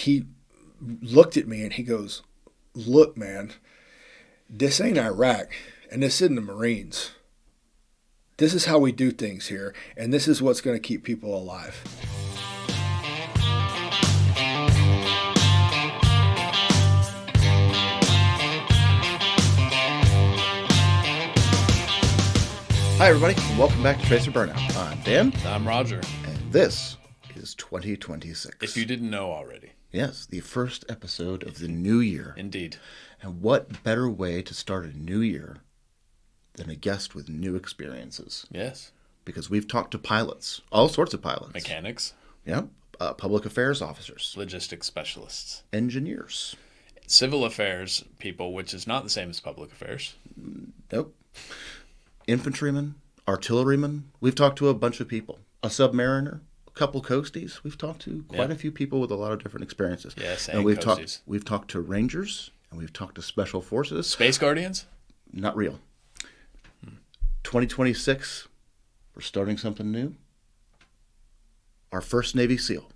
he looked at me and he goes, "Look, man, this ain't Iraq and this isn't the Marines. This is how we do things here, and this is what's going to keep people alive." Hi, everybody, and welcome back to Tracer Burnout. I'm Dan. I'm Roger. And this is 2026. If you didn't know already. Yes, the first episode of the new year. Indeed. And what better way to start a new year than a guest with new experiences? Yes. Because we've talked to pilots, all sorts of pilots. Mechanics. Yeah. Public affairs officers. Logistics specialists. Engineers. Civil affairs people, which is not the same as public affairs. Nope. Infantrymen, artillerymen. We've talked to a bunch of people. A submariner, a couple coasties. We've talked to quite a few people with a lot of different experiences. Yes, and we've coasties. talked to Rangers, and we've talked to Special Forces. Space Guardians? Not real. 2026, we're starting something new. Our first Navy SEAL,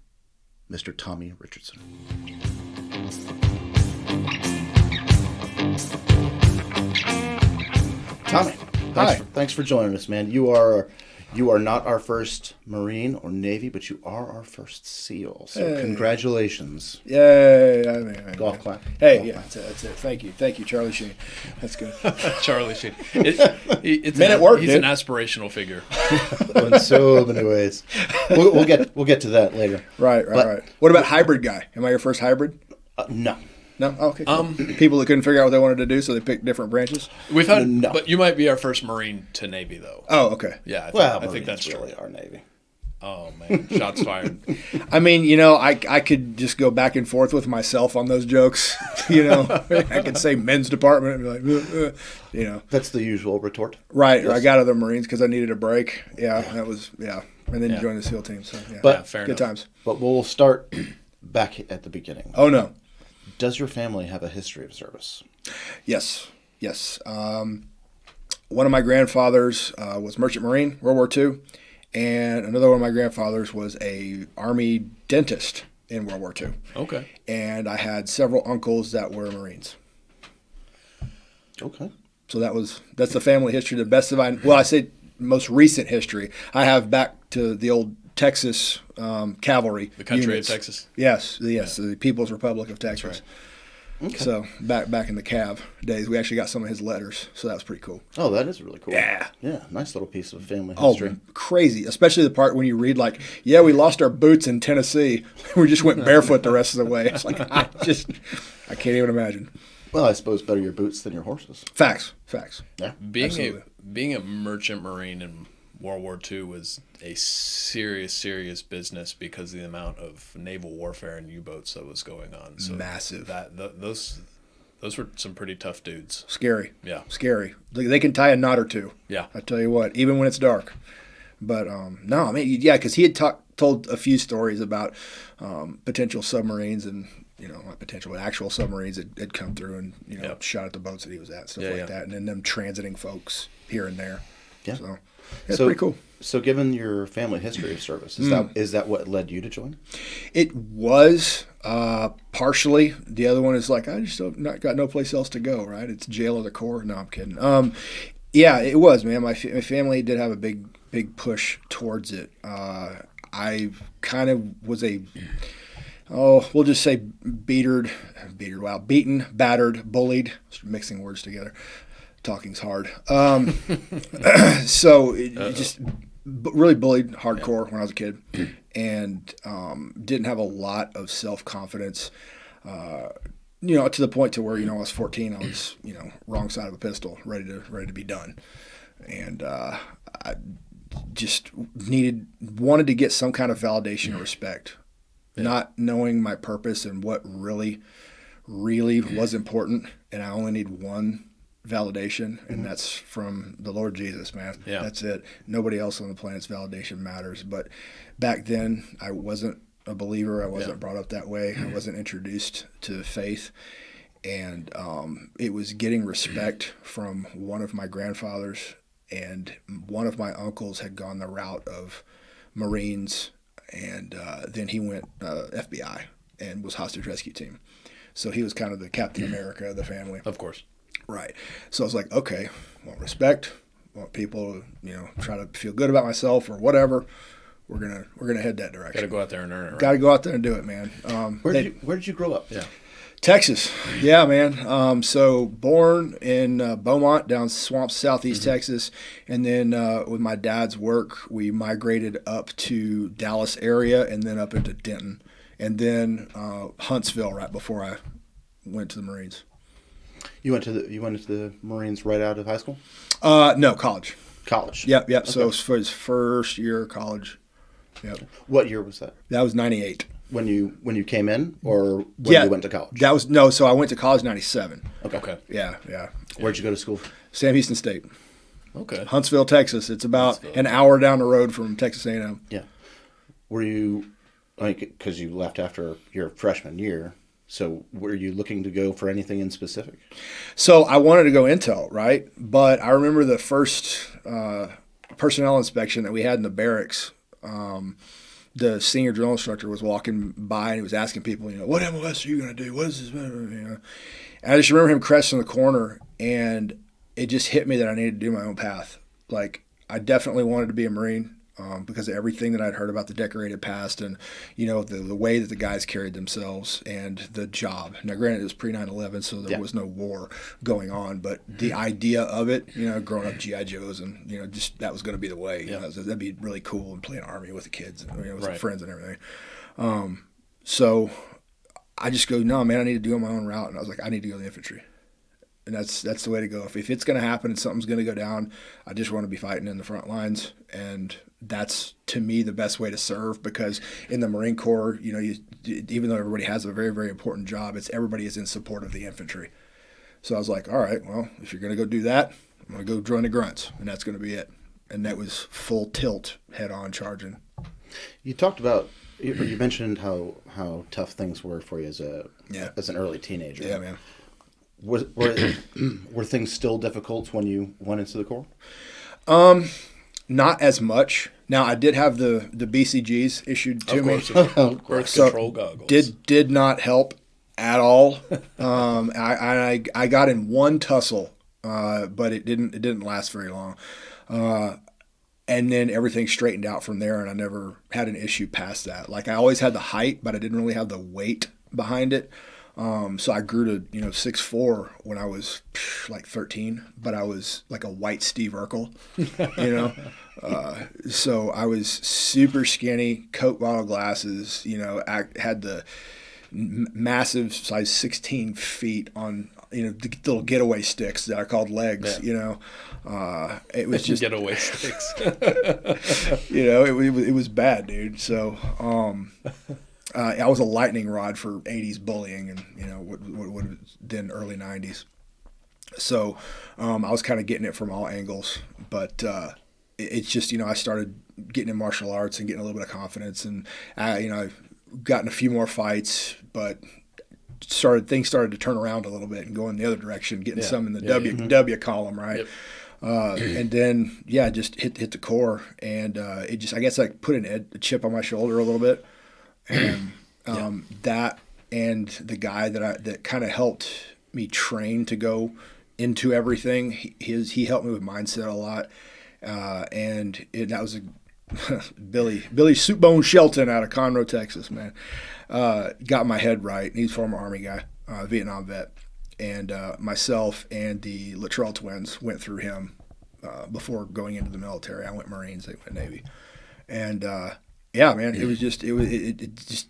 Mr. Tommy Richardson. Tommy, thanks for joining us, man. You are not our first Marine or Navy, but you are our first SEAL. So Congratulations. Yay. Golf clap. Hey, Golf yeah, clap. that's it. Thank you, Charlie Sheen. That's good. Charlie Sheen. Man at work, He's dude. an aspirational figure. In so many ways. We'll get to that later. Right. What about hybrid guy? Am I your first hybrid? No. No? Oh, okay. Cool. People that couldn't figure out what they wanted to do, so they picked different branches? We've had, No. but you might be our first Marine to Navy, though. Oh, okay. Yeah, I think that's really true. our Navy. Oh, man. Shots fired. I mean, I could just go back and forth with myself on those jokes. I could say men's department and be like, That's the usual retort. Right. Yes. I got out of the Marines because I needed a break. Yeah, that was, And then you joined the SEAL team. So, yeah. But fair Good enough. times. But we'll start back at the beginning. Oh, no. Does your family have a history of service? Yes. One of my grandfathers was Merchant Marine, World War II, and another one of my grandfathers was a Army dentist in World War II. Okay. And I had several uncles that were Marines. Okay. So that's the family history. The best of I say most recent history. I have back to the old Texas cavalry. The country units. of Texas? Yes, the People's Republic of Texas. That's Okay. So back in the Cav days, we actually got some of his letters, so that was pretty cool. Oh, that is really cool. Yeah. Yeah, nice little piece of family history. Oh, crazy! Especially the part when you read we lost our boots in Tennessee. We just went barefoot the rest of the way. It's like I can't even imagine. Well, I suppose better your boots than your horses. Facts. Yeah. Being a merchant marine in World War II was a serious business because of the amount of naval warfare and U-boats that was going on. So Massive. Those were some pretty tough dudes. Scary. Yeah. Scary. They can tie a knot or two. Yeah. I tell you what, even when it's dark. But no, I mean, yeah, because he had told a few stories about potential submarines and. Not potential, but actual submarines that had come through and, shot at the boats that he was at, stuff that. And then them transiting folks here and there. Yeah. So, it's pretty cool. So given your family history of service, is that what led you to join? It was partially. The other one is I just got no place else to go, right? It's jail or the Corps. No, I'm kidding. Yeah, it was, man. My family did have a big push towards it. I kind of was we'll just say beaten, battered, bullied. Just mixing words together. Talking's hard. So it just really bullied hardcore when I was a kid, and didn't have a lot of self-confidence. To the point to where I was 14, I was wrong side of a pistol, ready to be done, and I just wanted to get some kind of validation or respect. Yeah. Not knowing my purpose and what really was important, and I only need one validation, and that's from the Lord Jesus, man. Yeah. That's it. Nobody else on the planet's validation matters. But back then, I wasn't a believer. I wasn't brought up that way. I wasn't introduced to faith. And it was getting respect from one of my grandfathers, and one of my uncles had gone the route of Marines, and then he went FBI. and was hostage rescue team. So he was kind of the Captain America of the family. Of course. Right. So I was like, okay, want respect, want people to, try to feel good about myself or whatever. We're gonna head that direction. Got to go out there and earn it. Right? Got to go out there and do it, man. Where did you grow up? Yeah. Texas. Yeah, man. So born in Beaumont, down swamps, southeast Texas. And then with my dad's work, we migrated up to Dallas area and then up into Denton. And then Huntsville right before I went to the Marines. You went into the Marines right out of high school? No, college. College. Yep. Okay. So for his first year of college. Yep. What year was that? That was 98. When you came in, or when you went to college? So I went to college 97. Okay. Yeah. Where'd you go to school? Sam Houston State. Okay. Huntsville, Texas. It's about an hour down the road from Texas A&M. Yeah. Were you, because you left after your freshman year, so were you looking to go for anything in specific? So I wanted to go intel, right? But I remember the first personnel inspection that we had in the barracks. The senior drill instructor was walking by and he was asking people, what MOS are you going to do? What is this? And I just remember him cresting the corner, and it just hit me that I needed to do my own path. Like, I definitely wanted to be a Marine because of everything that I'd heard about the decorated past and, the way that the guys carried themselves and the job. Now, granted, it was pre-9/11, so there was no war going on, but the idea of it, growing up G.I. Joes and, just that was going to be the way. That'd be really cool and play an army with the kids and, with some friends and everything. So I just go, no, man, I need to do my own route. And I was like, I need to go to the infantry. And that's the way to go. If it's going to happen and something's going to go down, I just want to be fighting in the front lines. And that's, to me, the best way to serve, because in the Marine Corps, even though everybody has a very, very important job, everybody is in support of the infantry. So I was like, all right, well, if you're going to go do that, I'm going to go join the grunts, and that's going to be it. And that was full tilt, head-on charging. You talked about, you mentioned how tough things were for you as an early teenager. Yeah, man. Were things still difficult when you went into the Corps? Not as much. Now, I did have the BCGs issued to me. Birth control goggles. Did not help at all. I got in one tussle, but it didn't last very long. And then everything straightened out from there, and I never had an issue past that. Like, I always had the height, but I didn't really have the weight behind it. So I grew to 6'4" when I was like 13, but I was like a white Steve Urkel, so I was super skinny, Coke bottle glasses, I had the massive size 16 feet on, the little getaway sticks that I called legs, it was just getaway sticks. it was bad, dude. So, I was a lightning rod for 80s bullying and, what was then early 90s. So I was kind of getting it from all angles. But it's just, I started getting in martial arts and getting a little bit of confidence. And, I've gotten a few more fights, but things started to turn around a little bit and go in the other direction, getting some in the W column, right? Yep. And then, just hit the core. And it just, I guess I put a chip on my shoulder a little bit. And that and the guy that kind of helped me train to go into everything, he helped me with mindset a lot, and that was Billy Soupbone Shelton out of Conroe, Texas, man. Got my head right. He's a former Army guy, Vietnam vet, and myself and the Luttrell twins went through him before going into the military. I went Marines, they went Navy, and. Yeah, man, it was just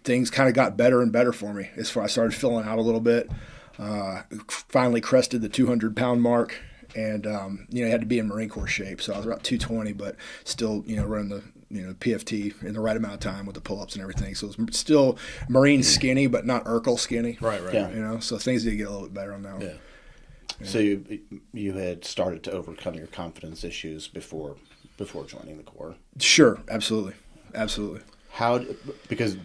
things kind of got better and better for me as far as I started filling out a little bit. Finally crested the 200-pound mark, and had to be in Marine Corps shape, so I was about 220, but still running the PFT in the right amount of time with the pull-ups and everything. So it was still Marine skinny, but not Urkel skinny. Right. Yeah. So things did get a little bit better on that one. Yeah. So you had started to overcome your confidence issues before joining the Corps. Sure, absolutely. How? Because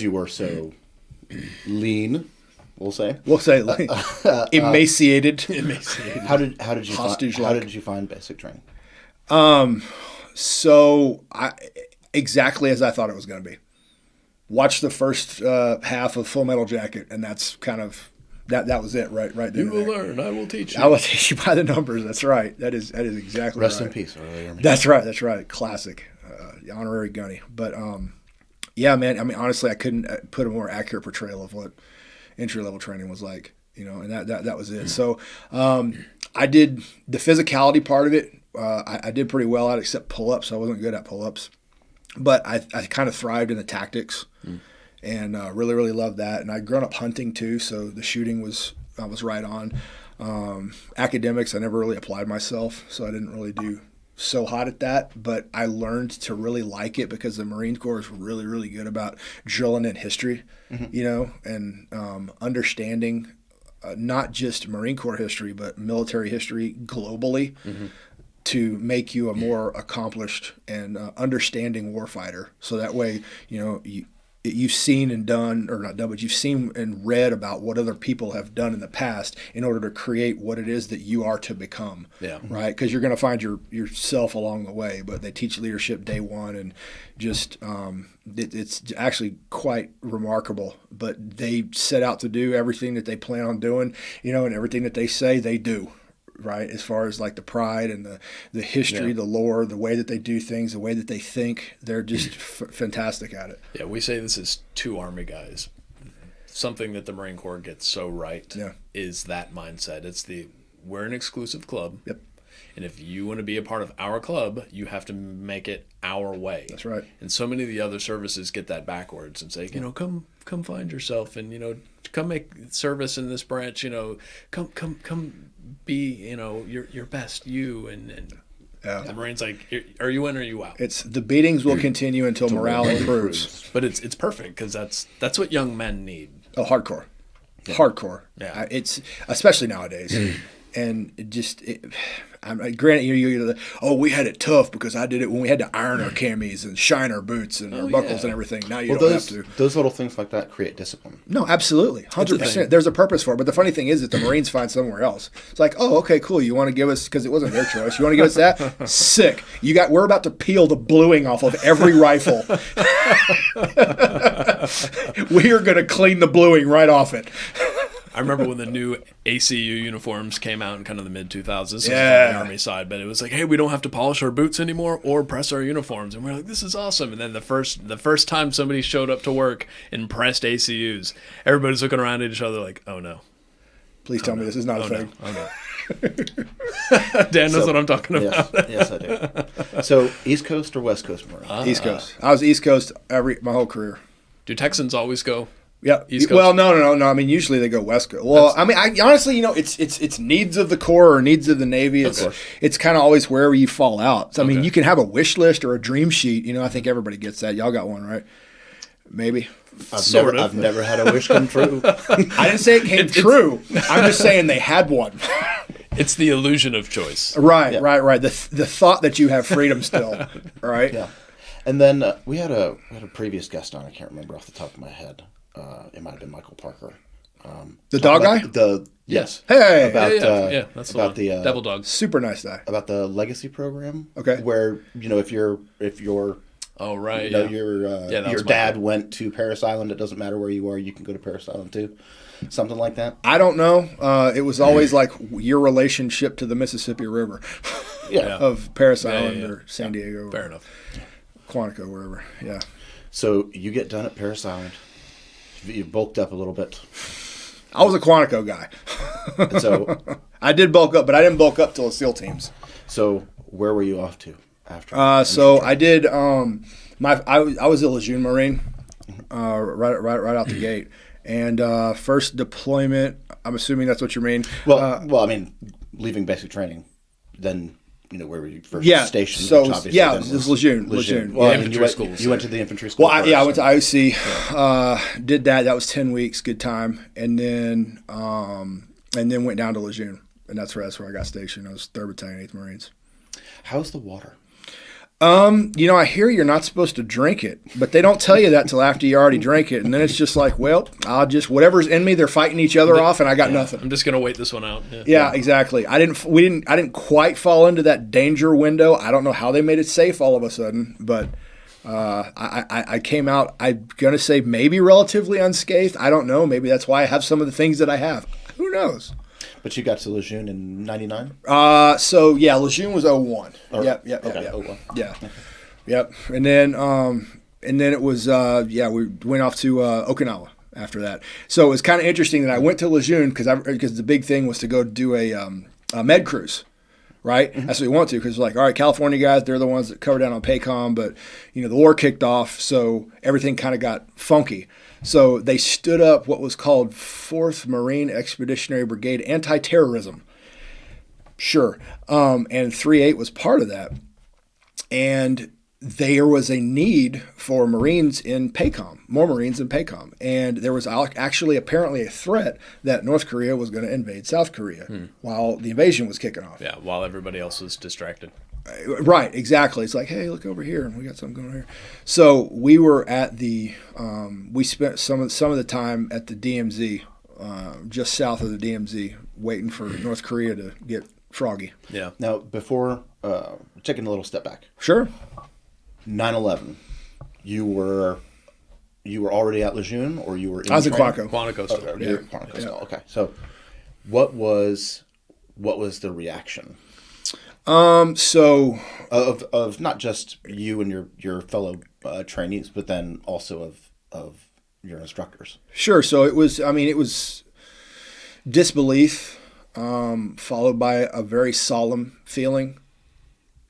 you were so lean, we'll say lean. Emaciated. How did you find basic training? So exactly as I thought it was going to be. watched the first half of Full Metal Jacket, and that's kind of that was it, right there. You will learn. I will teach you. I will teach you by the numbers. That's right. That is exactly Rest right. in peace. Earlier. That's right. Classic, honorary gunny. But yeah, man. I mean, honestly, I couldn't put a more accurate portrayal of what entry level training was like. And that was it. So I did the physicality part of it. I did pretty well at, except pull ups. I wasn't good at pull ups, but I kind of thrived in the tactics. And really, really loved that. And I'd grown up hunting too, so the shooting I was right on. Academics, I never really applied myself, so I didn't really do so hot at that. But I learned to really like it because the Marine Corps is really, really good about drilling in history, and understanding not just Marine Corps history, but military history globally. To make you a more accomplished and understanding warfighter. So that way, you've seen and done, or not done, but you've seen and read about what other people have done in the past in order to create what it is that you are to become. Yeah. Right? Because you're going to find yourself along the way, but they teach leadership day one, and just it's actually quite remarkable. But they set out to do everything that they plan on doing, and everything that they say they do. Right, as far as like the pride and the history, the lore, the way that they do things, the way that they think, they're just fantastic at it. Yeah, we say this is two Army guys. Something that the Marine Corps gets so right is that mindset. We're an exclusive club. Yep. And if you want to be a part of our club, you have to make it our way. That's right. And so many of the other services get that backwards and say, come find yourself, and come make service in this branch. Come be your best you, and the Marine's like, are you in or are you out? It's the beatings will continue until morale improves. But it's perfect because that's what young men need. Oh, hardcore. Yeah. It's especially nowadays. And granted, we had it tough because I did it when we had to iron our camis and shine our boots and our buckles and everything. Now you don't have to. Those little things like that create discipline. No, absolutely. 100%. There's a purpose for it. But the funny thing is that the Marines find somewhere else. It's like, oh, okay, cool. You want to give us, because it wasn't their choice, you want to give us that? Sick. We're about to peel the bluing off of every rifle. We are going to clean the bluing right off it. I remember when the new ACU uniforms came out in kind of the mid-2000s. This was on the Army side, but it was like, hey, we don't have to polish our boots anymore or press our uniforms. And we're like, this is awesome. And then the first time somebody showed up to work and pressed ACUs, everybody's looking around at each other like, oh, no. Please tell me this is not a thing. Oh, no. Dan knows what I'm talking about. Yes, I do. So East Coast or West Coast Marine? East Coast. I was East Coast my whole career. Do Texans always go? Yeah. East Coast? Well, no. I mean, usually they go West Coast. Well, I mean, honestly, it's needs of the Corps or needs of the Navy. It's kind of always wherever you fall out. So, I mean, you can have a wish list or a dream sheet. I think everybody gets that. Y'all got one, right? Maybe. I've never had a wish come true. I didn't say it came true. I'm just saying they had one. It's the illusion of choice. Right. The thought that you have freedom still. Right. Yeah. And then we had a previous guest on. I can't remember off the top of my head. It might have been Michael Parker. The dog guy? Yes. Hey. That's about the Devil Dog. Super nice guy. About the legacy program. Okay. Where if your your dad went to Parris Island, it doesn't matter where you are, you can go to Parris Island too. Something like that. I don't know. It was always like your relationship to the Mississippi River. Of Parris Island or San Diego. Fair enough. Quantico, wherever. Yeah. So you get done at Parris Island. You bulked up a little bit. I was a Quantico guy. And so I did bulk up, but I didn't bulk up till the SEAL teams. So where were you off to after? So I did. I was a Lejeune Marine, right out the gate, and first deployment. I'm assuming that's what you mean. Well, I mean, leaving basic training, then. Where were you first stationed? So, this is Lejeune. Well, you went to the infantry school. Well, I went to IOC, did that. That was 10 weeks, good time. And then went down to Lejeune. And that's where I got stationed. I was 3rd Battalion, 8th Marines. How's the water? I hear you're not supposed to drink it, but they don't tell you that till after you already drank it, and then it's just like, well, I'll just whatever's in me, they're fighting each other off, and I got nothing. I'm just gonna wait this one out. Yeah, exactly. I didn't quite fall into that danger window. I don't know how they made it safe all of a sudden, but I came out, I'm going to say maybe relatively unscathed. I don't know. Maybe that's why I have some of the things that I have. Who knows? But you got to Lejeune in 99? So yeah, Lejeune was 01. Yep. Okay, 01. Yeah. Yep. And then it was, we went off to Okinawa after that. So it was kind of interesting that I went to Lejeune because the big thing was to go do a med cruise. Right? Mm-hmm. That's what we want to, because like, all right, California guys, they're the ones that cover down on PACOM, but, the war kicked off, so everything kind of got funky. So they stood up what was called 4th Marine Expeditionary Brigade Anti-Terrorism. Sure. And 3-8 was part of that. And there was a need for Marines in PACOM, more Marines in PACOM. And there was actually apparently a threat that North Korea was going to invade South Korea while the invasion was kicking off. Yeah, while everybody else was distracted. Right, exactly. It's like, hey, look over here. We got something going on here. So we were at we spent some of the time at the DMZ, just south of the DMZ, waiting for North Korea to get froggy. Yeah. Now, before, taking a little step back. Sure. 9/11, you were already at Lejeune, or you were in I was in training? Quantico still. Okay, you're at Quantico still. Okay, so what was the reaction? So of not just you and your fellow trainees, but then also of your instructors. Sure. So it was disbelief, followed by a very solemn feeling.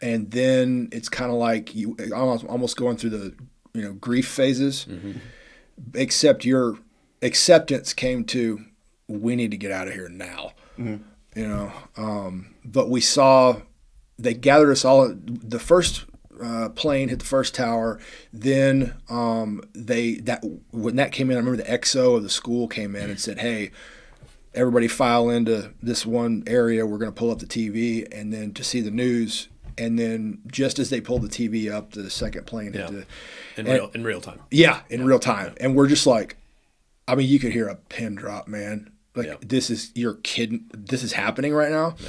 And then it's kind of like you almost going through the grief phases, except your acceptance came to, we need to get out of here now. But we saw they gathered us all. The first plane hit the first tower. Then when that came in, I remember the XO of the school came in and said, "Hey, everybody file into this one area. We're going to pull up the TV and then to see the news." And then just as they pulled the TV up, the second plane hit in real time. Yeah, in real time. And we're just like, you could hear a pin drop, man. Like, you're kidding. This is happening right now. Yeah.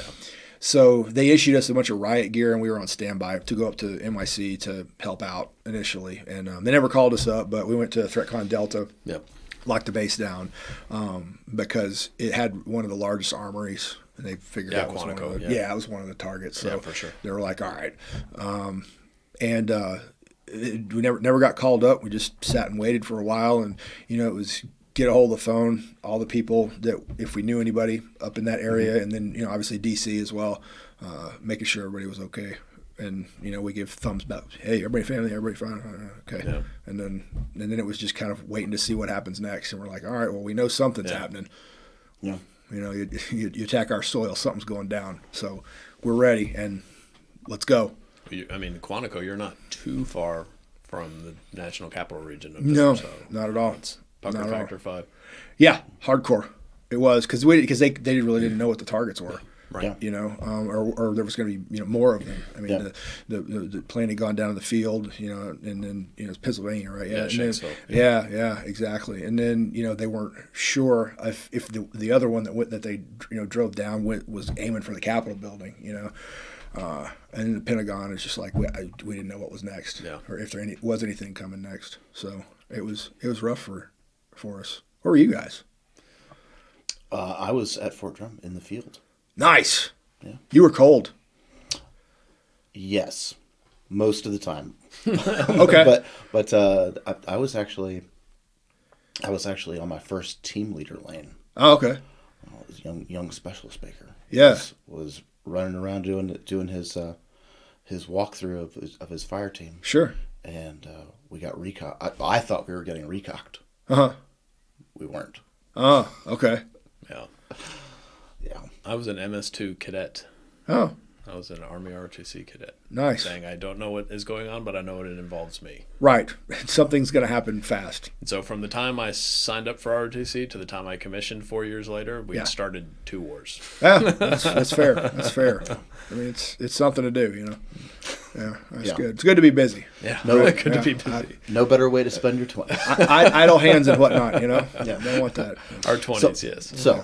So they issued us a bunch of riot gear, and we were on standby to go up to NYC to help out initially. And they never called us up, but we went to ThreatCon Delta. Yep. Locked the base down because it had one of the largest armories. And they figured out was Quantico, it was one of the targets. So for sure. They were like, all right. We never got called up. We just sat and waited for a while. And, it was get a hold of the phone, all the people that if we knew anybody up in that area. And then, obviously DC as well, making sure everybody was okay. And, we give thumbs back. Hey, everybody family, everybody fine. Okay. Yeah. And then it was just kind of waiting to see what happens next. And we're like, all right, well, we know something's happening. Yeah. You attack our soil, something's going down. So we're ready, and let's go. Quantico, you're not too far from the national capital region. No, not at all. It's pucker factor 5. Yeah, hardcore. It was because they really didn't know what the targets were. Right. Or there was going to be more of them. The plane had gone down to the field, and then it's Pennsylvania, right? Yeah, Shanksville. Yeah, exactly. And then they weren't sure if the other one that they drove down was aiming for the Capitol building, and then the Pentagon is just like we didn't know what was next, or if there was anything coming next. So it was rough for us. Where were you guys? I was at Fort Drum in the field. Nice. Yeah. You were cold. Yes, most of the time. Okay. But I was actually on my first team leader lane. Oh, okay. I was young specialist baker. Yes. Was running around doing his walkthrough of his fire team. Sure. And we got recocked. I thought we were getting recocked. Uh-huh. We weren't. Oh, okay. Yeah. Yeah. I was an MS2 cadet. Oh. I was an Army ROTC cadet. Nice. Saying I don't know what is going on, but I know it involves me. Right. Something's going to happen fast. And so from the time I signed up for ROTC to the time I commissioned 4 years later, we had started 2 wars. Yeah, that's fair. That's fair. It's something to do, Yeah, that's good. It's good to be busy. Yeah, good to be busy. No better way to spend your 20s. Idle hands and whatnot, Yeah, don't want that. Our 20s, yes. So,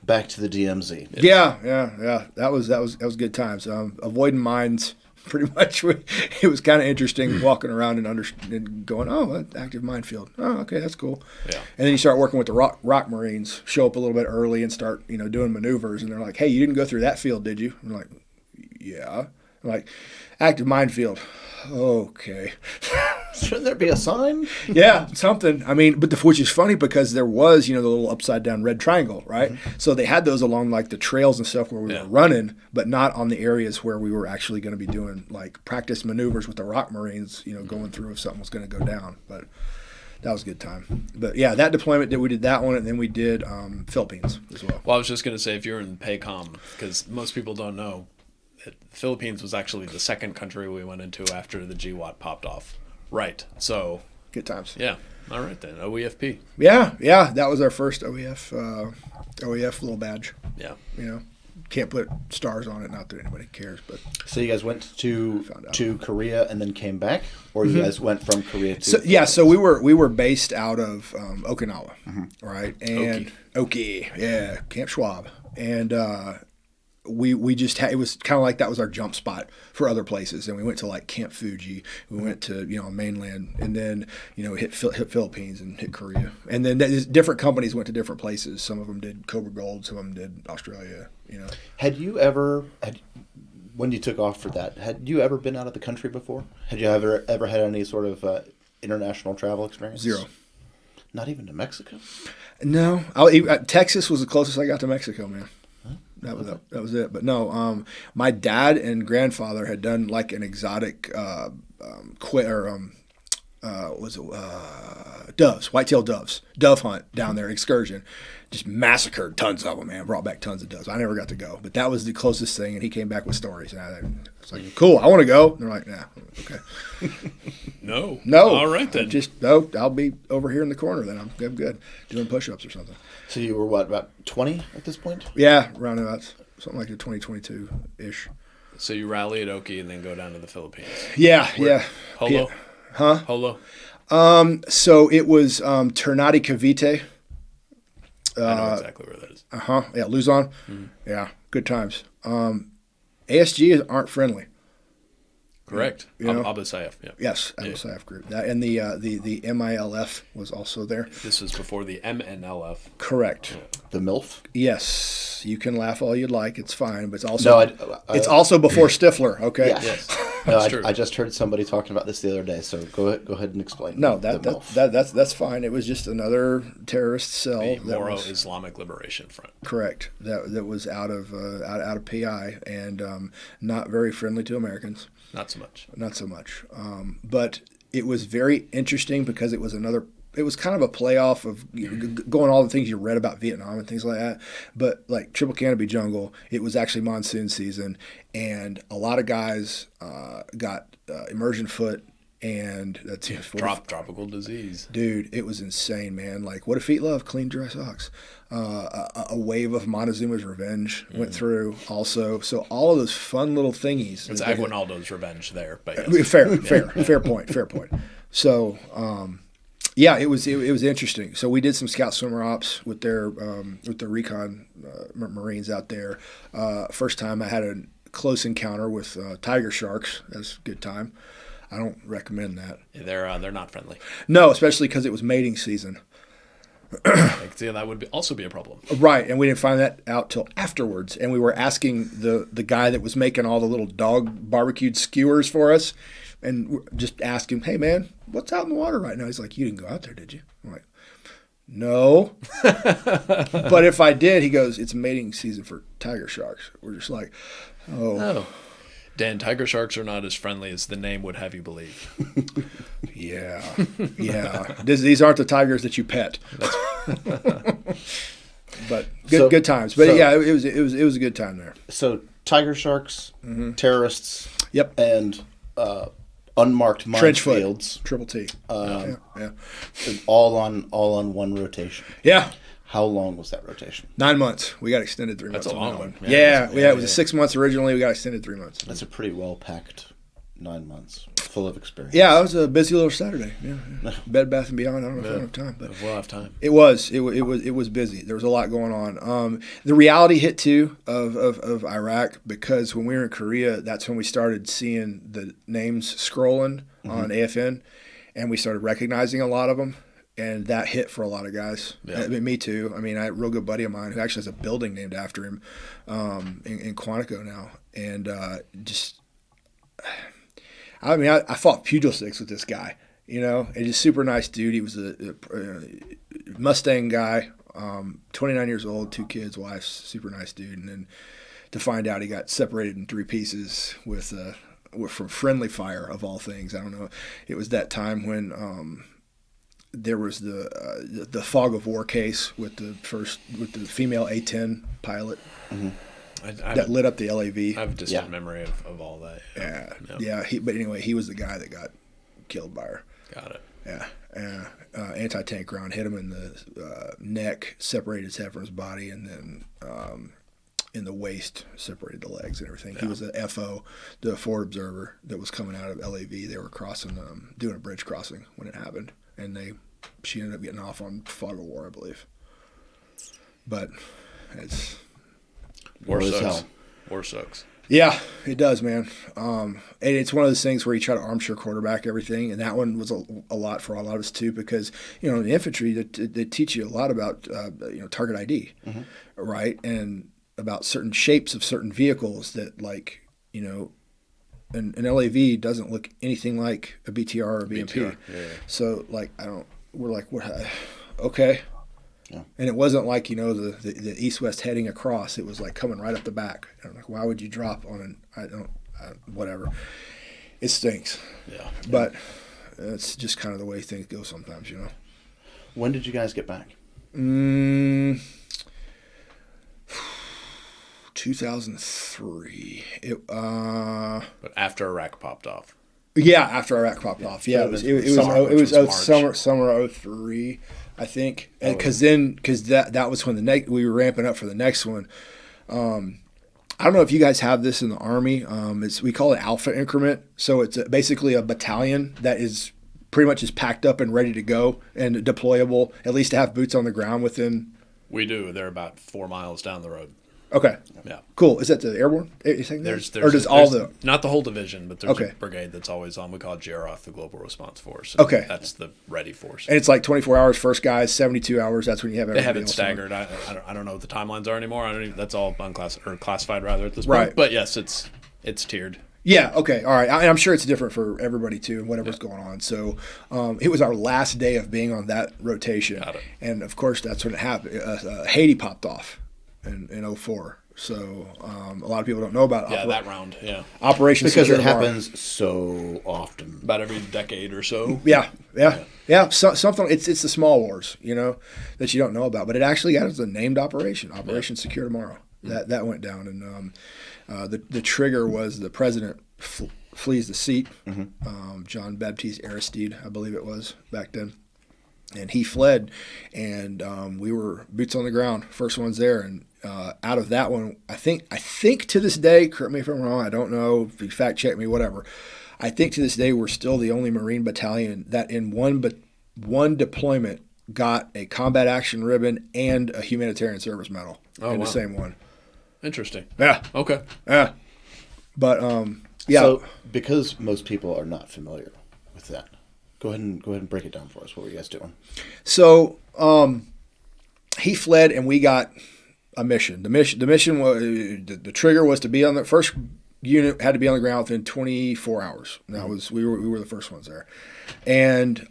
back to the DMZ. Yes. Yeah. That was good times. Avoiding mines pretty much. It was kind of interesting walking around and going, oh, active minefield. Oh, okay, that's cool. Yeah. And then you start working with the rock Marines, show up a little bit early and start, doing maneuvers. And they're like, hey, you didn't go through that field, did you? I'm like, yeah. I'm like, active minefield. Okay. Shouldn't there be a sign? Yeah, something. I mean, but which is funny because there was, the little upside down red triangle, right? Mm-hmm. So they had those along like the trails and stuff where we were running, but not on the areas where we were actually going to be doing like practice maneuvers with the rock Marines, going through if something was going to go down. But that was a good time. But yeah, that deployment, we did that one, and then we did Philippines as well. Well, I was just going to say, if you're in PACOM, because most people don't know, the Philippines was actually the second country we went into after the GWAT popped off. Right. So good times. Yeah. All right then. OEFP. Yeah. That was our first OEF little badge. Yeah. Can't put stars on it. Not that anybody cares, but so you guys went to Korea and then came back, or you guys went from Korea to? So we were based out of Okinawa, right? And Oki, Camp Schwab, and we just had, it was kind of like that was our jump spot for other places. And we went to like Camp Fuji, we went to mainland, and then hit Philippines and hit Korea, and then different companies went to different places. Some of them did Cobra Gold, some of them did Australia. Had you ever when you took off for that? Had you ever been out of the country before? Had you ever had any sort of international travel experience? Zero. Not even to Mexico? No, Texas was the closest I got to Mexico, man. That was it. But no, my dad and grandfather had done like an exotic doves, white-tailed doves, dove hunt down there, excursion. Just massacred tons of them, man. Brought back tons of doves. I never got to go, but that was the closest thing. And he came back with stories, and I was like, "Cool, I want to go." And they're like, "Nah, okay." No. All right then. I'll be over here in the corner. Then I'm good doing push-ups or something. So you were what, about 20 at this point? Yeah, around about something like the 2022 ish. So you rally at Oki and then go down to the Philippines. Yeah. Holo. Huh? Holo. So it was Ternate Cavite. I know exactly where that is. Yeah, Luzon. Mm-hmm. Yeah, good times. ASG aren't friendly. Correct. Abu Sayyaf. Yeah. Yes, Abu Sayyaf group. That and the MILF was also there. This was before the MNLF. Correct. Yeah. The MILF. Yes, you can laugh all you'd like. It's fine, but it's also it's also before Stifler. Okay. Yeah. Yes. No, I just heard somebody talking about this the other day. So go ahead and explain. No, that's fine. It was just another terrorist cell. The Moro Islamic Liberation Front. Correct. That was out of PI and not very friendly to Americans. Not so much. But it was very interesting because it was kind of a playoff of going all the things you read about Vietnam and things like that. But like Triple Canopy Jungle, it was actually monsoon season, and a lot of guys got immersion foot, and that's tropical disease. Dude, it was insane, man. Like, what do feet love? Clean, dry socks. A wave of Montezuma's Revenge went through also. So all of those fun little thingies. It's Aguinaldo's revenge there. But yes. Fair point. So, yeah, it was interesting. So we did some scout swimmer ops with their recon Marines out there. First time I had a close encounter with tiger sharks. That's a good time. I don't recommend that. Yeah, they're not friendly. No, especially because it was mating season. See, that would also be a problem. Right, and we didn't find that out till afterwards. And we were asking the guy that was making all the little dog barbecued skewers for us, and just asked him, "Hey man, what's out in the water right now?" He's like, "You didn't go out there, did you?" I'm like, "No." But if I did, he goes, "It's mating season for tiger sharks." We're just like, oh. Dan, tiger sharks are not as friendly as the name would have you believe. Yeah. These aren't the tigers that you pet. But good times. But yeah, it was a good time there. So tiger sharks, terrorists, yep, and unmarked minefields, Triple T, yeah, all on one rotation. Yeah. How long was that rotation? 9 months. We got extended 3 months. That's a long one. Yeah, it was 6 months originally. We got extended 3 months. That's a pretty well packed 9 months. full of experience. Yeah, it was a busy little Saturday. Yeah. Bed Bath and Beyond. I don't know if I have time, but We'll have time. it was busy. There was a lot going on. The reality hit too of Iraq, because when we were in Korea, that's when we started seeing the names scrolling on AFN, and we started recognizing a lot of them. And that hit for a lot of guys. Yeah. I mean, me too. I mean, I had a real good buddy of mine who actually has a building named after him in Quantico now. And I fought pugil sticks with this guy, and he's a super nice dude. He was a Mustang guy, 29 years old, 2 kids, wife, super nice dude. And then to find out he got separated in 3 pieces from friendly fire, of all things. I don't know. It was that time when there was the fog of war case with the female A-10 pilot that lit up the LAV. I have a distant memory of all that. Yeah. But anyway, he was the guy that got killed by her. Got it. Yeah. Anti-tank round hit him in the neck, separated his head from his body, and then in the waist, separated the legs and everything. Yeah. He was a FO, the forward observer that was coming out of LAV. They were crossing, doing a bridge crossing when it happened. And she ended up getting off on fog of war, I believe. But it's war sucks. War sucks. Yeah, it does, man. And it's one of those things where you try to armchair quarterback everything, and that one was a lot for a lot of us too, because in the infantry they teach you a lot about target ID, right, and about certain shapes of certain vehicles that an LAV doesn't look anything like a BTR or a BMP. Yeah. So we're like, what? Okay. Yeah. And it wasn't like, the east-west heading across. It was like coming right up the back. And I'm like, why would you drop on whatever. It stinks. Yeah. But it's just kind of the way things go sometimes, When did you guys get back? 2003. But after Iraq popped off. Yeah, after Iraq popped off. Yeah, it was summer 03, I think. And because that was when we were ramping up for the next one. I don't know if you guys have this in the Army. We call it Alpha Increment. So it's basically a battalion that is pretty much is packed up and ready to go and deployable, at least to have boots on the ground within. We do. They're about 4 miles down the road. Okay. Yeah. Cool. Is that the airborne? Not the whole division, but there's a brigade that's always on. We call it GRF, the Global Response Force. Okay. That's the ready force. And it's like 24 hours first guys, 72 hours. That's when you have everything. They have it staggered. I don't know what the timelines are anymore. That's all classified rather at this point. Right. But yes, it's tiered. Yeah. Okay. All right. I'm sure it's different for everybody too, and whatever's going on. So it was our last day of being on that rotation, and of course that's when it happened. Haiti popped off in 2004. So a lot of people don't know about that round. Yeah. Operation because it happens so often, about every decade or so. Yeah. Something. It's the small wars, that you don't know about, but it actually got as a named operation, Operation Secure Tomorrow. That went down, and the trigger was the president flees the seat. John Baptiste Aristide, I believe it was back then, and he fled, and we were boots on the ground, first ones there, and out of that one, I think to this day, correct me if I'm wrong, I don't know, if you fact check me, whatever. I think to this day we're still the only Marine battalion that in one deployment got a combat action ribbon and a humanitarian service medal the same one. Interesting. Yeah. Okay. Yeah. But yeah. So because most people are not familiar with that, go ahead and break it down for us. What were you guys doing? So he fled, and we got a mission. The mission was the trigger was to be on the first unit had to be on the ground within 24 hours. That was we were the first ones there, and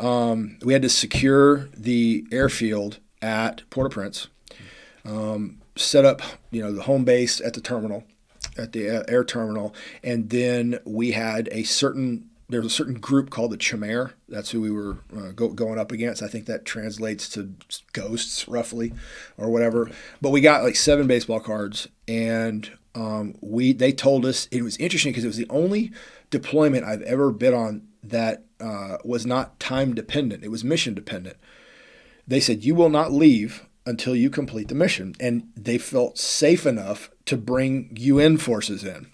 we had to secure the airfield at Port-au-Prince. Set up, the home base at the terminal, at the air terminal, and then we had there was a certain group called the Chimere. That's who we were going up against. I think that translates to ghosts, roughly, or whatever. Okay. But we got like 7 baseball cards, and they told us it was interesting because it was the only deployment I've ever been on that was not time dependent. It was mission dependent. They said, you will not leave until you complete the mission. And they felt safe enough to bring UN forces in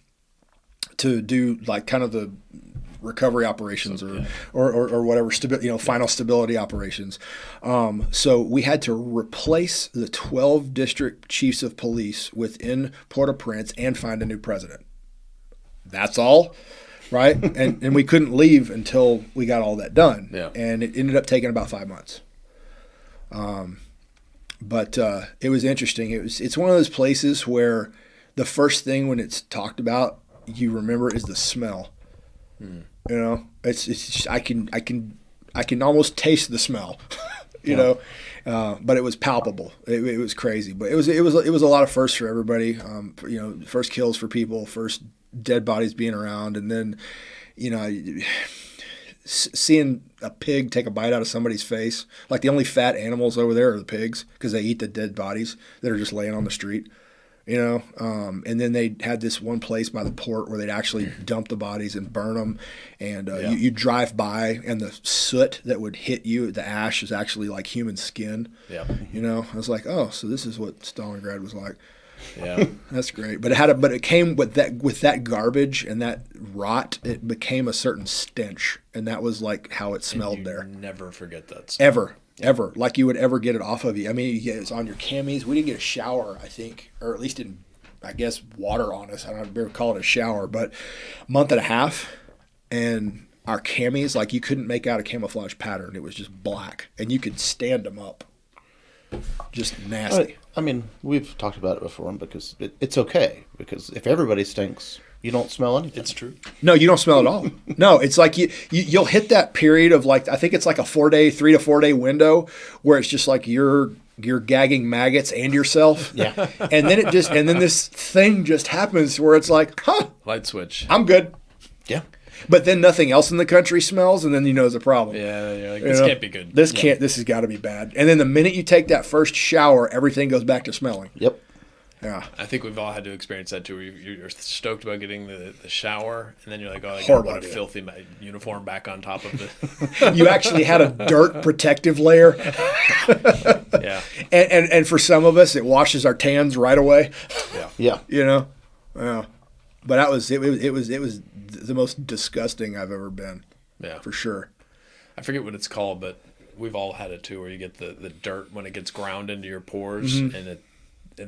to do like kind of the recovery operations or whatever, final stability operations. So we had to replace the 12 district chiefs of police within Port-au-Prince and find a new president. That's all. Right. And we couldn't leave until we got all that done. Yeah. And it ended up taking about 5 months. But it was interesting. It's one of those places where the first thing when it's talked about you remember is the smell. You know, it's just, I can almost taste the smell. you know, but it was palpable. It was crazy. But it was a lot of firsts for everybody. First kills for people, first dead bodies being around, and then seeing a pig take a bite out of somebody's face. Like the only fat animals over there are the pigs because they eat the dead bodies that are just laying on the street. And then they had this one place by the port where they'd actually dump the bodies and burn them. And you drive by, and the soot that would hit you, the ash, is actually like human skin. Yeah. I was like, oh, so this is what Stalingrad was like. Yeah. That's great. But it came with that garbage and that rot. It became a certain stench, and that was like how it smelled there. Never forget that smell. Ever, like you would ever get it off of you. I mean, it's on your camis. We didn't get a shower, I think, or at least didn't, I guess, water on us. I don't know if you ever call it a shower, but a month and a half, and our camis, like you couldn't make out a camouflage pattern. It was just black, and you could stand them up. Just nasty. I mean, we've talked about it before because it's okay, because if everybody stinks, you don't smell anything. It's true. No, you don't smell at all. No, it's like you'll hit that period of like, I think it's like a 3 to 4 day window where it's just like you're gagging maggots and yourself. Yeah. And then this thing just happens where it's like, Light switch. I'm good. Yeah. But then nothing else in the country smells, and then there's a problem. Yeah, you're like, this can't be good. This has got to be bad. And then the minute you take that first shower, everything goes back to smelling. Yep. Yeah. I think we've all had to experience that too. Where you're stoked about getting the shower, and then you're like, oh, I got Horrible a idea. filthy uniform back on top of it. You actually had a dirt protective layer. Yeah. And for some of us, it washes our tans right away. Yeah. Yeah. But it was the most disgusting I've ever been. Yeah. For sure. I forget what it's called, but we've all had it too, where you get the dirt when it gets ground into your pores, and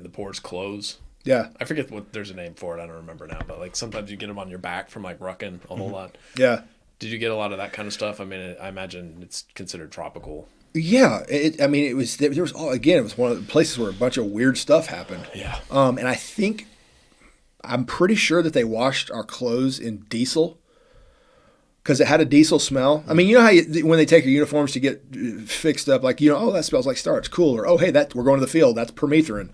the pores close. Yeah. I forget there's a name for it. I don't remember now, but like sometimes you get them on your back from like rucking a whole lot. Yeah. Did you get a lot of that kind of stuff? I mean, I imagine it's considered tropical. Yeah. It was one of the places where a bunch of weird stuff happened. Yeah. And I'm pretty sure that they washed our clothes in diesel because it had a diesel smell. I mean, you know how when they take your uniforms to get fixed up, like, oh, that smells like starch, cool. Or, oh, hey, we're going to the field. That's permethrin,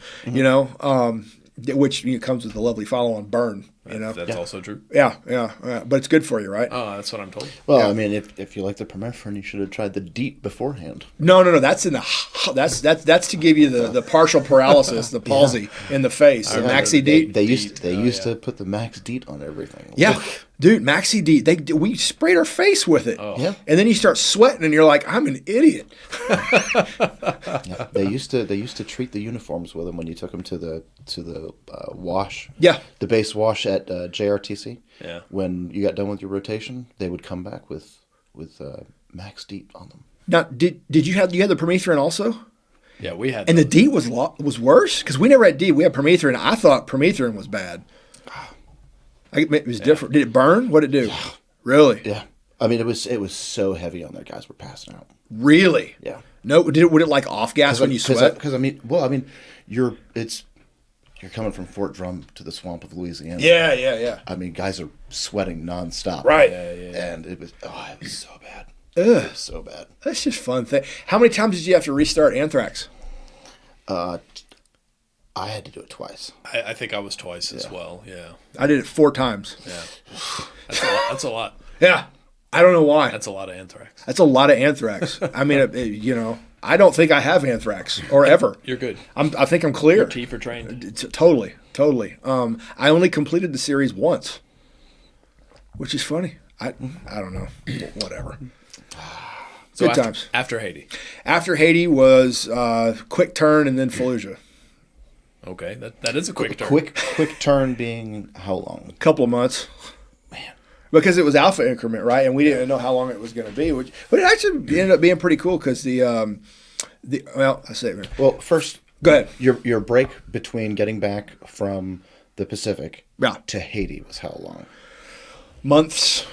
which comes with a lovely follow-on burn. That's also true. Yeah, but it's good for you, right? Oh, that's what I'm told. Well, Yeah. I mean, if you like the permethrin, you should have tried the DEET beforehand. No. That's that's to give you the partial paralysis, the palsy in the face. The Maxi DEET. They used to put the Max DEET on everything. Yeah, dude, Maxi DEET. We sprayed our face with it. Oh. Yeah. And then you start sweating, and you're like, I'm an idiot. Yeah. They used to treat the uniforms with them when you took them to the wash. Yeah. The base wash at JRTC. Yeah. When you got done with your rotation, they would come back with Max DEET on them. Now, did you had the permethrin also? Yeah, we had. And the DEET was worse because we never had DEET. We had permethrin. I thought permethrin was bad. It was different. Did it burn? What did it do? Yeah. Really? Yeah. I mean, it was so heavy on there. Guys were passing out. Really? Yeah. No. Would it like off gas when you sweat? Because you're coming from Fort Drum to the swamp of Louisiana. Yeah. I mean, guys are sweating nonstop. Right. Yeah. And it was so bad. Ugh. It was so bad. That's just fun thing. How many times did you have to restart anthrax? I had to do it twice. I think I was twice as well. Yeah. I did it 4 times. Yeah. That's a lot. Yeah. I don't know why. That's a lot of anthrax. That's a lot of anthrax. I mean, I don't think I have anthrax or ever. You're good. I think I'm clear. Your teeth are trained. Totally. I only completed the series once, which is funny. I don't know. Whatever. So Good times. After Haiti. After Haiti was quick turn and then Fallujah. Okay, that is a quick turn. Quick turn being how long? A couple of months. Man. because it was alpha increment, right? And we didn't know how long it was going to be, but it actually ended up being pretty cool because I say it, man. Well, first, Go ahead. Your break between getting back from the Pacific to Haiti was how long? Months,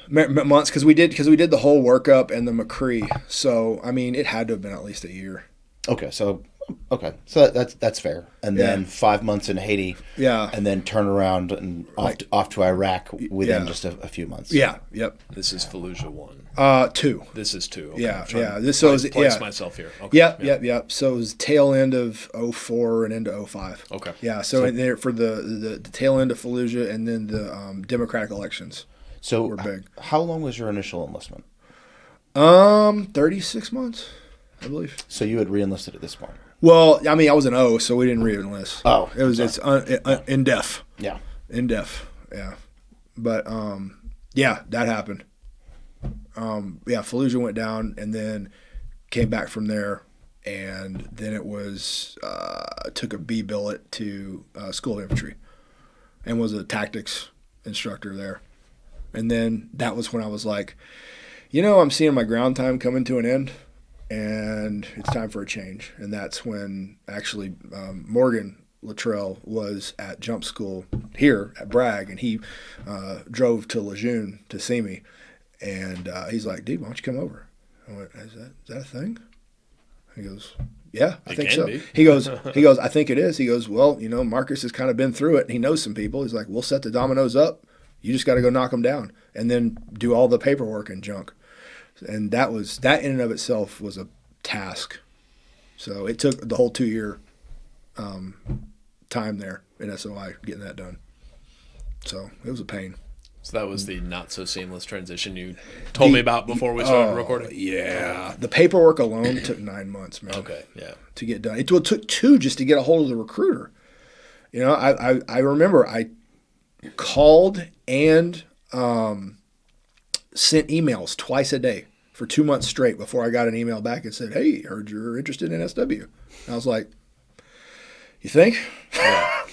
because we did the whole workup and the McCree. So I mean, it had to have been at least a year. Okay, so that's fair. And then 5 months in Haiti. Yeah. And then turn around and off to Iraq within just a few months. Yeah. Yep. This is Fallujah 1. 2. This is 2. Okay, Yeah. Place myself here. Okay. Yep. So it was tail end of 04 and into 05. Okay. Yeah. So in there for the tail end of Fallujah and then the Democratic elections. So were big. How long was your initial enlistment? 36 months, I believe. So you had re-enlisted at this point. Well, I mean, I was an O, so we didn't re-enlist. Oh, it's in def. Yeah, in def. Yeah, but that happened. Fallujah went down, and then came back from there, and then it was took a B billet to School of Infantry, and was a tactics instructor there, and then that was when I was like, I'm seeing my ground time coming to an end. And it's time for a change. And that's when actually Morgan Luttrell was at jump school here at Bragg, and he drove to Lejeune to see me. And he's like, dude, why don't you come over? I went, is that a thing? He goes, yeah, I think so. Be. He goes, I think it is. He goes, well, Marcus has kind of been through it, and he knows some people. He's like, we'll set the dominoes up. You just got to go knock them down and then do all the paperwork and junk. And that in and of itself was a task. So it took the whole 2-year time there in SOI getting that done. So it was a pain. So that was the not so seamless transition you told me about before we started recording? Yeah. The paperwork alone took 9 months, man. Okay, yeah. To get done. It took 2 just to get a hold of the recruiter. I remember I called and sent emails twice a day for 2 months straight before I got an email back and said, hey, heard you're interested in SW. And I was like, you think? Yeah.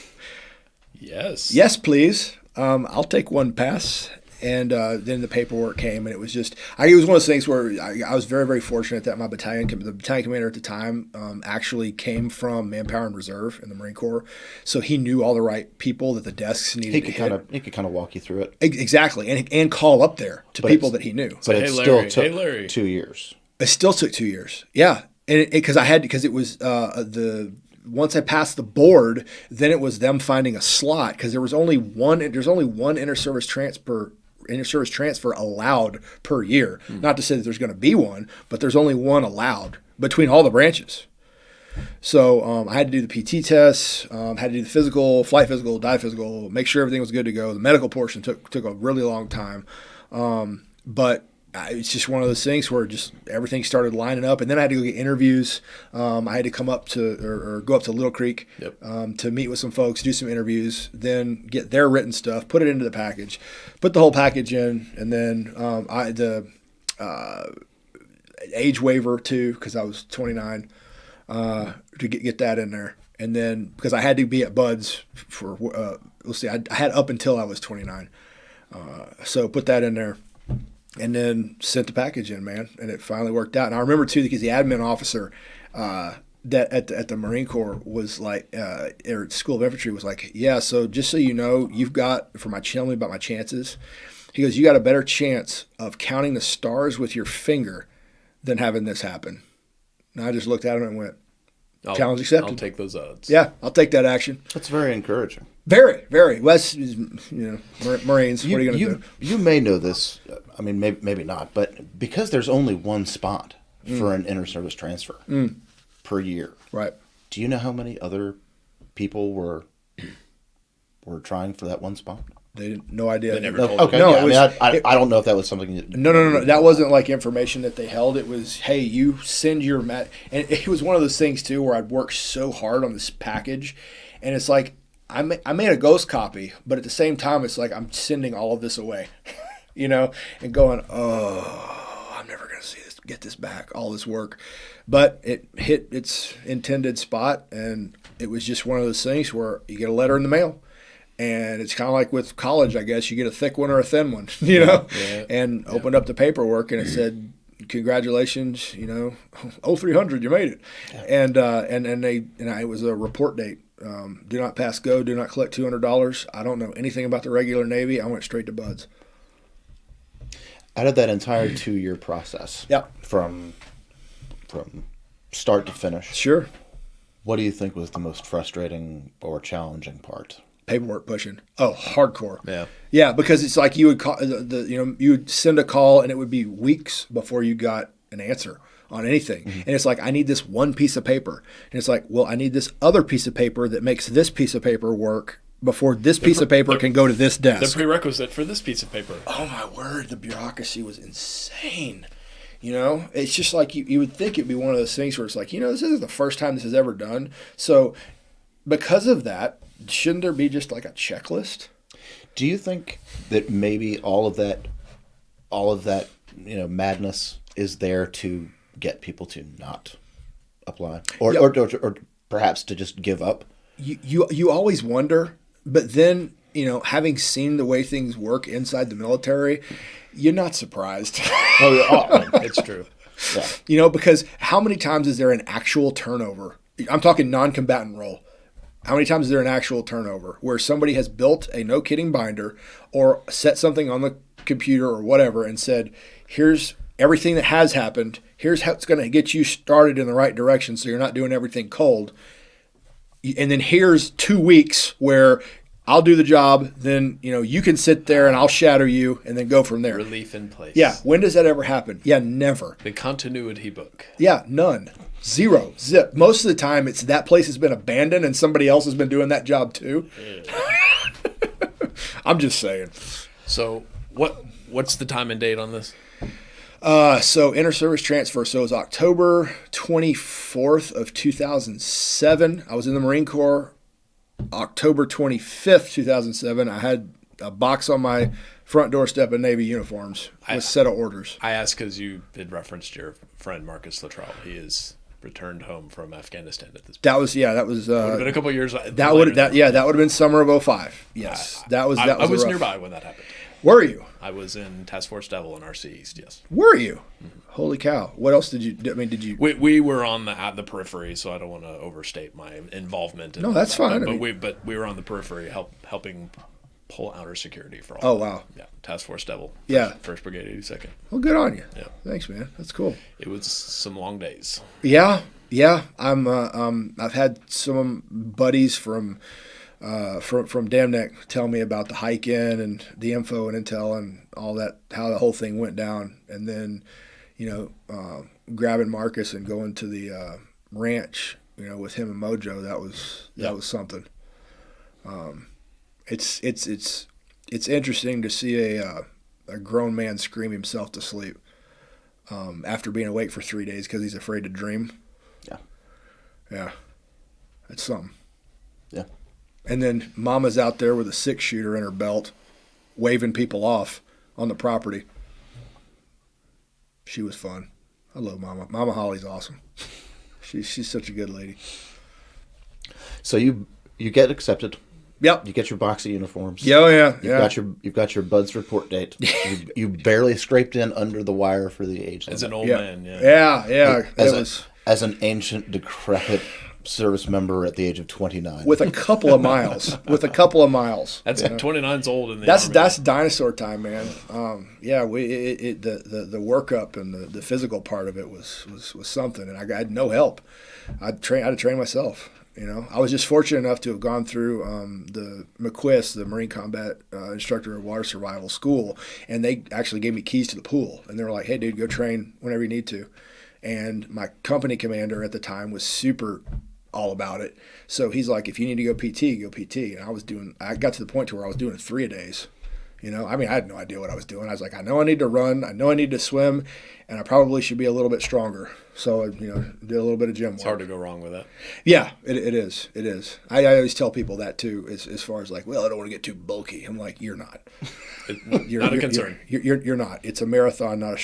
Yes. Yes, please. I'll take one pass. And then the paperwork came, and it was just it was one of those things where I was very, very fortunate that the battalion commander at the time actually came from Manpower and Reserve in the Marine Corps, so he knew all the right people that the desks needed to hit. He could kind of walk you through it. Exactly, and call up there to people that he knew. But it still took 2 years. It still took 2 years. Yeah, and because it was once I passed the board, then it was them finding a slot because there's only one inter-service transfer allowed per year. Not to say that there's going to be one, but there's only one allowed between all the branches. So I had to do the PT tests, had to do the physical, flight physical, dive physical, make sure everything was good to go. The medical portion took a really long time, but it's just one of those things where just everything started lining up, and then I had to go get interviews. I had to come up to go up to Little Creek to meet with some folks, do some interviews, then get their written stuff, put it into the package, put the whole package in, and then the age waiver too, because I was 29, to get that in there, and then because I had to be at Buds for I had up until I was 29, so put that in there. And then sent the package in, man, and it finally worked out. And I remember too, because the admin officer that at the Marine Corps was like, or School of Infantry was like, yeah. So just so you know, you've got tell me about my chances. He goes, you got a better chance of counting the stars with your finger than having this happen. And I just looked at him and went, challenge accepted. I'll take those odds. Yeah, I'll take that action. That's very encouraging. Very, very. Wes, Marines. What are you going to do? You may know this. I mean, maybe not, but because there's only one spot for an inter-service transfer per year, right? Do you know how many other people were trying for that one spot? They didn't. No idea. They never told you. Okay. No, yeah, I don't know if that was something. No. That wasn't like information that they held. It was, hey, you send your and it was one of those things too where I'd worked so hard on this package, and it's like I made a ghost copy, but at the same time, it's like I'm sending all of this away. And going, I'm never going to get this back, all this work. But it hit its intended spot, and it was just one of those things where you get a letter in the mail, And it's kind of like with college, I guess. You get a thick one or a thin one, you know? Yeah. And opened up the paperwork, and it said, congratulations, 0300, you made it. Yeah. And it was a report date. Do not pass go, do not collect $200. I don't know anything about the regular Navy. I went straight to BUD/S. Out of that entire 2-year process, Yeah. from start to finish, Sure. what do you think was the most frustrating or challenging part? Paperwork pushing. Oh, hardcore. Yeah. Yeah, because it's like you would call you would send a call, and it would be weeks before you got an answer on anything. Mm-hmm. And it's like, I need this one piece of paper. And it's like, well, I need this other piece of paper that makes this piece of paper work before this piece of paper can go to this desk. The prerequisite for this piece of paper. Oh my word, the bureaucracy was insane. It's just like you would think it'd be one of those things where it's like, this isn't the first time this is ever done. So because of that, shouldn't there be just like a checklist? Do you think that maybe all of that, madness is there to get people to not apply, or perhaps to just give up? You always wonder, but then having seen the way things work inside the military, you're not surprised. It's true. Yeah. Because how many times is there an actual turnover? I'm talking non-combatant role. How many times is there an actual turnover where somebody has built a no-kidding binder or set something on the computer or whatever and said, here's everything that has happened, here's how it's going to get you started in the right direction so you're not doing everything cold, and then here's 2 weeks where I'll do the job, then you can sit there and I'll shadow you and then go from there. Relief in place. Yeah. When does that ever happen? Yeah, never. The continuity book. Yeah, none. Zero. Zip. Most of the time, it's that place has been abandoned and somebody else has been doing that job too. Yeah. I'm just saying. So what's the time and date on this? So inter-service transfer. So it was October 24th of 2007. I was in the Marine Corps. October 25th, 2007. I had a box on my front doorstep of Navy uniforms with a set of orders. I asked because you had referenced your friend Marcus Luttrell. He is returned home from Afghanistan at this point. That was would have been a couple of years. That would have been summer of 2005. Yes, that was. I was nearby when that happened. Were you? I was in Task Force Devil in RC East. Yes. Were you? Mm-hmm. Holy cow! What else did you? I mean, did you? We were on the periphery, so I don't want to overstate my involvement. No, that's fine. But we were on the periphery, helping pull outer security for all. Oh wow! Yeah, Task Force Devil. First Brigade, 82nd. Well, good on you. Yeah, thanks, man. That's cool. It was some long days. Yeah. I've had some buddies from Dam Neck tell me about the hike in and the info and intel and all that, how the whole thing went down, and then grabbing Marcus and going to the ranch, with him and Mojo. That was something. It's interesting to see a grown man scream himself to sleep after being awake for 3 days because he's afraid to dream. Yeah, that's something. Yeah. And then Mama's out there with a 6-shooter in her belt, waving people off on the property. She was fun. I love Mama. Mama Holly's awesome. She's such a good lady. So you get accepted. Yep. You get your box of uniforms. Yeah. You've got your BUD/S report date. you barely scraped in under the wire for the age limit. As an old man, Yeah. As an ancient, decrepit service member at the age of 29. With a couple of miles. That's 29's old in the Army. That's man. dinosaur time, man. The workup and the physical part of it was something, and I had no help. I had to train myself. I was just fortunate enough to have gone through the McQuist, the Marine Combat Instructor of Water Survival School, and they actually gave me keys to the pool, and they were like, "Hey, dude, go train whenever you need to." And my company commander at the time was super all about it. So he's like, if you need to go PT, go PT. And I got to the point to where I was doing 3 a days. I had no idea what I was doing. I was like, I know I need to run. I know I need to swim, and I probably should be a little bit stronger. So I, did a little bit of gym work. It's hard to go wrong with that. Yeah, it is. It is. I always tell people that too, as far as like, well, I don't want to get too bulky. I'm like, you're not. Not a concern. You're not. It's a marathon, not a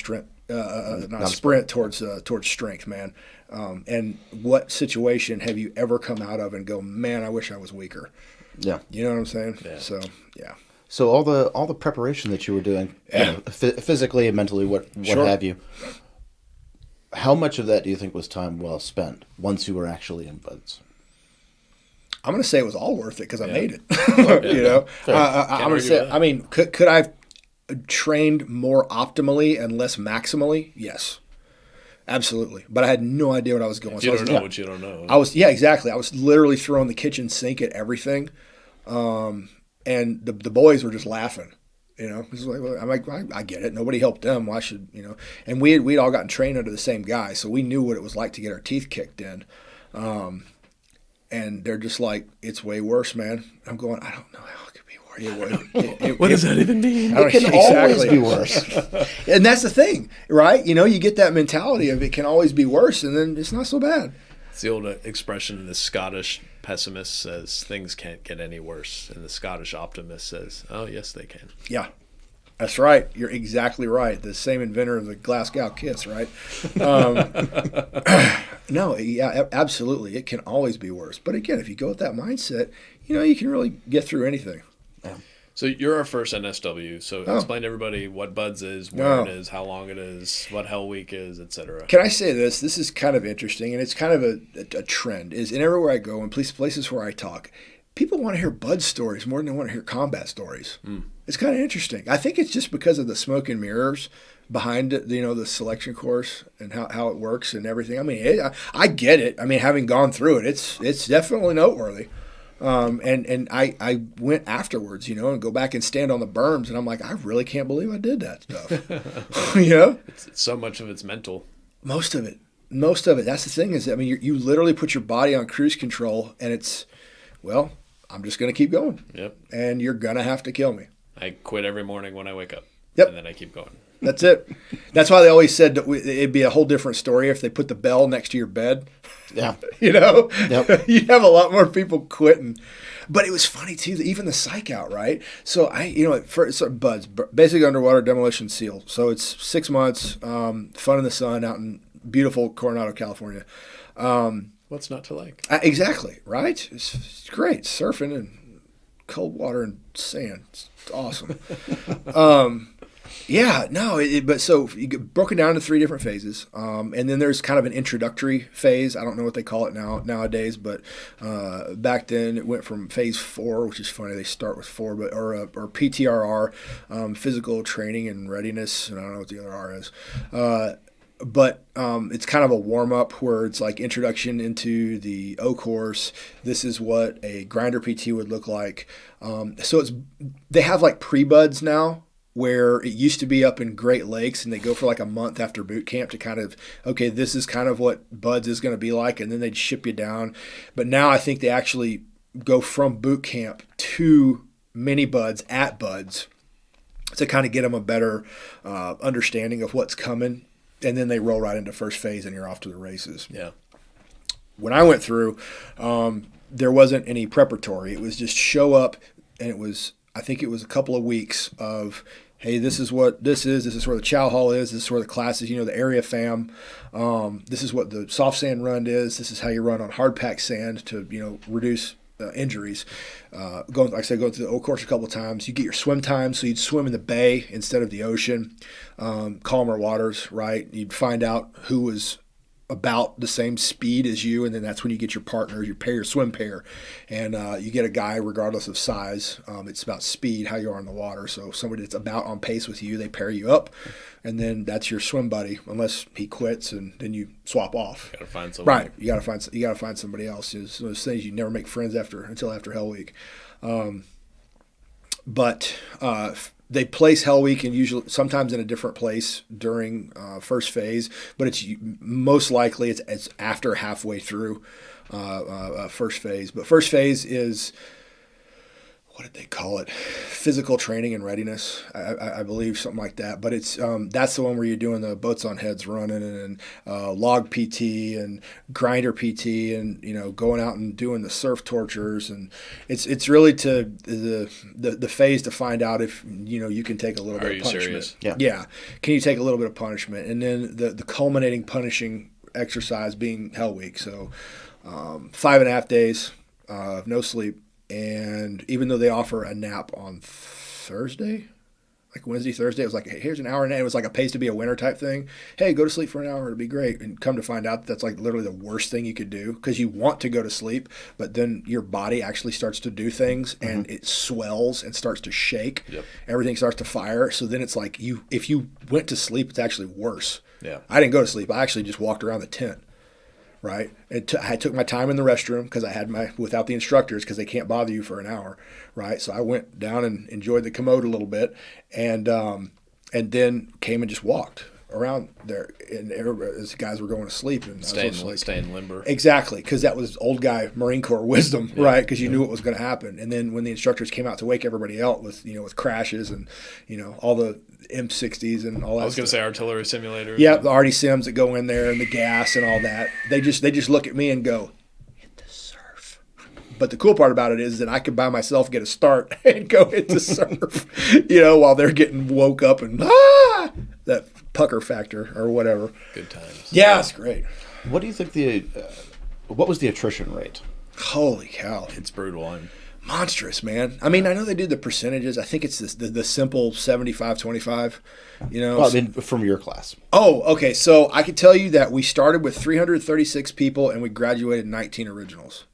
not a sprint towards strength, man. And what situation have you ever come out of and go, man, I wish I was weaker? Yeah. You know what I'm saying? Yeah. So, yeah. So all the preparation that you were doing, physically and mentally, what Sure. have you, how much of that do you think was time well spent once you were actually in buds? I'm going to say it was all worth it because I made it. Fair. I'm going to say, I mean, could I have trained more optimally and less maximally? Yes, absolutely. But I had no idea what I was going. You don't know what you don't know. Exactly. I was literally throwing the kitchen sink at everything. And the boys were just laughing. It's like, well, I'm like, I get it. Nobody helped them. Why should, And we'd all gotten trained under the same guy, so we knew what it was like to get our teeth kicked in. And they're just like, it's way worse, man. I'm going, I don't know how it could be worse. What does that even mean? It can always be worse. And that's the thing, right? You get that mentality of it can always be worse, and then it's not so bad. It's the old expression, the Scottish pessimist says things can't get any worse, and the Scottish optimist says, oh, yes, they can. Yeah, that's right. You're exactly right. The same inventor of the Glasgow kiss, right? No, yeah, absolutely. It can always be worse. But again, if you go with that mindset, you can really get through anything. Yeah. So you're our first NSW. So explain to everybody what Buds is, where it is, how long it is, what Hell Week is, etc. Can I say this? This is kind of interesting, and it's kind of a trend. Is in everywhere I go and places where I talk, people want to hear Bud stories more than they want to hear combat stories. It's kind of interesting. I think it's just because of the smoke and mirrors behind it, the selection course and how it works and everything. I mean, I get it. I mean, having gone through it, it's definitely noteworthy. And I went afterwards, and go back and stand on the berms, and I'm like, I really can't believe I did that stuff. It's so much of it's mental. Most of it. That's the thing is, I mean, you literally put your body on cruise control, and it's, well, I'm just going to keep going. Yep. And you're going to have to kill me. I quit every morning when I wake up. Yep. And then I keep going. That's it. That's why they always said that it'd be a whole different story if they put the bell next to your bed. Yeah. Yep. You'd have a lot more people quitting. But it was funny too, even the psych out, right? So Buds, basically underwater demolition seal. So it's 6 months, fun in the sun out in beautiful Coronado, California. What's not to like? Exactly, right? It's great. Surfing and cold water and sand. It's awesome. Yeah, no, but so you get broken down into 3 different phases, and then there's kind of an introductory phase. I don't know what they call it nowadays, but back then it went from phase 4, which is funny. They start with 4, but or PTRR, physical training and readiness, and I don't know what the other R is. But it's kind of a warm-up where it's like introduction into the O course. This is what a grinder PT would look like. So they have like pre-buds now, where it used to be up in Great Lakes, and they go for like a month after boot camp to kind of, okay, this is kind of what Buds is going to be like, and then they'd ship you down. But now I think they actually go from boot camp to mini Buds at Buds to kind of get them a better understanding of what's coming, and then they roll right into first phase, and you're off to the races. Yeah. When I went through, there wasn't any preparatory. It was just show up, and I think it was a couple of weeks of, hey, this is what this is. This is where the chow hall is. This is where the class is, the area fam. This is what the soft sand run is. This is how you run on hard packed sand to, reduce injuries. Going through the O course a couple of times. You get your swim time, so you'd swim in the bay instead of the ocean. Calmer waters, right? You'd find out who was about the same speed as you, and then that's when you get your partner, your swim pair, and you get a guy regardless of size. It's about speed, how you are in the water. So somebody that's about on pace with you, they pair you up, and then that's your swim buddy, unless he quits, and then you swap off. You gotta find somebody. Right, you gotta find somebody else. It's those things you never make friends until after Hell Week. But they place Hell Week and sometimes in a different place during first phase, but it's most likely it's after halfway through first phase. But first phase is what did they call it? Physical training and readiness, I believe, something like that. But it's that's the one where you're doing the boats on heads running and log PT and grinder PT and going out and doing the surf tortures, and it's really to the phase to find out if you can take a little bit of punishment. Serious? Yeah, can you take a little bit of punishment, and then the culminating punishing exercise being Hell Week. So 5.5 days of no sleep. And even though they offer a nap on Thursday, like Wednesday, Thursday, it was like, hey, here's an hour and it was like a pays to be a winner type thing. Hey, go to sleep for an hour. It'll be great. And come to find out that's like literally the worst thing you could do, because you want to go to sleep, but then your body actually starts to do things and it swells and starts to shake. Yep. Everything starts to fire. So then it's like if you went to sleep, it's actually worse. Yeah. I didn't go to sleep. I actually just walked around the tent. Right. I took my time in the restroom because I had without the instructors, because they can't bother you for an hour. Right. So I went down and enjoyed the commode a little bit, and then came and just walked around there. And as guys were going to sleep, and staying limber. Exactly, because that was old guy Marine Corps wisdom, right? Because you knew what was going to happen. And then when the instructors came out to wake everybody up with crashes and all the M60s and all that. I was going to say artillery simulators. Yeah, the arty sims that go in there and the gas and all that. They just look at me and go, hit the surf. But the cool part about it is that I could by myself get a start and go hit the surf, while they're getting woke up and that pucker factor or whatever. Good times. Yeah, it's great. What do you think what was the attrition rate? Holy cow. It's brutal. Monstrous, man. I mean, I know they do the percentages. I think it's the simple 75-25, Well, I mean, from your class. Oh, okay. So I can tell you that we started with 336 people and we graduated 19 originals.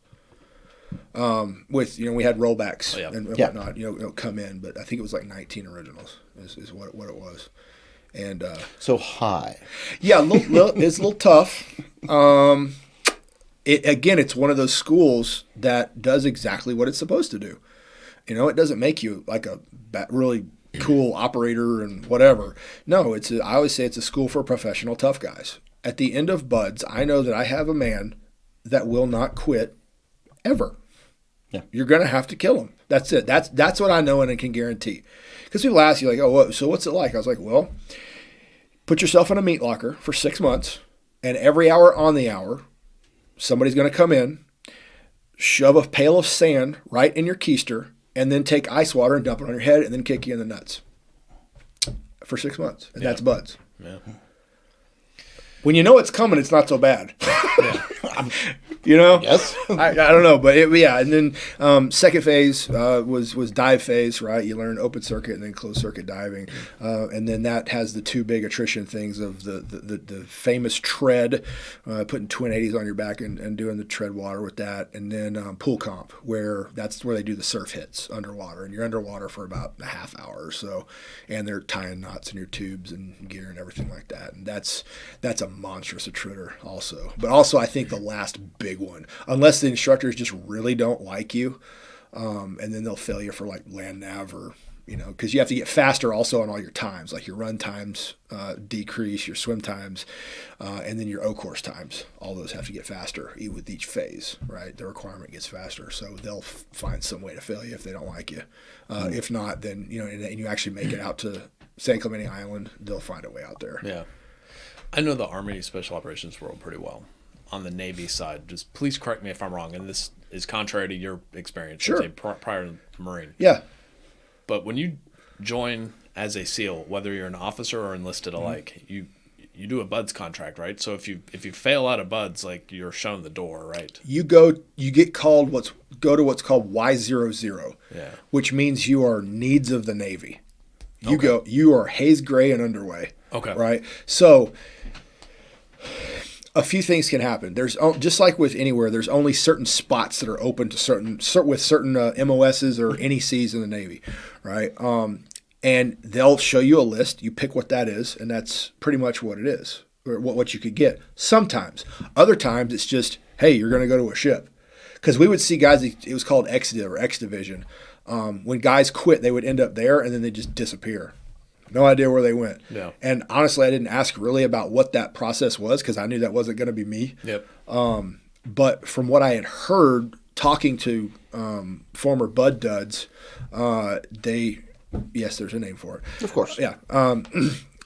With we had rollbacks and whatnot, come in, but I think it was like 19 originals is what it was. And so high. Yeah, it's a little tough. It's one of those schools that does exactly what it's supposed to do. It doesn't make you like a really cool operator and whatever. No, I always say it's a school for professional tough guys. At the end of buds, I know that I have a man that will not quit ever. Yeah. You're going to have to kill him. That's it. That's what I know and I can guarantee. Because people ask you like, oh, so what's it like? I was like, well, put yourself in a meat locker for 6 months, and every hour on the hour, somebody's going to come in, shove a pail of sand right in your keister, and then take ice water and dump it on your head and then kick you in the nuts for 6 months. And that's buds. Yeah. When you know it's coming, it's not so bad. Yeah. Yes. I don't know, but and then second phase was dive phase, right? You learn open circuit and then closed circuit diving, and then that has the two big attrition things of the famous tread, putting twin 80s on your back and doing the tread water with that, and then pool comp, that's where they do the surf hits underwater, and you're underwater for about a half hour or so, and they're tying knots in your tubes and gear and everything like that, and that's a monstrous attritter also. But also I think the last big one, unless the instructors just really don't like you, and then they'll fail you for like land nav or because you have to get faster also on all your times, like your run times decrease, your swim times, and then your O course times, all those have to get faster with each phase, right? The requirement gets faster, so they'll find some way to fail you if they don't like you. If not, then and you actually make it out to San Clemente Island, they'll find a way out there. Yeah. I know the Army Special Operations world pretty well. On the Navy side, just please correct me if I'm wrong, and this is contrary to your experience as a prior Marine. Yeah. But when you join as a SEAL, whether you're an officer or enlisted alike, you do a BUDS contract, right? So if you fail out of BUDS, like you're shown the door, right? You get called what's called Y00, which means you are needs of the Navy. You are haze gray and underway. Okay. Right. So a few things can happen. There's just like with anywhere, there's only certain spots that are open to certain MOSs or NECs in the Navy, right? And they'll show you a list. You pick what that is, and that's pretty much what it is, or what you could get. Sometimes, other times it's just, hey, you're going to go to a ship, because we would see guys. It was called X Div or X Division. When guys quit, they would end up there, and then they just disappear. No idea where they went. Yeah. And honestly, I didn't ask really about what that process was, because I knew that wasn't going to be me. Yep. But from what I had heard talking to former bud duds, yes, there's a name for it. Of course. Yeah.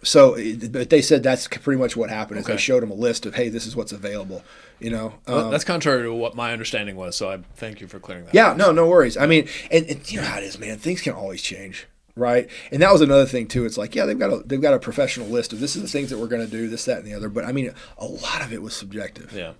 So, but they said that's pretty much what happened. Is Okay. they showed them a list of, hey, this is what's available. You know, Well, that's contrary to what my understanding was. So I thank you for clearing that. yeah, up. no worries. I mean, and you know how it is, man. Things can always change, right? And that was another thing too. It's like, yeah, they've got a professional list of this is the things that we're going to do, this, that, and the other. But I mean, a lot of it was subjective. Yeah.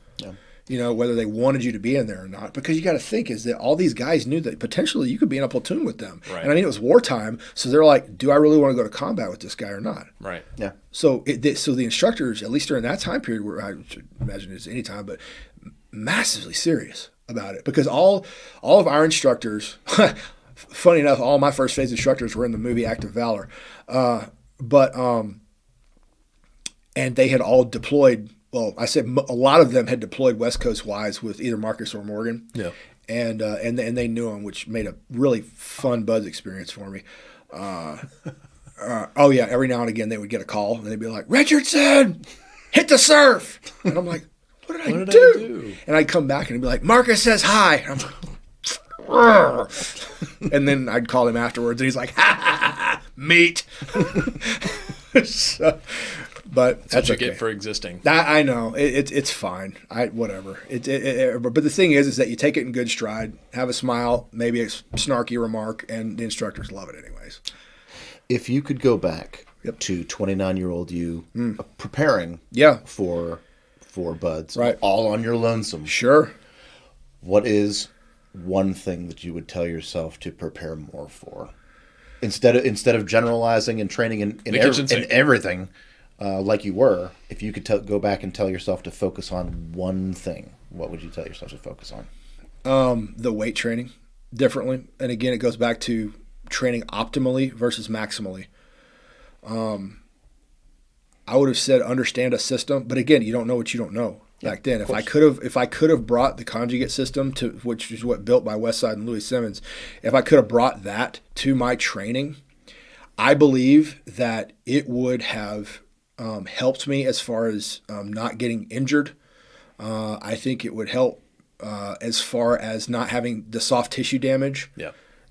You know, whether they wanted you to be in there or not, because you got to think is that all these guys knew that potentially you could be in a platoon with them. Right. And I mean, it was wartime, so they're like, do I really want to go to combat with this guy or not? Right. Yeah. So, so the instructors, at least during that time period, were, I should imagine it's any time, but massively serious about it, because all of our instructors, funny enough, all my first phase instructors were in the movie Act of Valor, and they had all deployed. Well, I said a lot of them had deployed West Coast wise with either Marcus or Morgan. Yeah. And they knew him, which made a really fun buzz experience for me. Oh yeah, every now and again they would get a call and they'd be like, "Richardson, hit the surf," and I'm like, "What did I do?" And I'd come back and he'd be like, "Marcus says hi." And I'm like, and then I'd call him afterwards and he's like, "Ha ha ha, ha meet." So, but That's what you get for existing. I know it's fine. Whatever. But the thing is that you take it in good stride, have a smile, maybe a snarky remark, and the instructors love it anyways. If you could go back Yep. to 29-year-old you preparing Yeah. for buds, Right. all on your lonesome, Sure. what is one thing that you would tell yourself to prepare more for? Instead of generalizing and training in everything like you were, if you could go back and tell yourself to focus on one thing, what would you tell yourself to focus on? The weight training differently. And again, it goes back to training optimally versus maximally. I would have said understand a system, but again, you don't know what you don't know. Back then, if I could have brought the conjugate system to, which is what built by Westside and Louis Simmons, if I could have brought that to my training, I believe that it would have helped me as far as not getting injured. I think it would help as far as not having the soft tissue damage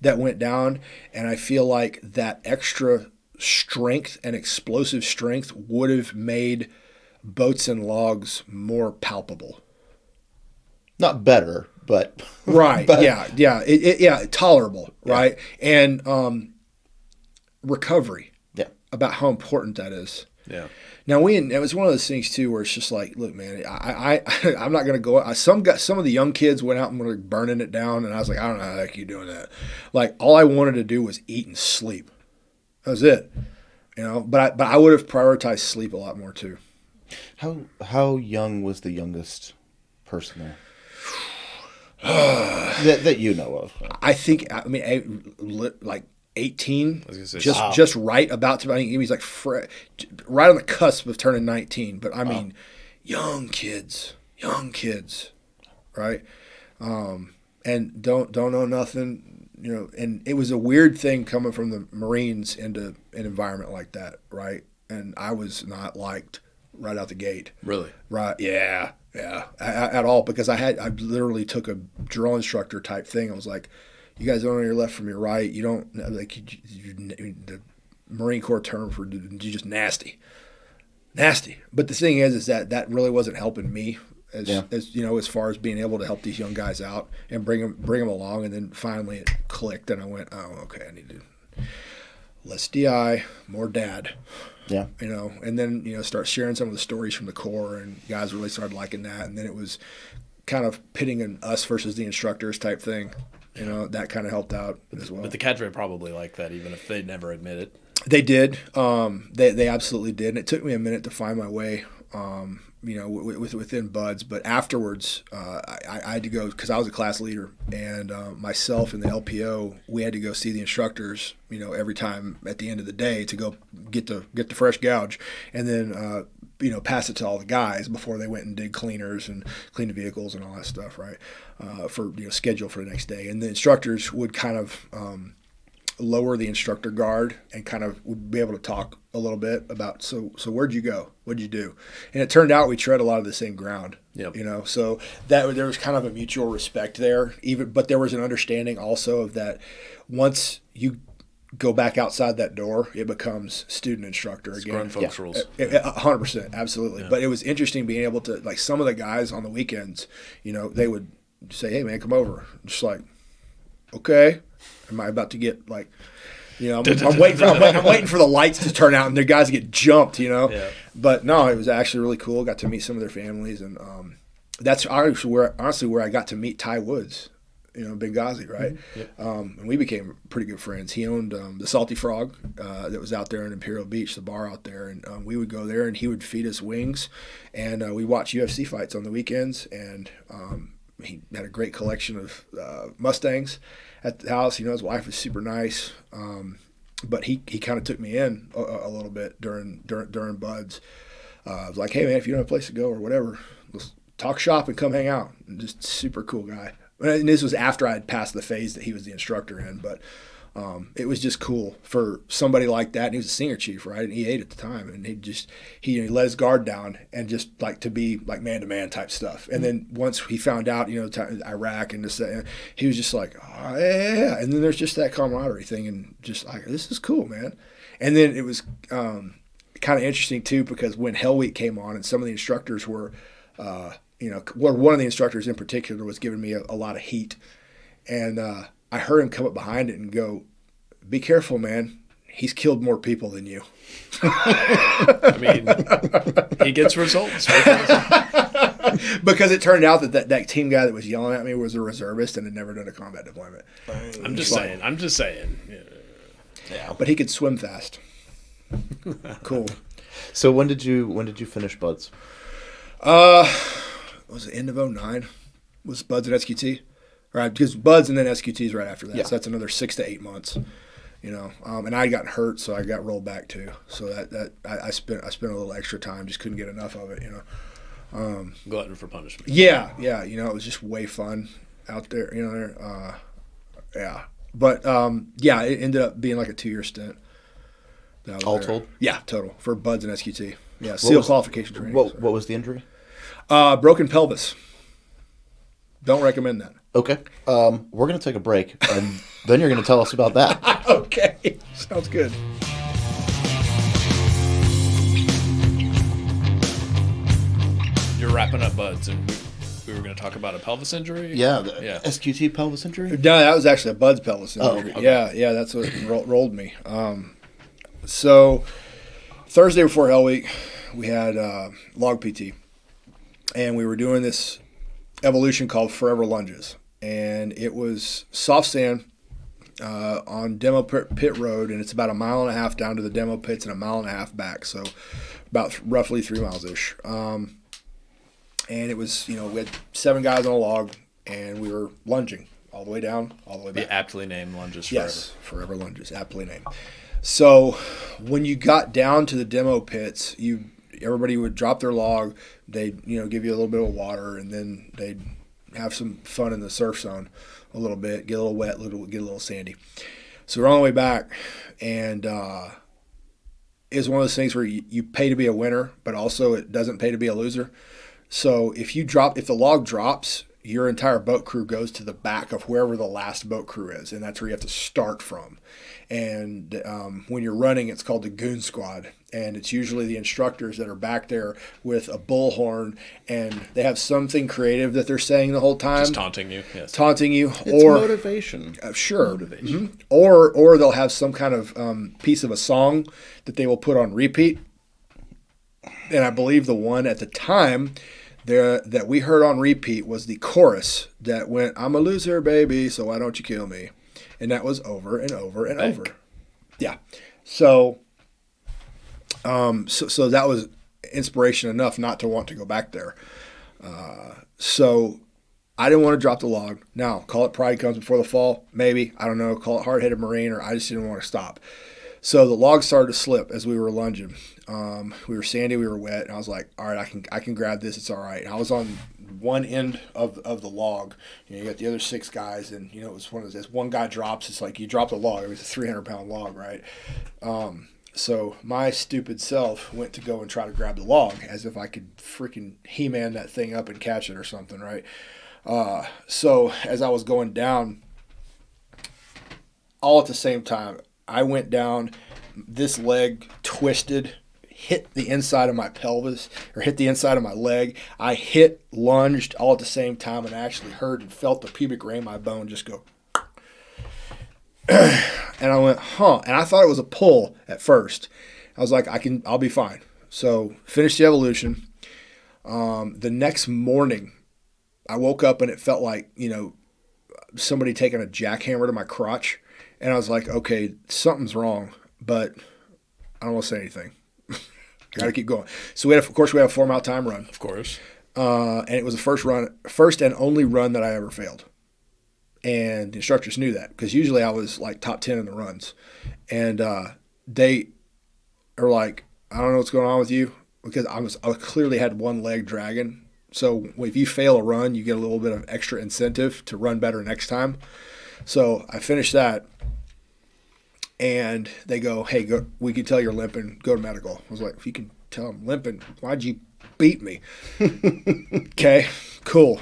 that went down, and I feel like that extra strength and explosive strength would have made boats and logs more palpable. Not better, but Right. but- Yeah. Tolerable. Right. And recovery. Yeah. About how important that is. Yeah. Now it was one of those things too where it's just like, look, man, I'm not gonna go. Some of the young kids went out and were burning it down, and I was like, I don't know how the heck you doing that. Like all I wanted to do was eat and sleep. That was it. You know, but I would have prioritized sleep a lot more too. How young was the youngest person there? that you know of? I think, I mean, like 18, I was gonna say, just right about to. I mean, he was like right on the cusp of turning 19. But I mean, young kids, right? And don't know nothing, you know. And it was a weird thing coming from the Marines into an environment like that, right? And I was not liked right out the gate. Really? Right? Yeah. At all, because I literally took a drill instructor type thing. I was like, you guys don't know your left from your right. You don't like the Marine Corps term for you're just nasty. But the thing is that really wasn't helping me as you know, as far as being able to help these young guys out and bring them along. And then finally it clicked, and I went, oh, okay, I need to less DI, more dad. Yeah. You know, and then, you know, start sharing some of the stories from the Corps, and guys really started liking that. And then it was kind of pitting an us versus the instructors type thing. You know, that kind of helped out as well. But the cadre probably like that, even if they'd never admit it. They did. They absolutely did. And it took me a minute to find my way, you know, within buds. But afterwards, I had to go, because I was a class leader, and myself and the LPO, we had to go see the instructors, you know, every time at the end of the day to go get the fresh gouge, and then you know, pass it to all the guys before they went and did cleaners and clean the vehicles and all that stuff, right? For, you know, schedule for the next day. And the instructors would kind of lower the instructor guard and kind of would be able to talk a little bit about, so where'd you go? What'd you do? And it turned out we tread a lot of the same ground. Yep. You know, so that there was kind of a mutual respect there, but there was an understanding also of that once you go back outside that door, it becomes student instructor again. Grown folks rules. 100%, absolutely. Yeah. But it was interesting being able to, like, some of the guys on the weekends, you know, they would say, "Hey man, come over." I'm just like, okay, am I about to get like, you know, I'm waiting for the lights to turn out and the guys get jumped, you know. Yeah. But no, it was actually really cool. Got to meet some of their families, and that's honestly where I got to meet Ty Woods, you know, Benghazi, right? Mm-hmm. Yep. And we became pretty good friends. He owned the Salty Frog that was out there in Imperial Beach, the bar out there, and we would go there and he would feed us wings, and we watch UFC fights on the weekends, and he had a great collection of Mustangs at the house. You know, his wife was super nice, but he kind of took me in a little bit during buds. I was like, "Hey man, if you don't have a place to go or whatever, let's talk shop and come hang out." And just super cool guy. And this was after I had passed the phase that he was the instructor in, but it was just cool for somebody like that. And he was a senior chief, right? And E8 at the time, and he let his guard down and just like to be like man-to-man type stuff. And then once he found out, you know, Iraq and this, he was just like, "Oh, yeah." And then there's just that camaraderie thing, and just like, this is cool, man. And then it was kind of interesting too, because when Hell Week came on and some of the instructors were you know, one of the instructors in particular was giving me a lot of heat, and I heard him come up behind it and go, "Be careful, man. He's killed more people than you." I mean, he gets results. Because it turned out that team guy that was yelling at me was a reservist and had never done a combat deployment. I'm just saying. Yeah. But he could swim fast. Cool. So when did you finish buds? Was it end of 2009? Was buds at SQT? Right, because buds and then SQT's right after that. Yeah. So that's another 6 to 8 months. You know, and I got hurt, so I got rolled back too. So that I spent a little extra time, just couldn't get enough of it. You know, glutton for punishment. Yeah. You know, it was just way fun out there. You know, yeah. But it ended up being like a 2-year stint. All told? Yeah, total for buds and SQT. Yeah, SEAL qualification training. What was the injury? Broken pelvis. Don't recommend that. Okay. We're going to take a break, and then you're going to tell us about that. Okay. Sounds good. You're wrapping up buds, and we were going to talk about a pelvis injury? Yeah. SQT pelvis injury? No, that was actually a buds pelvis injury. Oh, okay. Yeah, that's what rolled me. So Thursday before Hell Week, we had log PT. And we were doing this evolution called Forever Lunges. And it was soft sand on Demo Pit Road, and it's about 1.5 miles down to the demo pits and 1.5 miles back. So about roughly 3 miles-ish. And it was, you know, we had 7 guys on a log, and we were lunging all the way down, all the way back. The aptly named Lunges Forever. Yes, Forever Lunges, aptly named. So when you got down to the demo pits, everybody would drop their log. They'd, you know, give you a little bit of water, and then they'd have some fun in the surf zone a little bit, get a little wet, get a little sandy. So we're on the way back, and it's one of those things where you pay to be a winner, but also it doesn't pay to be a loser. So if the log drops, your entire boat crew goes to the back of wherever the last boat crew is, and that's where you have to start from. And when you're running, it's called the goon squad, and it's usually the instructors that are back there with a bullhorn, and they have something creative that they're saying the whole time. Just taunting you, yes. It's motivation. Sure. Motivation. Mm-hmm. Or they'll have some kind of piece of a song that they will put on repeat. And I believe the one at the time that we heard on repeat was the chorus that went, "I'm a loser, baby, so why don't you kill me?" And that was over and over and over. Yeah. So that was inspiration enough not to want to go back there. So I didn't want to drop the log. Now, call it pride comes before the fall. Maybe. I don't know. Call it hard-headed Marine, or I just didn't want to stop. So the log started to slip as we were lunging. We were sandy, we were wet, and I was like, all right, I can grab this. It's all right. And I was on one end of the log. You got the other 6 guys, and it was one of those. As one guy drops, it's like you drop the log. It was a 300-pound log, right? So my stupid self went to go and try to grab the log as if I could freaking He-Man that thing up and catch it or something, right? So as I was going down, all at the same time, I went down, this leg twisted, hit the inside of my pelvis, or hit the inside of my leg. I lunged all at the same time, and I actually heard and felt the pubic rami bone just go. And I went, huh. And I thought it was a pull at first. I was like, I'll be fine. So finished the evolution. The next morning, I woke up and it felt like, somebody taking a jackhammer to my crotch. And I was like, okay, something's wrong, but I don't want to say anything. Got to keep going. So we had a 4-mile time run. Of course. And it was the first and only run that I ever failed. And the instructors knew that because usually I was like top 10 in the runs. And they are like, I don't know what's going on with you, because I clearly had one leg dragging. So if you fail a run, you get a little bit of extra incentive to run better next time. So I finished that. And they go, hey, we can tell you're limping. Go to medical. I was like, if you can tell I'm limping, why'd you beat me? Okay, cool.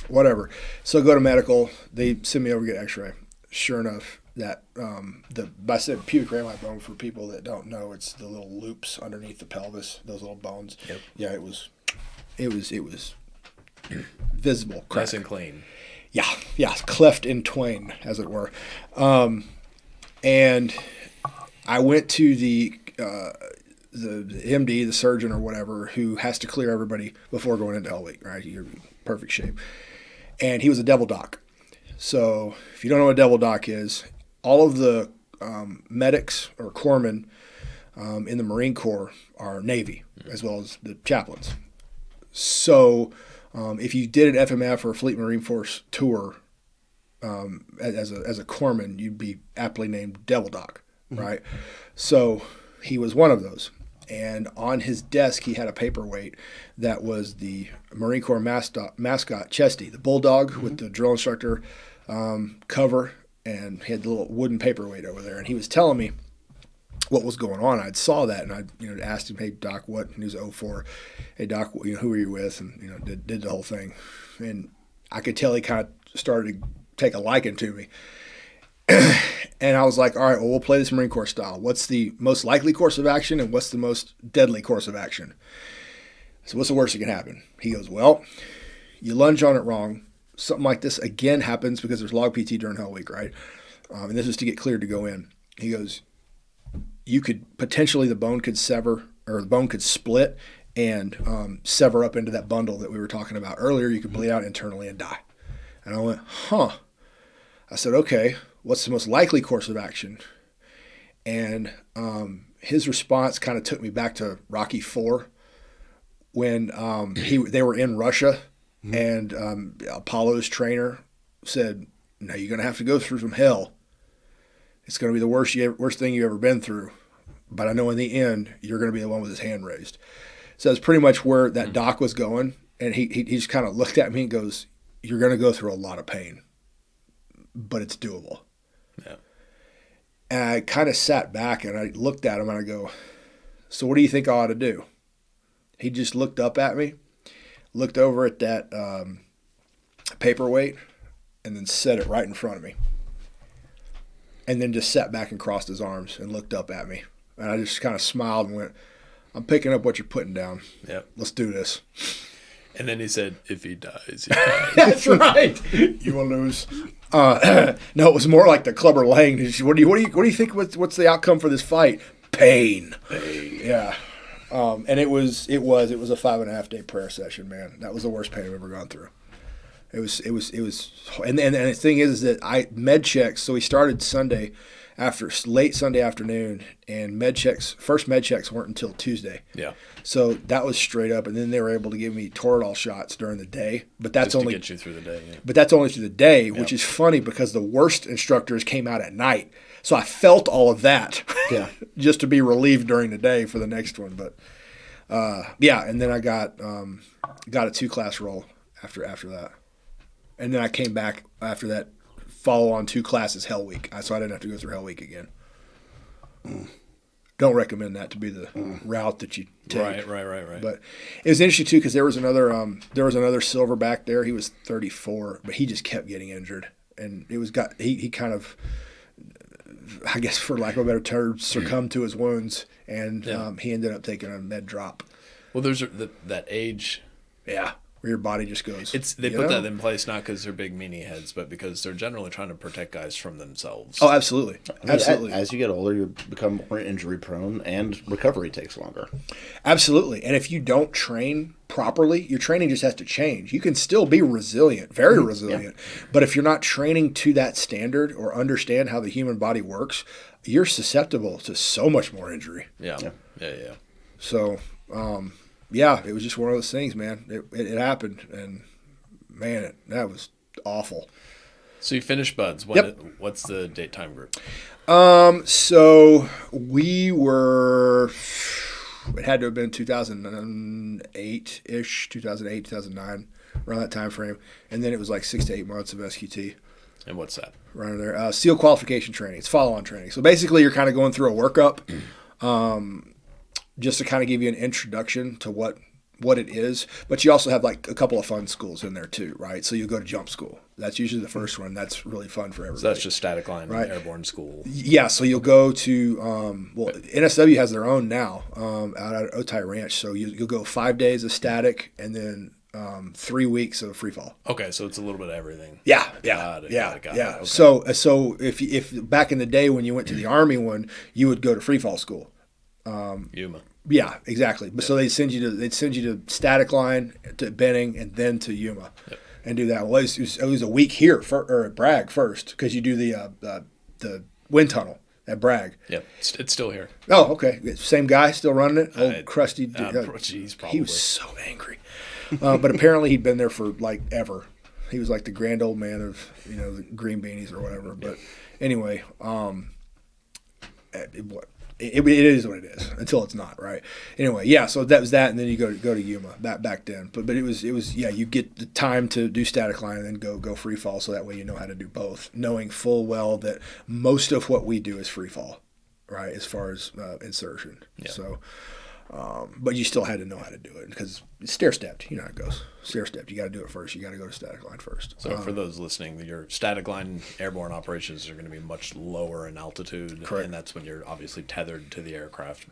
Whatever. So go to medical. They send me over to get x-ray. Sure enough, that I said pubic rami bone, for people that don't know, it's the little loops underneath the pelvis, those little bones. Yep. Yeah, it was visible. Crack. Nice and clean. Yeah, cleft in twain, as it were. And I went to the MD, the surgeon or whatever, who has to clear everybody before going into Hell Week, right? You're in perfect shape. And he was a devil doc. So if you don't know what a devil doc is, all of the medics or corpsmen in the Marine Corps are Navy, as well as the chaplains. So if you did an FMF or a Fleet Marine Force tour, as a corpsman, you'd be aptly named Devil Doc, right? Mm-hmm. So he was one of those. And on his desk, he had a paperweight that was the Marine Corps mascot, Chesty, the bulldog with the drill instructor cover, and he had the little wooden paperweight over there. And he was telling me what was going on. I saw that, and I asked him, hey, Doc, what? And he was 04. Hey, Doc, who were you with? And, did the whole thing. And I could tell he kind of started to take a liking to me. And I was like, all right, well, we'll play this Marine Corps style. What's the most likely course of action, and what's the most deadly course of action? So what's the worst that can happen? He goes, well, you lunge on it wrong. Something like this again happens because there's log PT during Hell Week, right? And this is to get cleared to go in. He goes, you could potentially, the bone could sever, or the bone could split and sever up into that bundle that we were talking about earlier. You could bleed out internally and die. And I went, huh. I said, okay, what's the most likely course of action? And his response kind of took me back to Rocky IV when they were in Russia, and Apollo's trainer said, no, you're going to have to go through some hell. It's going to be the worst thing you've ever been through. But I know in the end, you're going to be the one with his hand raised. So that's pretty much where that doc was going. And he just kind of looked at me and goes, you're going to go through a lot of pain, but it's doable. Yeah. And I kind of sat back and I looked at him and I go, so what do you think I ought to do? He just looked up at me, looked over at that paperweight, and then set it right in front of me. And then just sat back and crossed his arms and looked up at me. And I just kind of smiled and went, I'm picking up what you're putting down. Yep. Let's do this. And then he said, if he dies, he dies. That's right. You will lose. No, it was more like the Clubber Lang. What do you think? What's the outcome for this fight? Pain. Yeah. And it was a 5.5 day prayer session, man. That was the worst pain I've ever gone through. It was, and the thing is that med checks. So we started late Sunday afternoon, and first med checks weren't until Tuesday. Yeah. So that was straight up, and then they were able to give me Toradol shots during the day. But that's only to get you through the day. Yeah. But that's only through the day, which is funny because the worst instructors came out at night. So I felt all of that, just to be relieved during the day for the next one. But Yeah, and then I got a 2-class role after that, and then I came back after that. Follow on 2 classes Hell Week, so I didn't have to go through Hell Week again. Don't recommend that to be the route that you take. Right. But it was interesting too because there was another silverback there. He was 34, but he just kept getting injured, and he kind of, I guess for lack of a better term, succumbed to his wounds, and he ended up taking a med drop. Well, there's that age. Yeah. Where your body just goes. They put that in place not because they're big meanie heads, but because they're generally trying to protect guys from themselves. Oh, absolutely. Absolutely. As you get older, you become more injury prone and recovery takes longer. Absolutely. And if you don't train properly, your training just has to change. You can still be resilient, very resilient. Yeah. But if you're not training to that standard or understand how the human body works, you're susceptible to so much more injury. Yeah. So, yeah, it was just one of those things, man. It happened, and man, that was awful. So you finished Buds. What's the date time group? So we were. It had to have been 2008-ish, 2008, 2009, around that time frame, and then it was like 6 to 8 months of SQT. And what's that? Right there, SEAL qualification training. It's follow-on training. So basically, you're kind of going through a workup. Just to kind of give you an introduction to what it is. But you also have like a couple of fun schools in there too, right? So you go to jump school. That's usually the first one. That's really fun for everybody. So that's just static line, right? Airborne school. Yeah, so you'll go to, NSW has their own now out at Otay Ranch. So you'll go 5 days of static and then 3 weeks of free fall. Okay, so it's a little bit of everything. Yeah. Got it. Okay. So if back in the day when you went to the Army one, you would go to free fall school. Yuma. Yeah, exactly. But so they'd send you to static line, to Benning, and then to Yuma, and do that. Well, it was a week here at Bragg first because you do the wind tunnel at Bragg. Yeah, it's still here. Oh, okay. Same guy still running it. Old crusty. Geez, probably. He was so angry, but apparently he'd been there for like ever. He was like the grand old man of the green beanies or whatever. But anyway, It is what it is until it's not, right? Anyway, yeah. So that was that, and then you go to Yuma back then. But it was you get the time to do static line and then go free fall, so that way you know how to do both, knowing full well that most of what we do is free fall, right? As far as insertion. Yeah. So, but you still had to know how to do it because it's stair-stepped. You know how it goes. Stair-stepped. You got to do it first. You got to go to static line first. So for those listening, your static line airborne operations are going to be much lower in altitude. Correct. And that's when you're obviously tethered to the aircraft.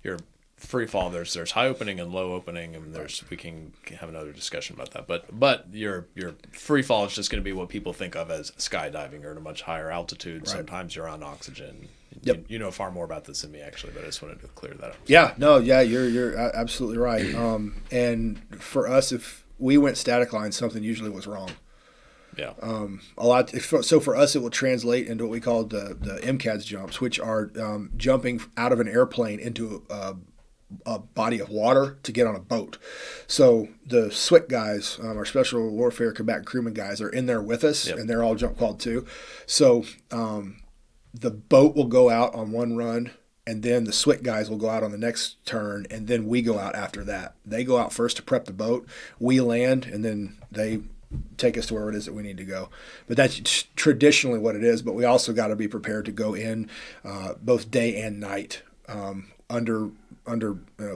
Your free fall, there's high opening and low opening, and we can have another discussion about that. But your free fall is just going to be what people think of as skydiving or at a much higher altitude. Right. Sometimes you're on oxygen. Yep. You know far more about this than me, actually, but I just wanted to clear that up. Yeah, no, yeah, you're absolutely right. And for us, if we went static line, something usually was wrong. Yeah. So for us, it will translate into what we call the MCADS jumps, which are jumping out of an airplane into a body of water to get on a boat. So the SWCC guys, our Special Warfare Combatant Crewman guys, are in there with us, and they're all jump qual too. So the boat will go out on one run, and then the SWCC guys will go out on the next turn, and then we go out after that. They go out first to prep the boat. We land, and then they take us to where it is that we need to go. But that's traditionally what it is. But we also got to be prepared to go in both day and night under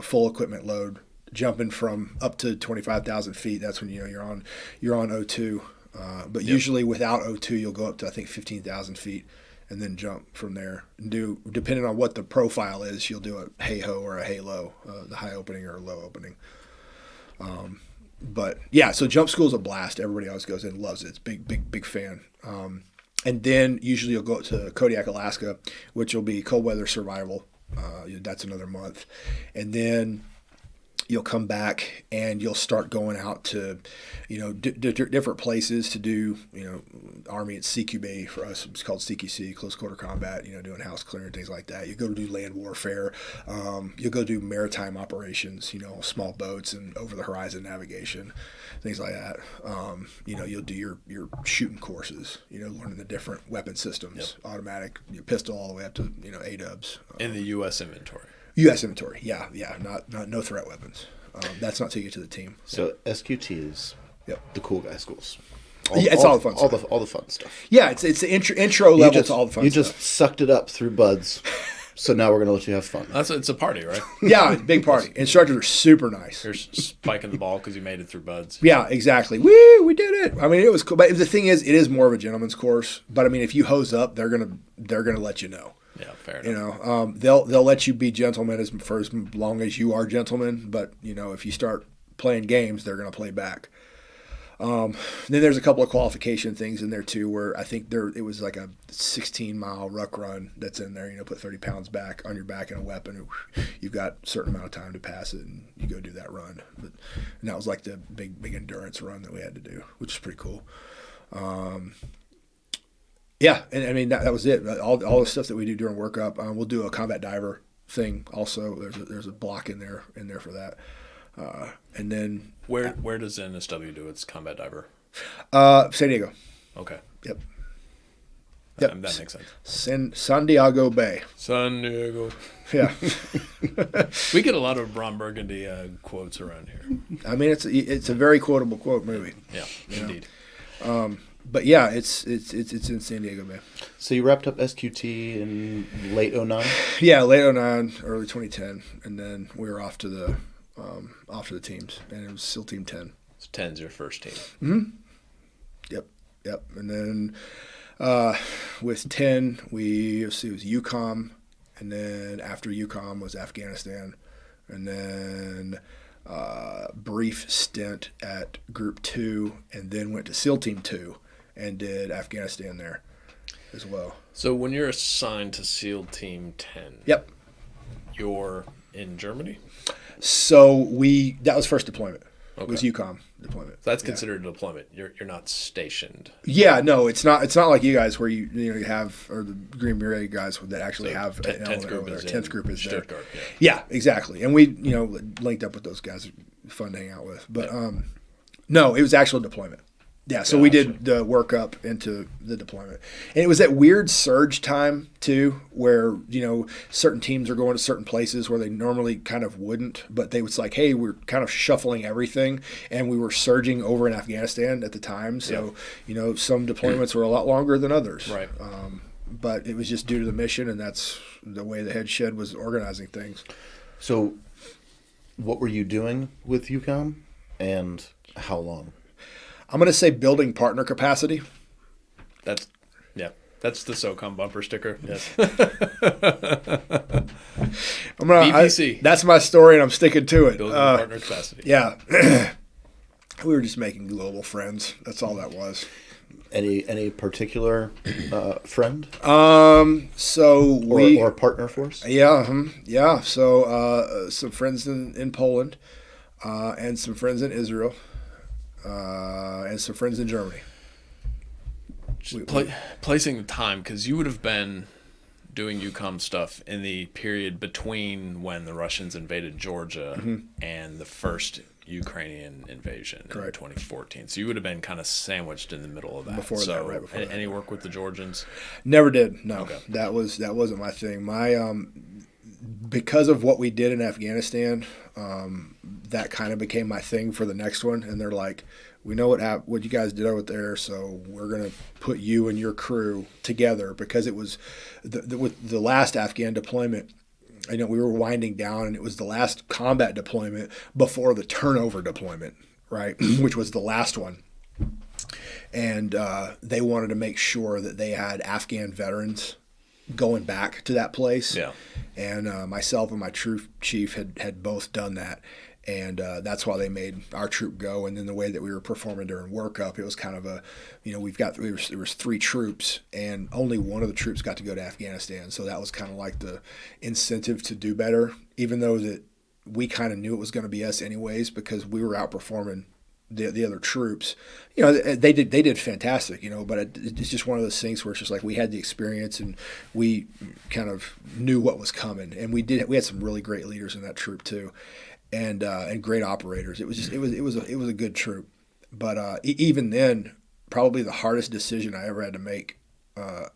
full equipment load, jumping from up to 25,000 feet. That's when you're on O2. But usually without O2, you'll go up to I think 15,000 feet. And then jump from there and depending on what the profile is, you'll do a hey-ho or a hey-low, the high opening or low opening. But yeah, so jump school is a blast. Everybody always goes in, loves it. It's big fan. And then usually you'll go to Kodiak, Alaska, which will be cold weather survival. That's another month. And then you'll come back and you'll start going out to, different places to do, Army at CQB. For us, it's called CQC, close quarter combat, doing house clearing, things like that. You go to do land warfare. You'll go do maritime operations, small boats and over the horizon navigation, things like that. You'll do your shooting courses, learning the different weapon systems, automatic, your pistol all the way up to, ADUBs. In the U.S. inventory. U.S. inventory. Yeah. Not no threat weapons. That's not till you get to the team. So SQT is the cool guy schools. It's all the fun stuff. All the fun stuff. Yeah, it's the intro level to all the fun stuff. You just sucked it up through buds. So now we're going to let you have fun. It's a party, right? Yeah, big party. Instructors are super nice. You're spiking the ball because you made it through buds. Yeah, exactly. We did it. I mean, it was cool. But the thing is, it is more of a gentleman's course. But I mean, if you hose up, they're gonna let you know. Yeah, fair enough. You know, they'll let you be gentlemen for as long as you are gentlemen. But you know, if you start playing games, they're gonna play back. Then there's a couple of qualification things in there too, where I think it was like a 16-mile ruck run that's in there. You know, put 30 pounds back on your back and a weapon. You've got a certain amount of time to pass it, and you go do that run. And that was like the big endurance run that we had to do, which is pretty cool. Yeah, and I mean that was it. All the stuff that we do during workup. We'll do a combat diver thing also. There's a block in there for that. And then where does NSW do its combat diver? San Diego. Okay. Yep. That makes sense. San Diego Bay. San Diego. Yeah. We get a lot of Ron Burgundy quotes around here. I mean, it's a very quotable quote movie. Yeah, indeed. But yeah, it's in San Diego Bay. So you wrapped up SQT in late 2009? Yeah, late 2009, early 2010, and then we were off to the teams, and it was SEAL Team 10. So 10's your first team. Mm-hmm. Yep. And then with 10, it was UCOM, and then after UCOM was Afghanistan, and then brief stint at Group 2, and then went to SEAL Team 2 and did Afghanistan there as well. So when you're assigned to SEAL Team 10, yep, you're in Germany? So that was first deployment. Okay. It was UCOM deployment. So that's considered a deployment. You're not stationed. Yeah, no, it's not like you guys where you have, or the Green Beret guys that actually have an 10th group there. is 10th group is there. Stuttgart, yeah, exactly. And we linked up with those guys. Fun to hang out with. But no, it was actual deployment. Yeah, so we did the workup into the deployment. And it was that weird surge time, too, where, certain teams are going to certain places where they normally kind of wouldn't. But they was like, hey, we're kind of shuffling everything. And we were surging over in Afghanistan at the time. So, some deployments were a lot longer than others. Right. But it was just due to the mission, and that's the way the head shed was organizing things. So what were you doing with UCOM, and how long? I'm going to say building partner capacity. That's the SOCOM bumper sticker. Yes. BPC. That's my story, and I'm sticking to it. Building partner capacity. Yeah. We were just making global friends. That's all that was. Any particular friend? Or partner force? Yeah. Yeah. So some friends in Poland, and some friends in Israel. And some friends in Germany. Placing the time, because you would have been doing UCOM stuff in the period between when the Russians invaded Georgia and the first Ukrainian invasion in 2014. So you would have been kind of sandwiched in the middle of that. Right before that. Any work with the Georgians? Never did. No, okay. That wasn't my thing. My because of what we did in Afghanistan, that kind of became my thing for the next one. And they're like, we know what you guys did over there, so we're going to put you and your crew together, because it was with the last Afghan deployment. We were winding down, and it was the last combat deployment before the turnover deployment, right, which was the last one. And they wanted to make sure that they had Afghan veterans going back to that place. Yeah. And myself and my troop chief had both done that. And that's why they made our troop go. And then the way that we were performing during workup, it was kind of there was 3 troops, and only one of the troops got to go to Afghanistan. So that was kind of like the incentive to do better, even though that we kind of knew it was going to be us anyways, because we were outperforming the other troops. They did fantastic, but it's just one of those things where it's just like we had the experience, and we kind of knew what was coming. And we had some really great leaders in that troop too. And great operators. It was a good troop, but even then, probably the hardest decision I ever had to make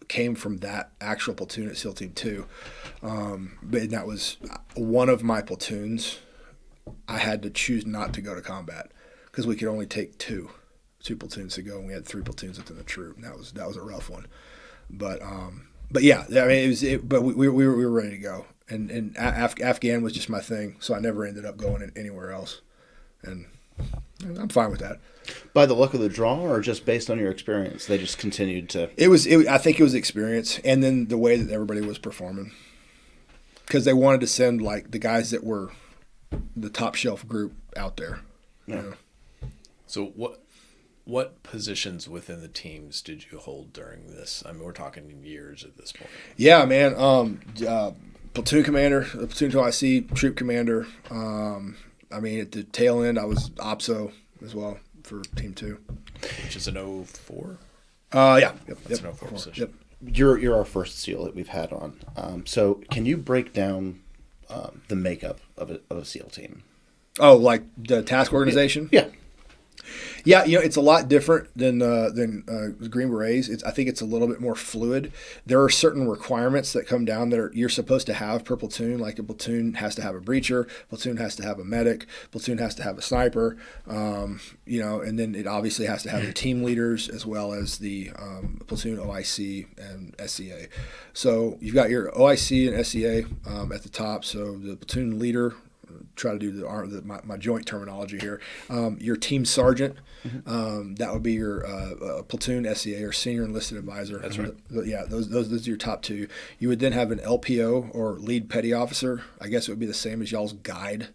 came from that actual platoon at SEAL Team 2. But that was one of my platoons. I had to choose not to go to combat because we could only take two platoons to go, and we had 3 platoons within the troop. And that was a rough one. But yeah, I mean, but we were ready to go. And Afghan was just my thing, so I never ended up going anywhere else. And I'm fine with that. By the luck of the draw, or just based on your experience, they just continued to. I think it was experience, and then the way that everybody was performing, because they wanted to send like the guys that were the top shelf group out there. Yeah. You know? So what positions within the teams did you hold during this? I mean, we're talking years at this point. Yeah, man. Platoon commander, platoon OIC, troop commander. I mean, at the tail end, I was OPSO as well for Team 2. Which is an 04? Yeah. That's an 04 position. Yep. You're our first SEAL that we've had on. So can you break down the makeup of a SEAL team? Oh, like the task organization? Yeah. Yeah, it's a lot different than Green Berets. I think it's a little bit more fluid. There are certain requirements that come down that you're supposed to have per platoon. Like a platoon has to have a breacher, platoon has to have a medic, platoon has to have a sniper, and then it obviously has to have the team leaders as well as the platoon OIC and SCA. So you've got your OIC and SCA at the top. So the platoon leader. Try to do my joint terminology here. Your team sergeant, that would be your platoon SEA or senior enlisted advisor. That's right. Yeah, those are your top 2. You would then have an LPO or lead petty officer. I guess it would be the same as y'all's guide,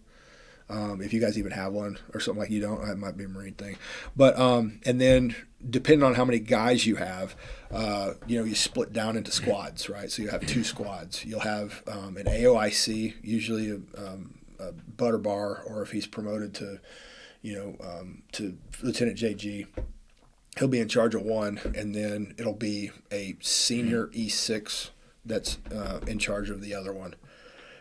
if you guys even have one or something like you don't. That might be a Marine thing, but and then depending on how many guys you have, you split down into squads, right? So you have 2 squads. You'll have an AOIC, usually a butter bar, or if he's promoted to Lieutenant JG, he'll be in charge of 1, and then it'll be a senior E6 that's in charge of the other one.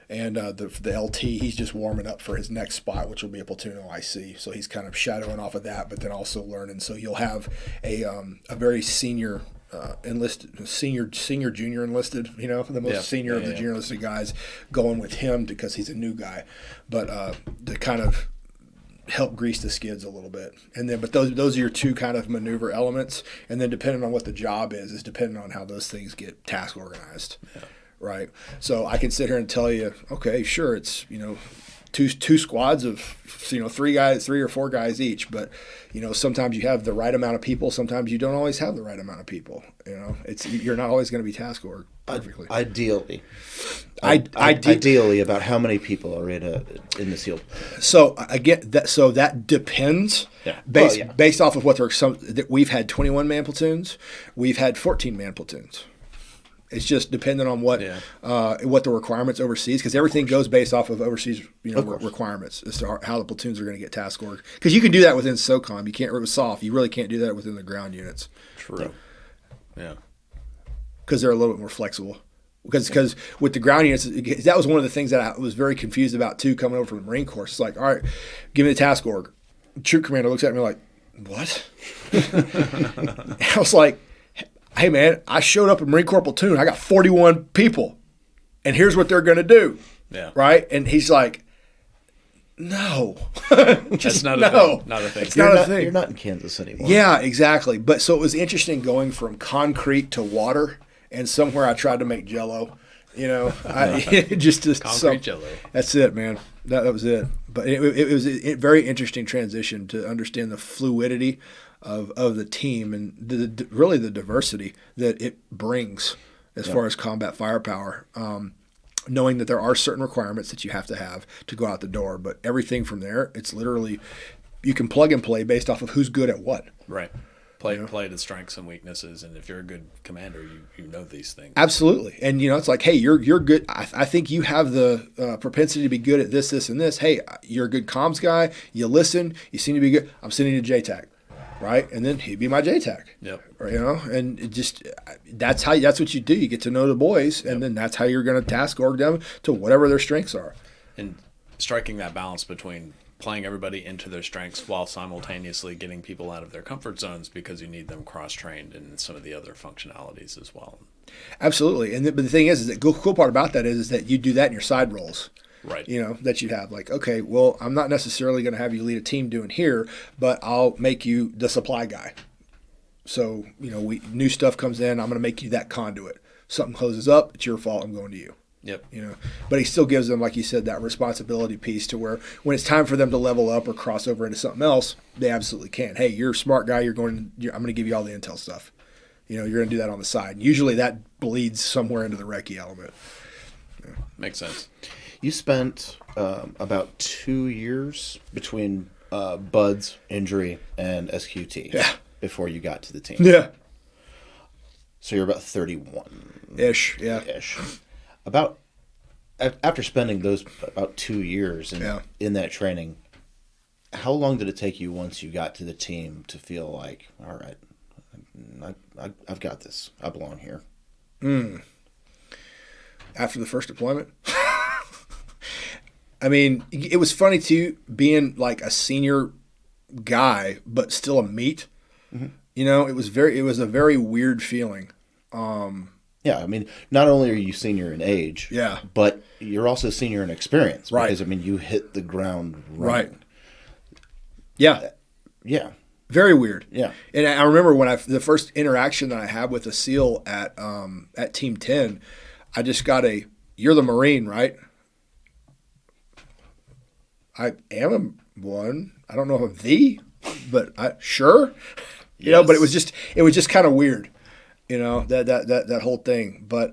And the LT, he's just warming up for his next spot, which will be a platoon OIC. So he's kind of shadowing off of that, but then also learning. So you'll have a very senior enlisted, senior junior enlisted, the most senior of the junior enlisted guys going with him because he's a new guy, but to kind of help grease the skids a little bit. And then, but those are your 2 kind of maneuver elements. And then depending on what the job is depending on how those things get task organized. Yeah. Right. So I can sit here and tell you, okay, sure, it's, two squads of 3 or 4 guys each, but sometimes you have the right amount of people, sometimes you don't always have the right amount of people. You're not always going to be task org perfectly. Ideally, about how many people are in the SEAL. So again, that depends. Yeah. Based off of what we've had 21-man platoons, we've had 14-man platoons. It's just dependent on what the requirements overseas, because everything goes based off of overseas requirements as to how the platoons are going to get task org. Because you can do that within SOCOM, you can't with SOF. You really can't do that within the ground units. True. Yeah. Because they're a little bit more flexible. Because with the ground units, that was one of the things that I was very confused about too, coming over from the Marine Corps. It's like, all right, give me the task org. Troop commander looks at me like, what? I was like, hey, man, I showed up in Marine Corps platoon. I got 41 people, and here's what they're going to do. Yeah. Right? And he's like, no. That's not a thing. Not a thing. It's not a thing. You're not in Kansas anymore. Yeah, exactly. But so it was interesting going from concrete to water, and somewhere I tried to make Jell-O. Concrete Jell-O. That's it, man. That was it. But it was a very interesting transition to understand the fluidity of the team and really the diversity that it brings as far as combat firepower. Knowing that there are certain requirements that you have to go out the door, but everything from there, it's literally you can plug and play based off of who's good at what. Right. Play the strengths and weaknesses, and if you're a good commander, you know these things. Absolutely, and it's like, hey, you're good. I think you have the propensity to be good at this, and this. Hey, you're a good comms guy. You listen. You seem to be good. I'm sending you to JTAC, right? And then he'd be my JTAC. Yep. And it just that's what you do. You get to know the boys, and then that's how you're going to task org them to whatever their strengths are. And striking that balance between playing everybody into their strengths while simultaneously getting people out of their comfort zones because you need them cross-trained in some of the other functionalities as well. Absolutely. But the thing is that cool part about that is that you do that in your side roles. Right. That you have like, okay, well, I'm not necessarily going to have you lead a team doing here, but I'll make you the supply guy. So, new stuff comes in, I'm going to make you that conduit. Something closes up, it's your fault, I'm going to you. Yep. But he still gives them, like you said, that responsibility piece to where when it's time for them to level up or cross over into something else, they absolutely can. Hey, you're a smart guy. I'm going to give you all the intel stuff. You're going to do that on the side. And usually that bleeds somewhere into the recce element. Yeah. Makes sense. You spent about 2 years between Bud's injury and SQT before you got to the team. Yeah. So you're about 31. Ish, yeah. Ish. After spending those about 2 years in that training, how long did it take you once you got to the team to feel like, all right, I've got this. I belong here? After the first deployment? I mean, it was funny too, being like a senior guy, but still a meat. Mm-hmm. It was a very weird feeling. Yeah, I mean, not only are you senior in age, but you're also senior in experience. Right. Because, I mean, you hit the ground running. Right. Yeah. Yeah. Very weird. Yeah. And I remember when the first interaction that I had with a SEAL at Team 10, I just got you're the Marine, right? I am one. I don't know if I'm but sure. Yes. But it was just kind of weird. That whole thing. But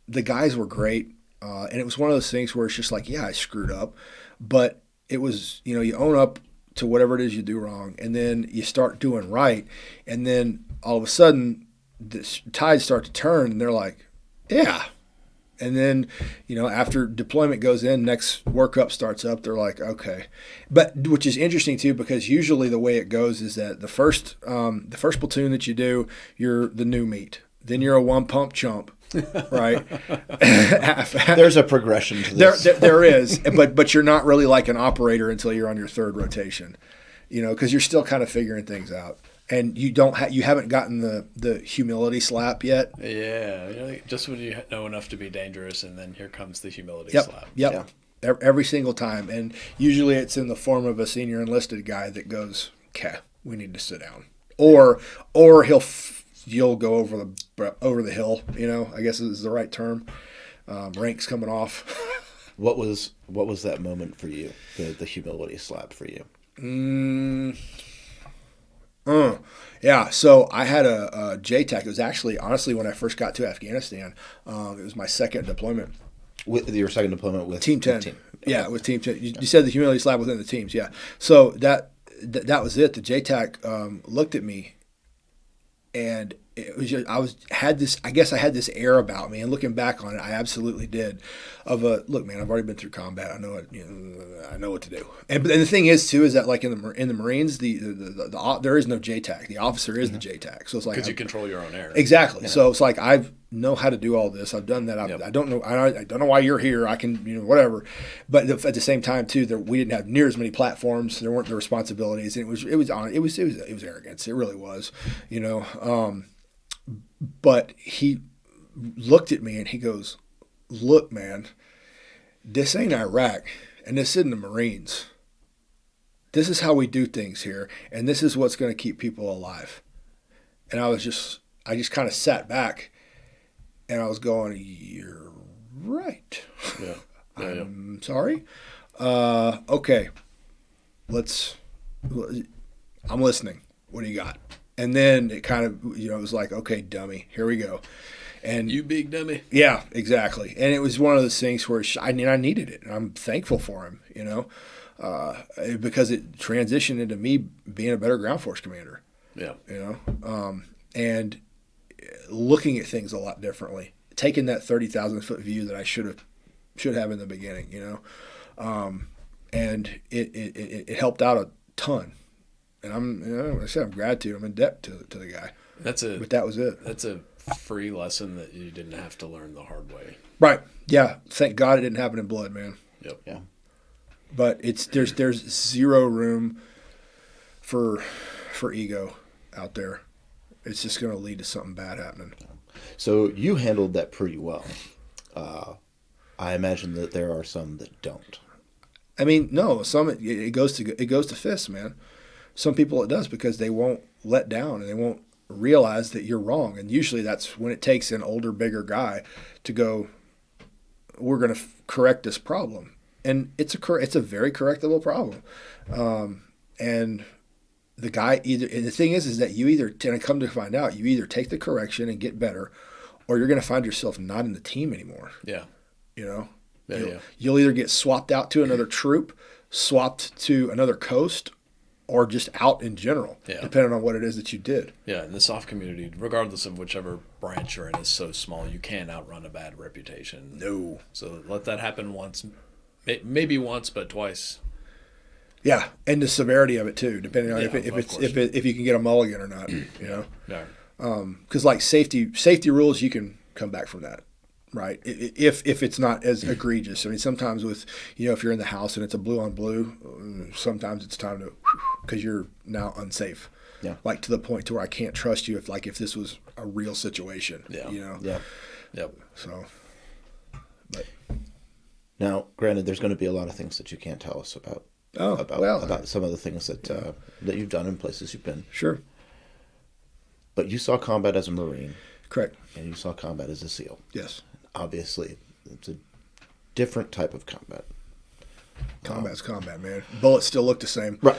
the guys were great. And it was one of those things where it's just like, yeah, I screwed up. But it was, you own up to whatever it is you do wrong. And then you start doing right. And then all of a sudden, the tides start to turn. And they're like, yeah. And then, after deployment goes in, next workup starts up, they're like, okay. But which is interesting too, because usually the way it goes is that the first platoon that you do, you're the new meat. Then you're a one pump chump, right? There's a progression to this. There is, but you're not really like an operator until you're on your third rotation, because you're still kind of figuring things out. And you haven't gotten the humility slap yet. Yeah, just when you know enough to be dangerous, and then here comes the humility slap. Yep. Yeah. Every single time, and usually it's in the form of a senior enlisted guy that goes, "Okay, we need to sit down," or you'll go over the hill. I guess is the right term. Ranks coming off. What was that moment for you? The humility slap for you? Yeah, so I had a JTAC. It was actually, honestly, when I first got to Afghanistan, it was my second deployment. Your second deployment with Team 10. Yeah, with Team 10. You said the humility slab within the teams, yeah. So that was it. The JTAC looked at me, and it was just, I had this air about me, and looking back on it, I absolutely did. Look, man, I've already been through combat. I know it. I know what to do. And the thing is too is that like in the Marines, there is no JTAC. The officer is the JTAC. So it's like because you control your own air. Exactly. Yeah. So it's like I know how to do all this. I've done that. I don't know. I don't know why you're here. I can whatever. But at the same time too, we didn't have near as many platforms. There weren't the responsibilities, and it was arrogance. It really was. But he looked at me and he goes, "Look, man, this ain't Iraq and this isn't the Marines. This is how we do things here, and this is what's going to keep people alive." And I just kind of sat back and I was going, "You're right." Yeah. I'm sorry. Okay. I'm listening. What do you got? And then it kind of, it was like, okay, dummy, here we go. And you big dummy. Yeah, exactly. And it was one of those things where I needed it, and I'm thankful for him, because it transitioned into me being a better ground force commander. Yeah. And looking at things a lot differently, taking that 30,000-foot view that I should have in the beginning, and it helped out a ton. And I'm gratitude. I'm in debt to the guy. But that was it. That's a free lesson that you didn't have to learn the hard way. Right. Yeah. Thank God it didn't happen in blood, man. Yep. Yeah. But there's zero room for ego out there. It's just going to lead to something bad happening. So you handled that pretty well. I imagine that there are some that don't. I mean, no, some it goes to fists, man. Some people it does because they won't let down and they won't realize that you're wrong. And usually that's when it takes an older, bigger guy to go, we're going to correct this problem. And it's a very correctable problem. And the guy and the thing is that you either, and I come to find out, you either take the correction and get better, or you're going to find yourself not in the team anymore. Yeah. You know? Yeah, You'll either get swapped out to another troop, swapped to another coast, or just out in general, depending on what it is that you did. Yeah, and the soft community, regardless of whichever branch you're in, is so small, you can't outrun a bad reputation. No. So let that happen once, maybe once, but twice. Yeah, and the severity of it too, depending on if you can get a mulligan or not. You know. Yeah. Because like safety rules, you can come back from that. Right, if it's not as egregious. I mean, sometimes with if you're in the house and it's a blue on blue, sometimes it's time to because you're now unsafe. Yeah, like to the point to where I can't trust you if this was a real situation. Yeah, Yeah. Yep. So, but now, granted, there's going to be a lot of things that you can't tell us about. About some of the things that you've done in places you've been. Sure. But you saw combat as a Marine. Correct. And you saw combat as a SEAL. Yes. Obviously, it's a different type of combat. Combat's combat, man. Bullets still look the same. Right.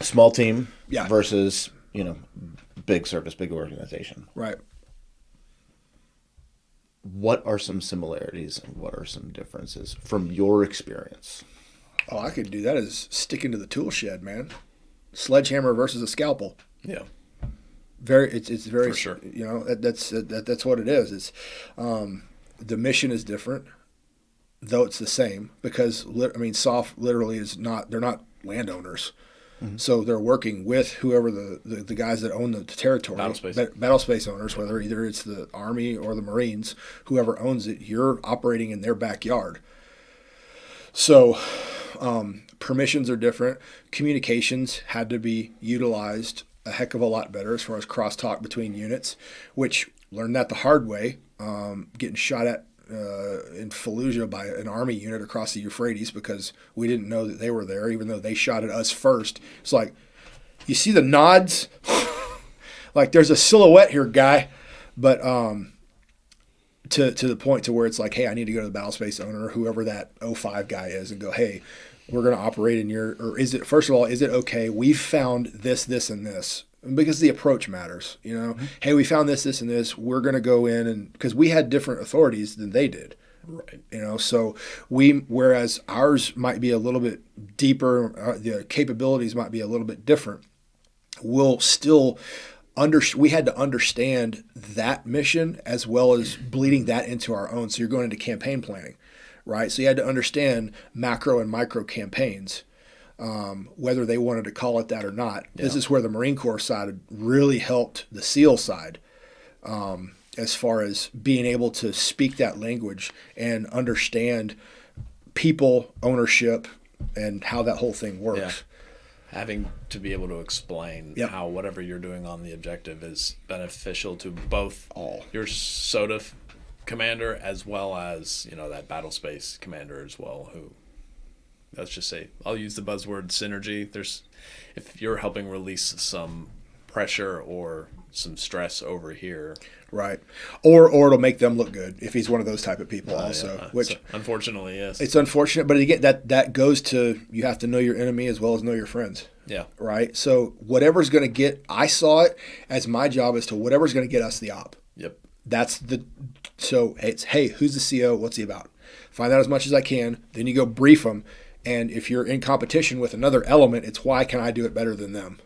Small team Yeah. versus, big service, big organization. Right. What are some similarities and what are some differences from your experience? Oh, I could do that as sticking to the tool shed, man. Sledgehammer versus a scalpel. Yeah. It's very, for sure. That's what it is. It's the mission is different, though it's the same because soft literally is not. They're not landowners, so they're working with whoever the guys that own the territory, battle space owners, whether either it's the Army or the Marines, whoever owns it. You're operating in their backyard, so. Permissions are different. Communications had to be utilized a heck of a lot better as far as crosstalk between units, which learned that the hard way, getting shot at in Fallujah by an Army unit across the Euphrates because we didn't know that they were there, even though they shot at us first. It's like, you see the nods? Like, there's a silhouette here, guy. But to the point to where it's like, hey, I need to go to the battle space owner, whoever that 05 guy is, and go, hey, we're going to operate in your, or is it, first of all, is it okay? We found this, this, and this. Because the approach matters, Hey, we found this, this, and this. We're going to go in and, because we had different authorities than they did. Right. So whereas ours might be a little bit deeper, the capabilities might be a little bit different, we'll still we had to understand that mission as well as bleeding that into our own. So you're going into campaign planning, right? So you had to understand macro and micro campaigns, whether they wanted to call it that or not. Yeah. This is where the Marine Corps side really helped the SEAL side, as far as being able to speak that language and understand people, ownership, and how that whole thing works. Yeah. Having to be able to explain how whatever you're doing on the objective is beneficial to both your SOTA commander as well as, that battle space commander as well, who, let's just say, I'll use the buzzword synergy. If you're helping release some pressure or some stress over here. Right. Or it'll make them look good if he's one of those type of people also. Yeah. Which so, unfortunately, yes. It's unfortunate, but again, that goes to you have to know your enemy as well as know your friends. Yeah. Right? So whatever's going to get, I saw it as my job as to whatever's going to get us the op. Yep. So it's, hey, who's the CO? What's he about? Find out as much as I can. Then you go brief them. And if you're in competition with another element, it's why can I do it better than them?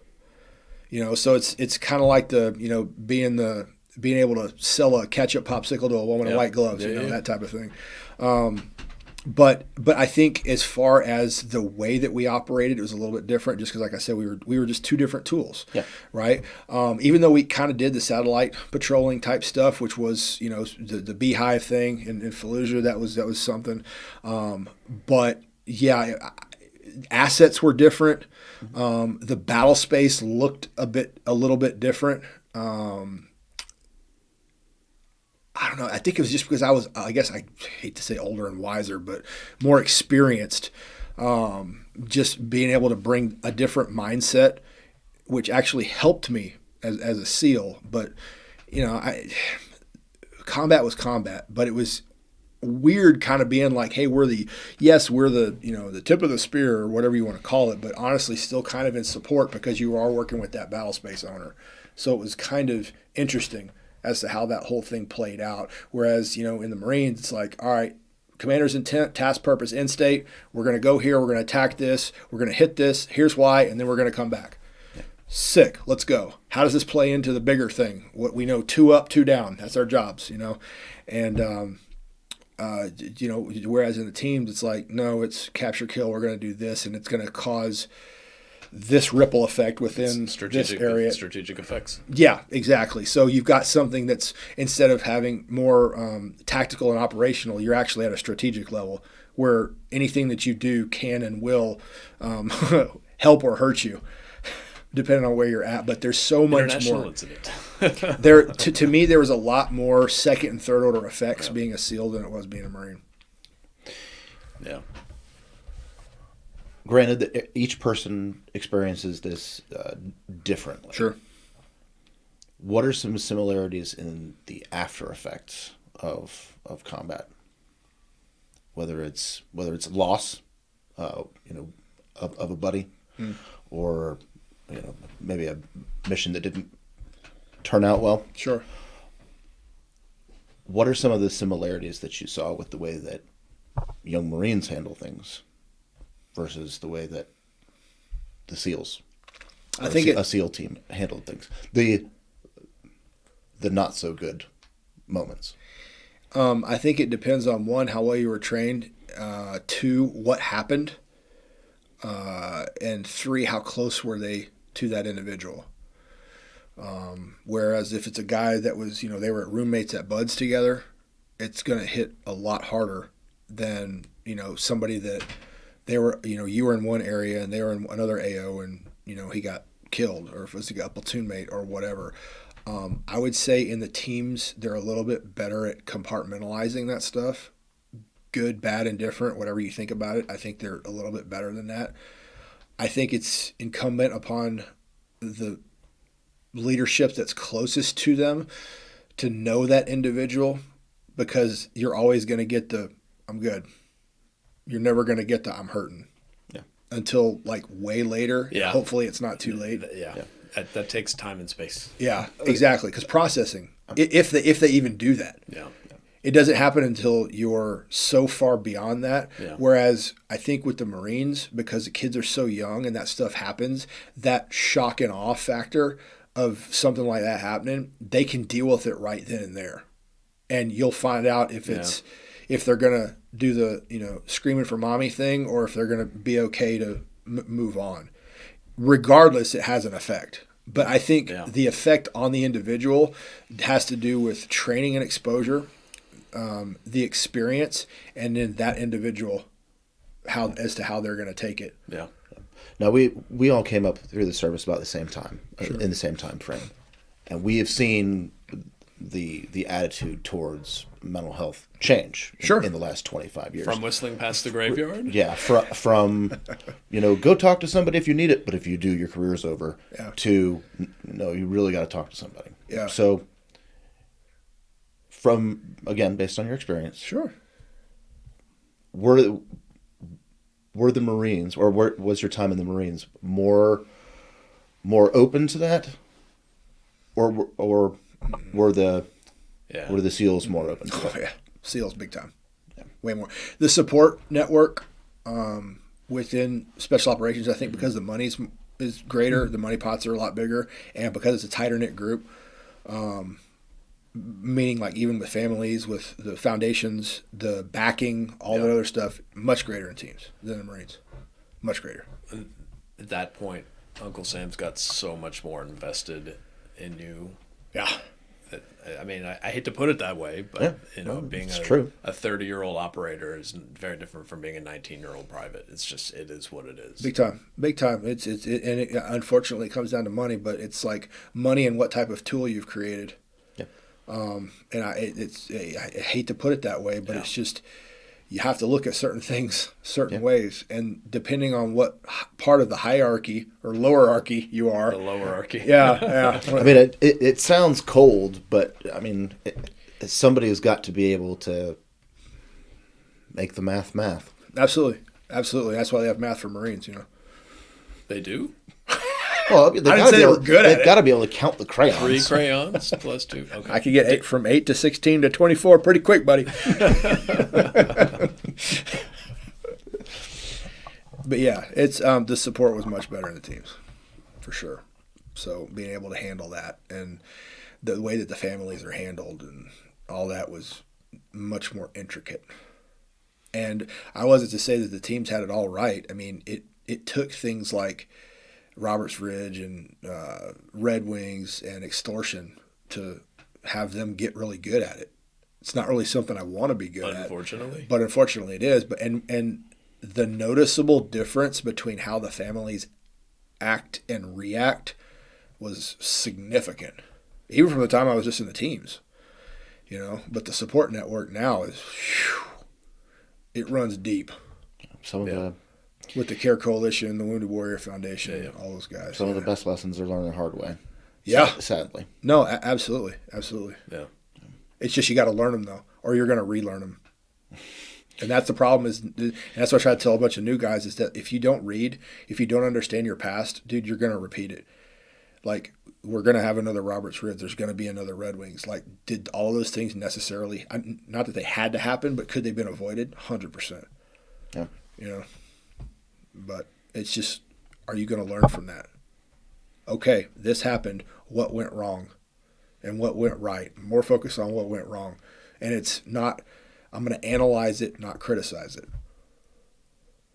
So it's kind of like being able to sell a ketchup popsicle to a woman in white gloves, that type of thing. But I think as far as the way that we operated, it was a little bit different just because, like I said, we were just two different tools, right? Even though we kind of did the satellite patrolling type stuff, which was, the beehive thing in Fallujah, that was something. But assets were different. The battle space looked a little bit different. I don't know. I think it was just because I guess I hate to say older and wiser, but more experienced. Just being able to bring a different mindset, which actually helped me as a SEAL. But, combat was combat, but it was weird kind of being like, hey, we're the the tip of the spear or whatever you want to call it, but honestly still kind of in support because you are working with that battle space owner. So it was kind of interesting as to how that whole thing played out. Whereas, in the Marines, it's like, all right, commander's intent, task, purpose, end state. We're going to go here. We're going to attack this. We're going to hit this. Here's why. And then we're going to come back. Yeah. Sick. Let's go. How does this play into the bigger thing? What we know, 2 up, 2 down. That's our jobs, And, whereas in the teams, it's like, no, it's capture, kill. We're going to do this. And it's going to cause this ripple effect within this area. Strategic effects. Yeah, exactly. So you've got something that's, instead of having more tactical and operational, you're actually at a strategic level where anything that you do can and will help or hurt you, depending on where you're at. But there's so much more. Incident. To me, there was a lot more second and third order effects being a SEAL than it was being a Marine. Yeah. Granted that each person experiences this differently. Sure. What are some similarities in the after effects of combat? Whether it's loss, of a buddy, or maybe a mission that didn't turn out well. Sure. What are some of the similarities that you saw with the way that young Marines handle things versus the way that the SEALs, a SEAL team handled things? The not so good moments. I think it depends on 1, how well you were trained, 2, what happened, and 3, how close were they to that individual. Whereas if it's a guy that was, they were roommates at Buds together, it's going to hit a lot harder than, somebody that they were, you were in one area and they were in another AO and, he got killed, or if it was a platoon mate or whatever. I would say in the teams, they're a little bit better at compartmentalizing that stuff. Good, bad, indifferent, whatever you think about it. I think they're a little bit better than that. I think it's incumbent upon the leadership that's closest to them to know that individual, because you're always going to get the I'm good. You're never going to get the I'm hurting. Yeah. Until like way later. Yeah. Hopefully it's not too late. Yeah. That takes time and space. Yeah, exactly. Because processing, if they even do that. Yeah. It doesn't happen until you're so far beyond that. Yeah. Whereas I think with the Marines, because the kids are so young and that stuff happens, that shock and awe factor of something like that happening, they can deal with it right then and there. And you'll find out if if they're going to do the, screaming for mommy thing, or if they're going to be okay to move on. Regardless, it has an effect. But I think the effect on the individual has to do with training and exposure, the experience, and then that individual as to how they're going to take it. Yeah. Now we all came up through the service about the same time, Sure. in the same time frame, and we have seen the attitude towards mental health change in the last 25 years. From whistling past the graveyard? Yeah, from go talk to somebody if you need it, but if you do, your career's over. Yeah. To no, you really got to talk to somebody. Yeah. So from, again, based on your experience, Sure. were the Marines, or was your time in the Marines more open to that, or were the SEALs more open to that? Oh, yeah. SEALs, big time. Yeah. Way more. The support network within special operations, I think, because the money is greater, the money pots are a lot bigger, and because it's a tighter knit group, meaning like even with families, with the foundations, the backing, all that other stuff, much greater in teams than the Marines. Much greater. At that point, Uncle Sam's got so much more invested in you. Yeah. I mean, I hate to put it that way, but being a 30-year-old operator is very different from being a 19-year-old private. It is what it is. Big time. Unfortunately, it comes down to money, but it's like money and what type of tool you've created. Yeah. And I hate to put it that way, but it's just, you have to look at certain things certain ways, and depending on what part of the hierarchy or lowerarchy you are. The lowerarchy. Yeah. I mean, it sounds cold, but I mean, somebody has got to be able to make the math. Absolutely. That's why they have math for Marines, They do? Well, I didn't say they were good at it. They've got to be able to count the crayons. 3 crayons plus 2. Okay. I could get from 8 to 16 to 24 pretty quick, buddy. But yeah, it's the support was much better in the teams, for sure. So being able to handle that, and the way that the families are handled and all that was much more intricate. And I wasn't to say that the teams had it all right. I mean, it took things like Roberts Ridge and Red Wings and extortion to have them get really good at it. It's not really something I want to be good at. But unfortunately it is. But and the noticeable difference between how the families act and react was significant. Even from the time I was just in the teams. But the support network now is it runs deep. With the Care Coalition, the Wounded Warrior Foundation, all those guys. Some of the best lessons are learned the hard way. Yeah. Sadly. No, absolutely. Yeah. It's just you got to learn them, though, or you're going to relearn them. And that's the problem and that's what I try to tell a bunch of new guys is that if you don't read, if you don't understand your past, dude, you're going to repeat it. Like, we're going to have another Roberts Ridge. There's going to be another Red Wings. Like, did all those things necessarily, not that they had to happen, but could they have been avoided? 100%. Yeah. But it's just, are you going to learn from that? Okay, this happened. What went wrong? And what went right? More focus on what went wrong. And it's not, I'm going to analyze it, not criticize it.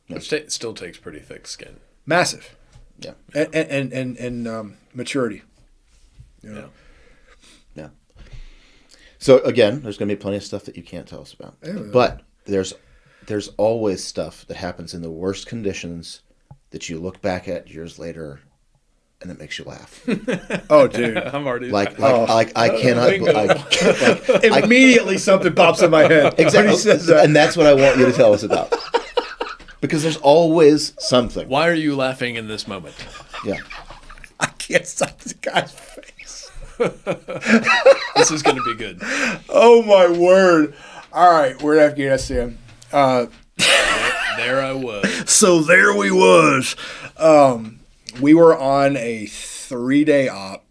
It still takes pretty thick skin. Massive. Yeah. And maturity. Yeah. So, again, there's going to be plenty of stuff that you can't tell us about. But there's always stuff that happens in the worst conditions that you look back at years later and it makes you laugh. Oh, dude. I'm already I cannot. Immediately something pops in my head. Exactly. Says that. And that's what I want you to tell us about. Because there's always something. Why are you laughing in this moment? Yeah. I can't stop this guy's face. This is going to be good. Oh, my word. All right. We're in Afghanistan. There I was. So there we was. We were on a 3-day op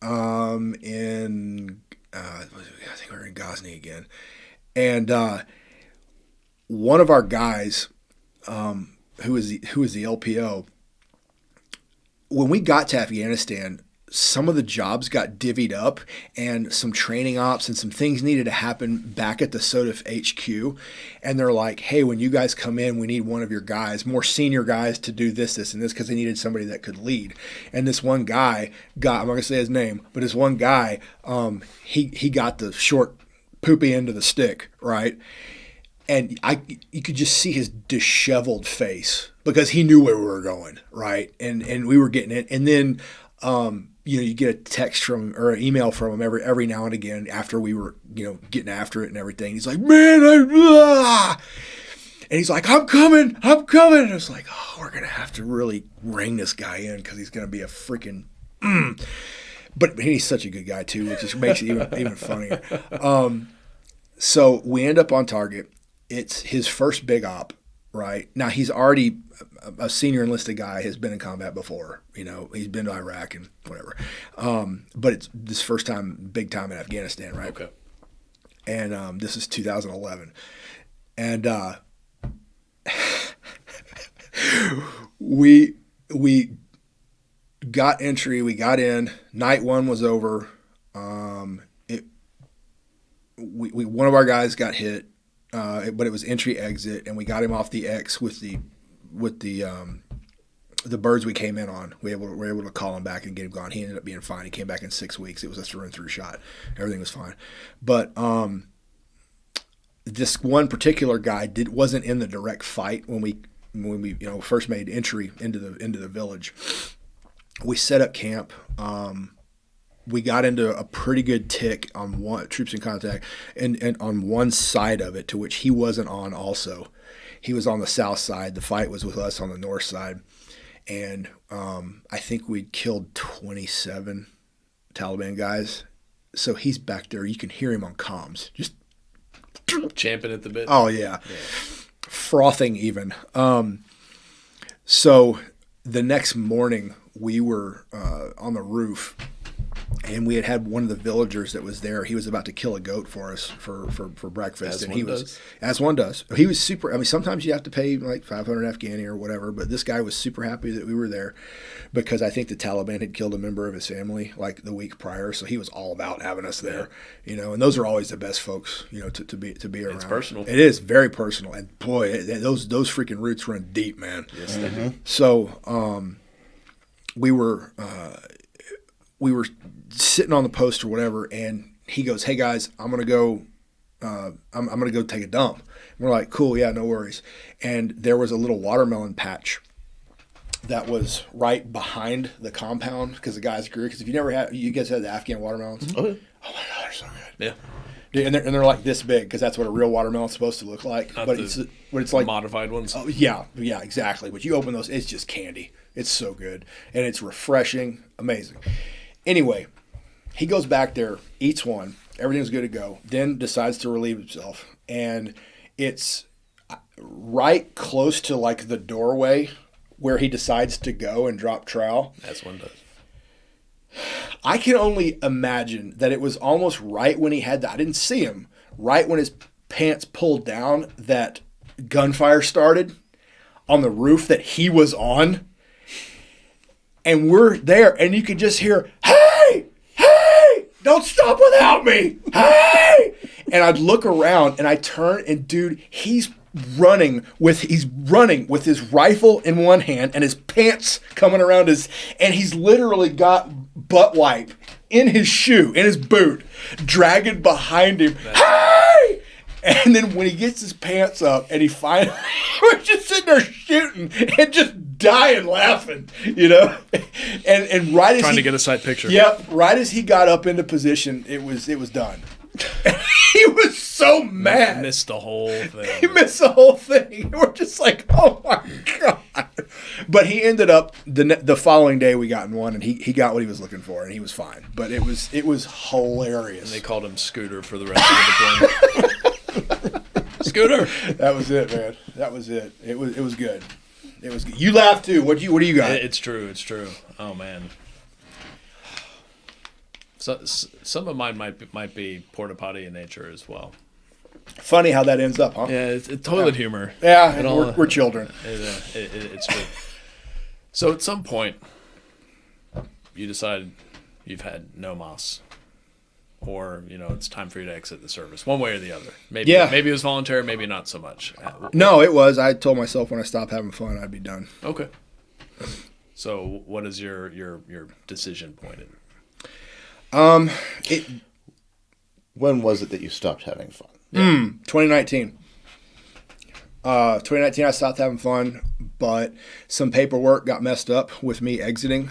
in I think we were in Ghazni again. And one of our guys who was the LPO, when we got to Afghanistan, some of the jobs got divvied up and some training ops and some things needed to happen back at the SOTF HQ. And they're like, hey, when you guys come in, we need one of your guys, more senior guys to do this, and this, because they needed somebody that could lead. And this one guy I'm not going to say his name, but this one guy, he got the short poopy end of the stick, right? And you could just see his disheveled face because he knew where we were going, right? And we were getting it. And then, you get a text from or an email from him every now and again after we were, getting after it and everything. He's like, man, and he's like, I'm coming. And I was like, oh, we're going to have to really ring this guy in because he's going to be a freaking But he's such a good guy, too, which just makes it even funnier. So we end up on target. It's his first big op, right? Now, he's already a senior enlisted guy, has been in combat before. He's been to Iraq and whatever. But it's this first time, big time in Afghanistan, right? Okay. And this is 2011. And we got entry, we got in. Night one was over. One of our guys got hit, but it was entry exit, and we got him off the X with the the birds we came in on, we were able to call him back and get him gone. He ended up being fine. He came back in 6 weeks. It was just a run-through shot. Everything was fine. But this one particular guy wasn't in the direct fight when we first made entry into the village. We set up camp. We got into a pretty good tick on troops in contact, and on one side of it, to which he wasn't on also. He was on the south side. The fight was with us on the north side. And I think we'd killed 27 Taliban guys. So he's back there. You can hear him on comms. Just champing at the bit. Oh, yeah. Frothing even. So the next morning, we were on the roof, and we had one of the villagers that was there. He was about to kill a goat for us for breakfast. As one does. He was super. I mean, sometimes you have to pay like 500 Afghani or whatever, but this guy was super happy that we were there because I think the Taliban had killed a member of his family like the week prior, so he was all about having us there. And those are always the best folks, to be around. It's personal. It is very personal, and boy, those freaking roots run deep, man. Yes, they do. So we were sitting on the post or whatever, and he goes, "Hey guys, I'm gonna go. I'm gonna go take a dump." And we're like, "Cool, yeah, no worries." And there was a little watermelon patch that was right behind the compound because the guys grew. Because if you guys had the Afghan watermelons. Oh, yeah. Oh my God, they're so good. Yeah. Dude, and they're like this big because that's what a real watermelon's supposed to look like. Not but it's like modified ones. Oh yeah, exactly. But you open those, it's just candy. It's so good and it's refreshing, amazing. Anyway, he goes back there, eats one, everything's good to go, then decides to relieve himself. And it's right close to like the doorway where he decides to go and drop trowel. As one does. I can only imagine that it was almost right when he had I didn't see him, right when his pants pulled down, that gunfire started on the roof that he was on. And we're there, and you could just hear, "Hey, don't stop without me, hey!" And I'd look around, and I turn, and dude, he's running with his rifle in one hand, and his pants coming around and he's literally got butt wipe in his shoe, in his boot, dragging behind him, "Hey!" And then when he gets his pants up, and he finally, we're just sitting there shooting and just dying laughing, and right as trying to get a sight picture. Yep, right as he got up into position, it was done. He was so mad. He missed the whole thing. He missed the whole thing. We're just like, oh my God. But he ended up the following day we got in one, and he got what he was looking for, and he was fine. But it was hilarious. And they called him Scooter for the rest of the deployment. Scooter. That was it, man. That was it. It was good. It was good. You laughed too. What do you got? It's true. Oh man. So some of mine might be porta potty in nature as well. Funny how that ends up, huh? Yeah, it's toilet humor. Yeah, we're children. It's true. So at some point, you decide you've had no mas, or it's time for you to exit the service, one way or the other. Maybe it was voluntary, maybe not so much. No, it was. I told myself when I stopped having fun, I'd be done. Okay. So what is your decision point? When was it that you stopped having fun? 2019. 2019, I stopped having fun, but some paperwork got messed up with me exiting,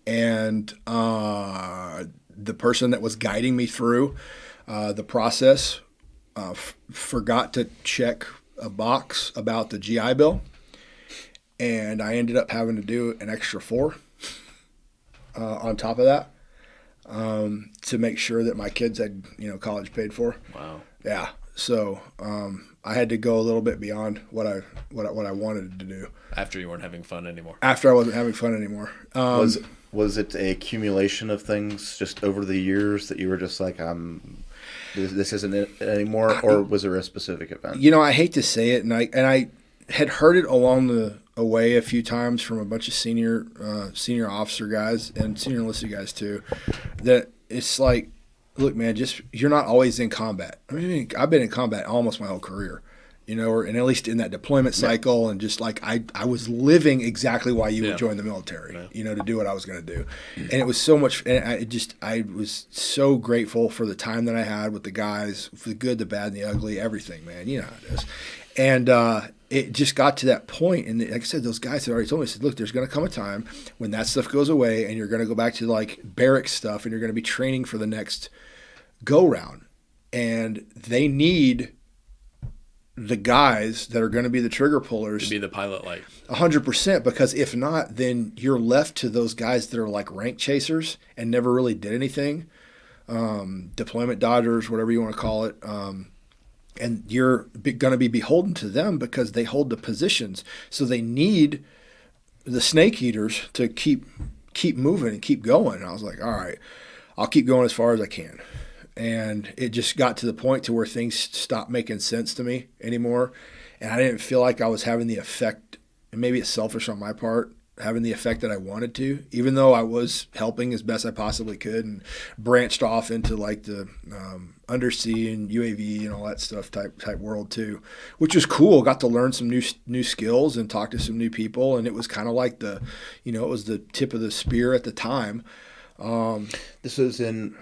and the person that was guiding me through the process forgot to check a box about the GI Bill, and I ended up having to do an extra 4 on top of that. To make sure that my kids had, college paid for. Wow. Yeah. So I had to go a little bit beyond what I wanted to do. After you weren't having fun anymore. After I wasn't having fun anymore. Was it a accumulation of things just over the years that you were just like, this isn't it anymore, or was there a specific event? I hate to say it, and I had heard it along the way a few times from a bunch of senior officer guys and senior enlisted guys too, that it's like, look, man, you're not always in combat. I mean, I've been in combat almost my whole career, and at least in that deployment cycle, and just like I was living exactly why you would join the military, to do what I was going to do. And it was so much, and I was so grateful for the time that I had with the guys, for the good, the bad, and the ugly, everything, man. You know how it is. And it just got to that point, and like I said, those guys had already told me, I said, look, there's going to come a time when that stuff goes away, and you're going to go back to like barracks stuff, and you're going to be training for the next go round, and they need the guys that are going to be the trigger pullers to be the pilot light 100%, because if not, then you're left to those guys that are like rank chasers and never really did anything, deployment dodgers, whatever you want to call it, and you're going to be beholden to them because they hold the positions. So they need the snake eaters to keep moving and keep going. And I was like, all right, I'll keep going as far as I can. And it just got to the point to where things stopped making sense to me anymore. And I didn't feel like I was having the effect, and maybe it's selfish on my part, having the effect that I wanted to, even though I was helping as best I possibly could and branched off into like the undersea and UAV and all that stuff type world too, which was cool. Got to learn some new skills and talk to some new people. And it was kind of like it was the tip of the spear at the time. This was in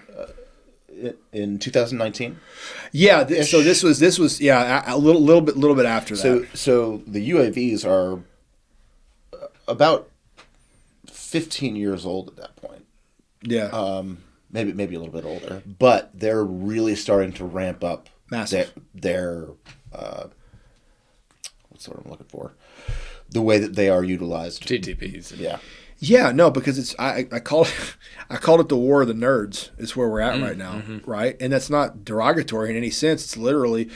2019. Yeah. So this was a little bit after that. So the UAVs are about 15 years old at that point. Yeah. Maybe a little bit older, but they're really starting to ramp up. Massive. Their what's the word I'm looking for? The way that they are utilized. TTPs. Yeah. Yeah, no, because it's I call it the war of the nerds. It's where we're at right now, right? And that's not derogatory in any sense. It's literally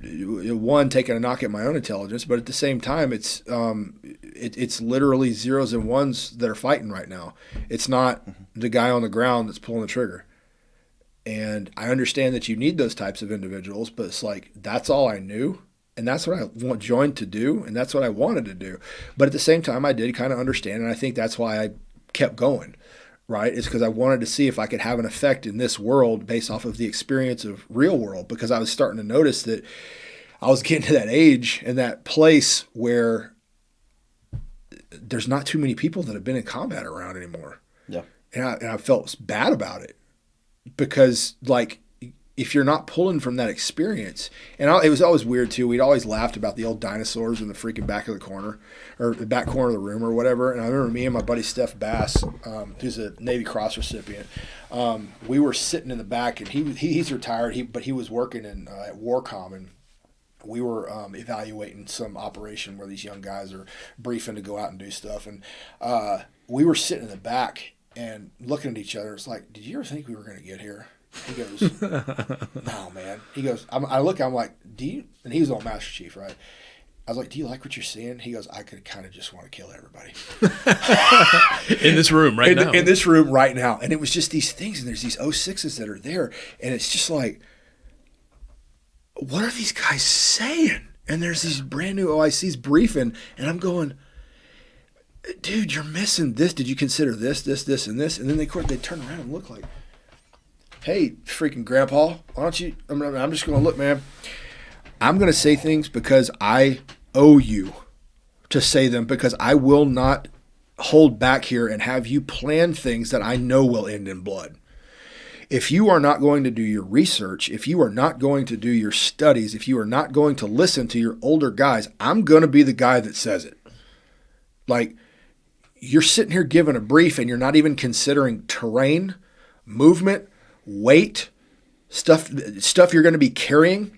one taking a knock at my own intelligence, but at the same time, it's literally zeros and ones that are fighting right now. It's not the guy on the ground that's pulling the trigger. And I understand that you need those types of individuals, but it's like that's all I knew. And that's what I joined to do, and that's what I wanted to do. But at the same time, I did kind of understand, and I think that's why I kept going, right? It's because I wanted to see if I could have an effect in this world based off of the experience of real world, because I was starting to notice that I was getting to that age and that place where there's not too many people that have been in combat around anymore. Yeah. And I felt bad about it because, like, if you're not pulling from that experience, and it was always weird too. We'd always laughed about the old dinosaurs in the freaking back of the corner, or the back corner of the room, or whatever. And I remember me and my buddy Steph Bass, who's a Navy Cross recipient. We were sitting in the back, and he's retired. But he was working at Warcom, and we were evaluating some operation where these young guys are briefing to go out and do stuff. And we were sitting in the back and looking at each other. It's like, did you ever think we were going to get here? He goes, no, man. He goes, I'm like, do you? And he was on Master Chief, right? I was like, do you like what you're seeing? He goes, I could kind of just want to kill everybody. In this room now. In this room right now. And it was just these things, and there's these 06s that are there. And it's just like, what are these guys saying? And there's these brand new OICs briefing, and I'm going, dude, you're missing this. Did you consider this, and this? And then they turn around and look like, hey, freaking grandpa, why don't you, I'm just going to look, man. I'm going to say things because I owe you to say them, because I will not hold back here and have you plan things that I know will end in blood. If you are not going to do your research, if you are not going to do your studies, if you are not going to listen to your older guys, I'm going to be the guy that says it. Like, you're sitting here giving a brief and you're not even considering terrain, movement, weight, stuff you're going to be carrying,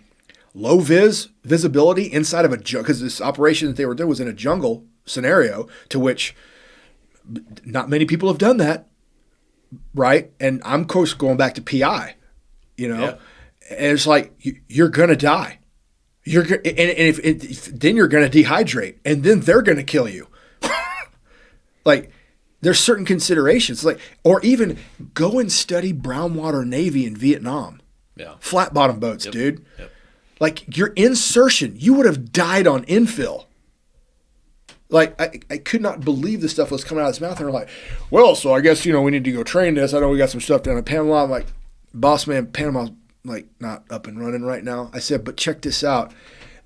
low visibility inside of a jungle, because this operation that they were doing was in a jungle scenario, to which not many people have done that, right? And I'm, of course, going back to PI, and it's like you're going to die. Then you're going to dehydrate, and then they're going to kill you. Like, there's certain considerations, like, or even go and study brown water Navy in Vietnam. Yeah. Flat bottom boats, Yep. dude. Yep. Like, your insertion, you would have died on infill. Like, I could not believe the stuff was coming out of his mouth. And they're like, well, so I guess, we need to go train this. I know we got some stuff down in Panama. I'm like, boss man, Panama's like not up and running right now. I said, but check this out.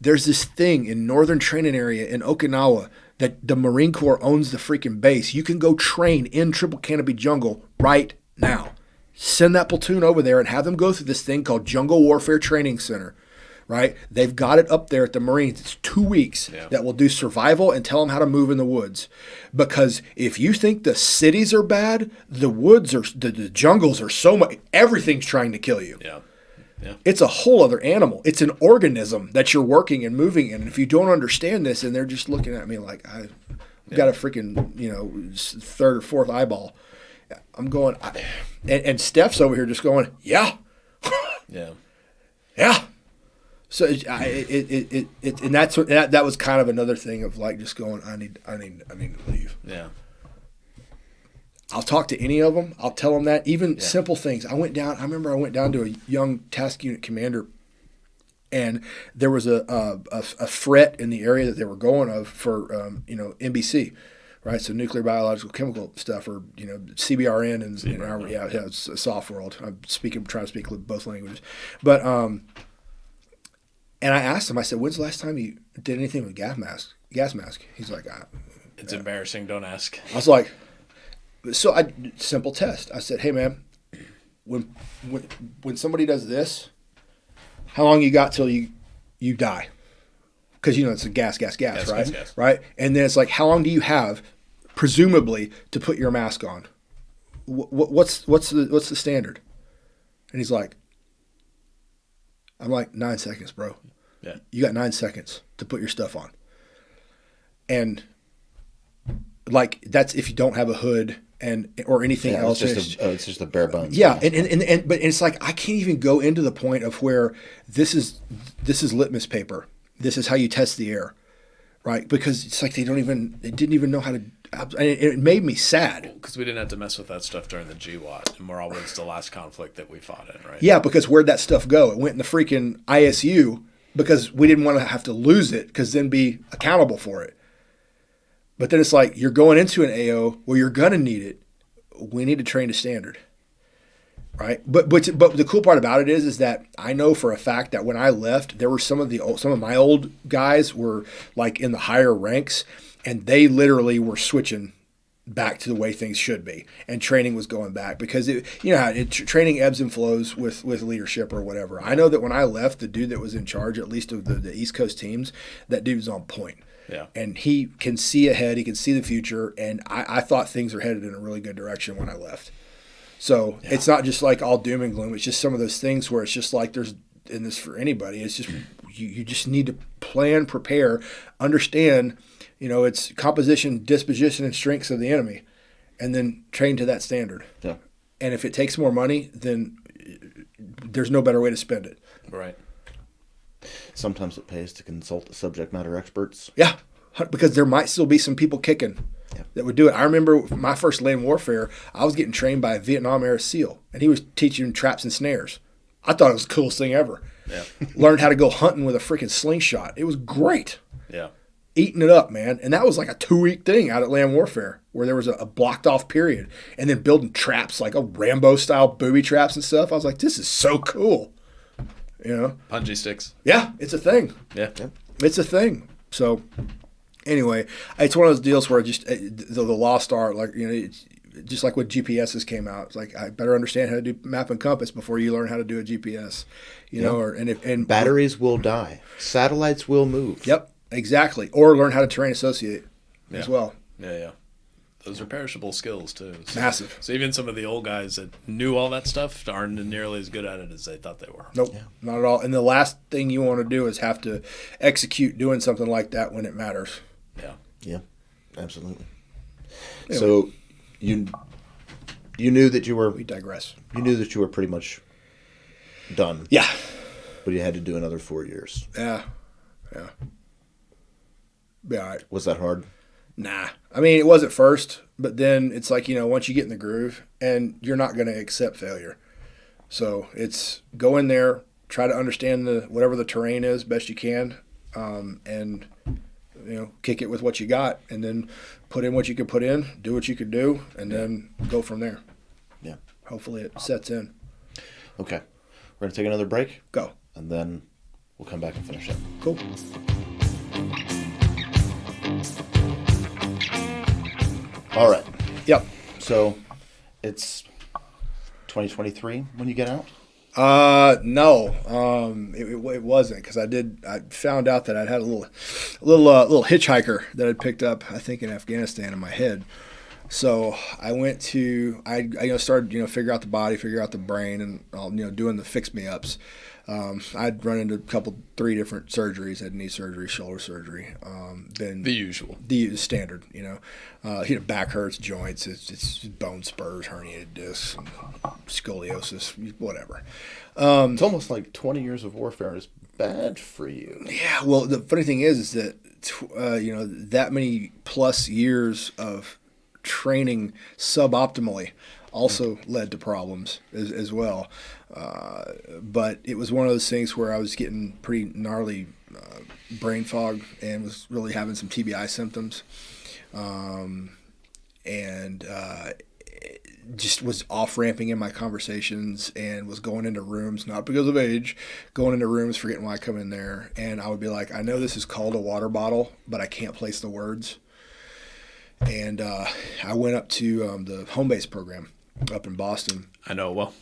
There's this thing in northern training area in Okinawa that the Marine Corps owns the freaking base. You can go train in triple canopy jungle right now. Send that platoon over there and have them go through this thing called Jungle Warfare Training Center, right? They've got it up there at the Marines. It's 2 weeks that will do survival and tell them how to move in the woods. Because if you think the cities are bad, the woods are, the jungles are so much, everything's trying to kill you. Yeah. Yeah. It's a whole other animal. It's an organism that you're working and moving in. And if you don't understand this, and they're just looking at me like I've got a freaking, third or fourth eyeball. I'm going, and Steph's over here just going, yeah. Yeah. So and that was kind of another thing of like just going, I need to leave. Yeah. I'll talk to any of them. I'll tell them that. Even simple things. I remember I went down to a young task unit commander, and there was a threat in the area that they were going for NBC, right? So nuclear, biological, chemical stuff, or CBRN and it's a soft world. I'm trying to speak both languages, but and I asked him. I said, "When's the last time you did anything with gas mask?" He's like, "It's embarrassing. Don't ask." I was like. So simple test. I said, "Hey man, when somebody does this, how long you got till you die? Because it's a gas, right? Gas. Right? And then it's like, how long do you have, presumably, to put your mask on? What's the standard?" And he's like, "I'm like 9 seconds, bro. Yeah, you got 9 seconds to put your stuff on." And like that's if you don't have a hood. Or anything else. It's just a bare bones. Yeah, but it's like I can't even go into the point of where this is litmus paper. This is how you test the air, right? Because it's like they didn't even know how to. And it made me sad because we didn't have to mess with that stuff during the GWAT, and Morale was the last conflict that we fought in, right? Yeah, because where'd that stuff go? It went in the freaking ISU because we didn't want to have to lose it because then be accountable for it. But then it's like you're going into an AO where you're gonna need it. We need to train to standard, right? But the cool part about it is that I know for a fact that when I left, there were some of my old guys were like in the higher ranks, and they literally were switching back to the way things should be, and training was going back because training ebbs and flows with leadership or whatever. I know that when I left, the dude that was in charge, at least of the East Coast teams, that dude was on point. Yeah. And he can see ahead. He can see the future. And I thought things were headed in a really good direction when I left. So it's not just like all doom and gloom. It's just some of those things where it's just like there's, in this for anybody, it's just you just need to plan, prepare, understand, it's composition, disposition, and strengths of the enemy, and then train to that standard. Yeah. And if it takes more money, then there's no better way to spend it. Right. Sometimes it pays to consult the subject matter experts. Yeah, because there might still be some people kicking that would do it. I remember my first land warfare, I was getting trained by a Vietnam-era SEAL, and he was teaching traps and snares. I thought it was the coolest thing ever. Yeah. Learned how to go hunting with a freaking slingshot. It was great. Yeah. Eating it up, man. And that was like a 2-week thing out at land warfare where there was a blocked off period, and then building traps, like a Rambo-style booby traps and stuff. I was like, this is so cool. Punji sticks. Yeah, it's a thing. Yeah. It's a thing. So anyway, it's one of those deals where just the lost art, like, it's just like when GPSs came out. It's like, I better understand how to do map and compass before you learn how to do a GPS, and batteries will die. Satellites will move. Yep, exactly. Or learn how to terrain associate as well. Yeah. Those are perishable skills too. Massive. So even some of the old guys that knew all that stuff aren't nearly as good at it as they thought they were. Nope, not at all. And the last thing you want to do is have to execute doing something like that when it matters. Yeah, absolutely. Anyway. So you knew that you were. We digress. You knew that you were pretty much done. Yeah. But you had to do another 4 years. Yeah. Be all right. Was that hard? Nah. I mean, it was at first, but then it's like, once you get in the groove, and you're not going to accept failure. So it's go in there, try to understand whatever the terrain is best you can, and kick it with what you got, and then put in what you can put in, do what you can do, and then go from there. Yeah. Hopefully it sets in. Okay. We're going to take another break. Go. And then We'll come back and finish it. Cool. All right. Yep. So it's 2023 when you get out? No, it wasn't, because I found out that I'd had a little hitchhiker that I'd picked up, I think in Afghanistan, in my head. So I went to, I started, figure out the body, figure out the brain, and all, doing the fix me ups. I'd run into 3 different surgeries. I had knee surgery, shoulder surgery. Then the usual, the standard, back hurts, joints, it's bone spurs, herniated discs, scoliosis, whatever. It's almost like 20 years of warfare is bad for you. Yeah. Well, the funny thing is that, that many plus years of training suboptimally also led to problems as well. But it was one of those things where I was getting pretty gnarly brain fog and was really having some TBI symptoms. Just was off-ramping in my conversations and was going into rooms, not because of age, going into rooms, forgetting why I come in there. And I would be like, I know this is called a water bottle, but I can't place the words. And I went up to the home base program up in Boston. I know, well.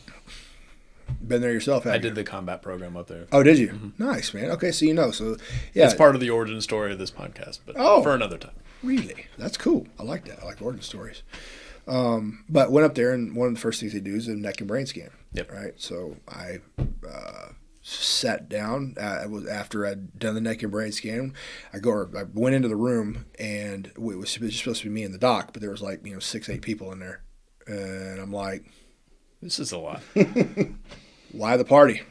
Been there yourself, haven't you? I did the combat program up there. Oh, did you? Mm-hmm. Nice, man. Okay, so So, yeah. It's part of the origin story of this podcast, but for another time. Really? That's cool. I like that. I like origin stories. But went up there, and one of the first things they do is a neck and brain scan. Yep. Right? So I sat down. After I'd done the neck and brain scan, I went into the room, and it was supposed to be me and the doc, but there was 6-8 people in there. And I'm like, this is a lot. Why the party?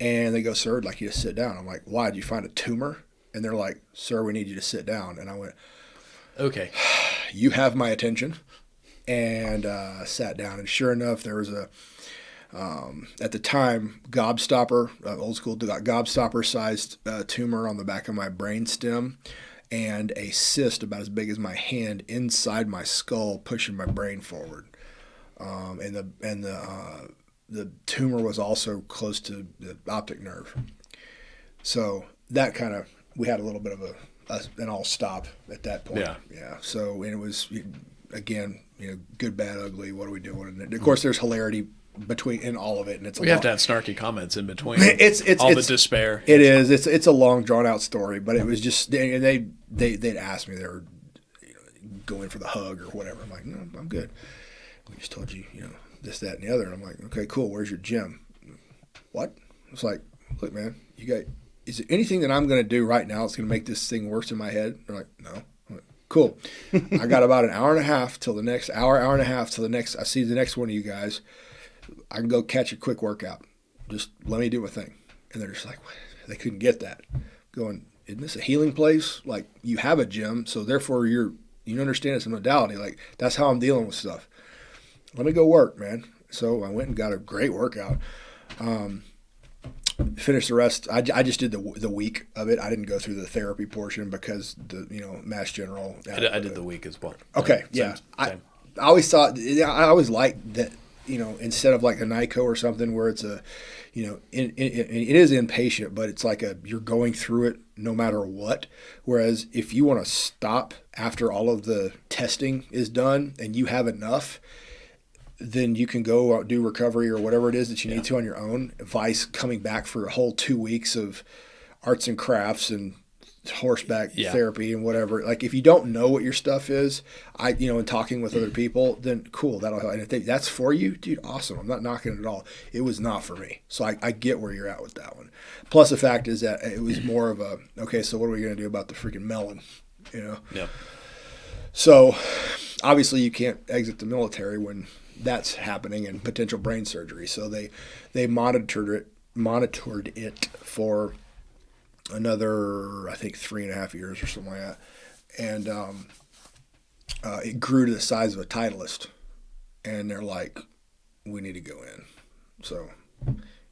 And they go, sir, I'd like you to sit down. I'm like, why? Did you find a tumor? And they're like, sir, we need you to sit down. And I went, okay, you have my attention. And sat down. And sure enough, there was at the time, gobstopper, old school gobstopper-sized tumor on the back of my brain stem, and a cyst about as big as my hand inside my skull, pushing my brain forward. And the tumor was also close to the optic nerve. So that we had a little bit of an all stop at that point. Yeah. So, and it was, again, good, bad, ugly. What are we doing? And of course, there's hilarity in all of it, and we have to have snarky comments in between. It's the despair. It is. It's a long, drawn out story, but it was just they'd asked me, they were going for the hug or whatever. I'm like, no, I'm good. We just told you, this, that, and the other. And I'm like, okay, cool. Where's your gym? What? It's like, look, man, is there anything that I'm going to do right now that's going to make this thing worse in my head? They're like, no. I'm like, cool. I got about an hour and a half till the next hour and a half till the next. I see the next one of you guys. I can go catch a quick workout. Just let me do my thing. And they're just like, they couldn't get that. Going, isn't this a healing place? Like, you have a gym, so therefore you understand it's a modality. Like, that's how I'm dealing with stuff. Let me go work, man. So I went and got a great workout. Finished the rest. I just did the week of it. I didn't go through the therapy portion because Mass General. I did the week as well. Okay, yeah. Same. I always thought. I always liked that. Instead of like a NICO or something where it's it is inpatient, but it's like you're going through it no matter what. Whereas if you want to stop after all of the testing is done and you have enough, then you can go out, do recovery or whatever it is that you need to on your own. Vice coming back for a whole 2 weeks of arts and crafts and horseback therapy and whatever. Like, if you don't know what your stuff is, and talking with other people, then cool, that'll help. And if that's for you, dude, awesome. I'm not knocking it at all. It was not for me. So I get where you're at with that one. Plus the fact is that it was more of a, okay, so what are we going to do about the freaking melon? Yeah. So obviously you can't exit the military when that's happening and potential brain surgery. So they monitored it for another, I think, 3.5 years or something like that. And it grew to the size of a Titleist. And they're like, we need to go in. So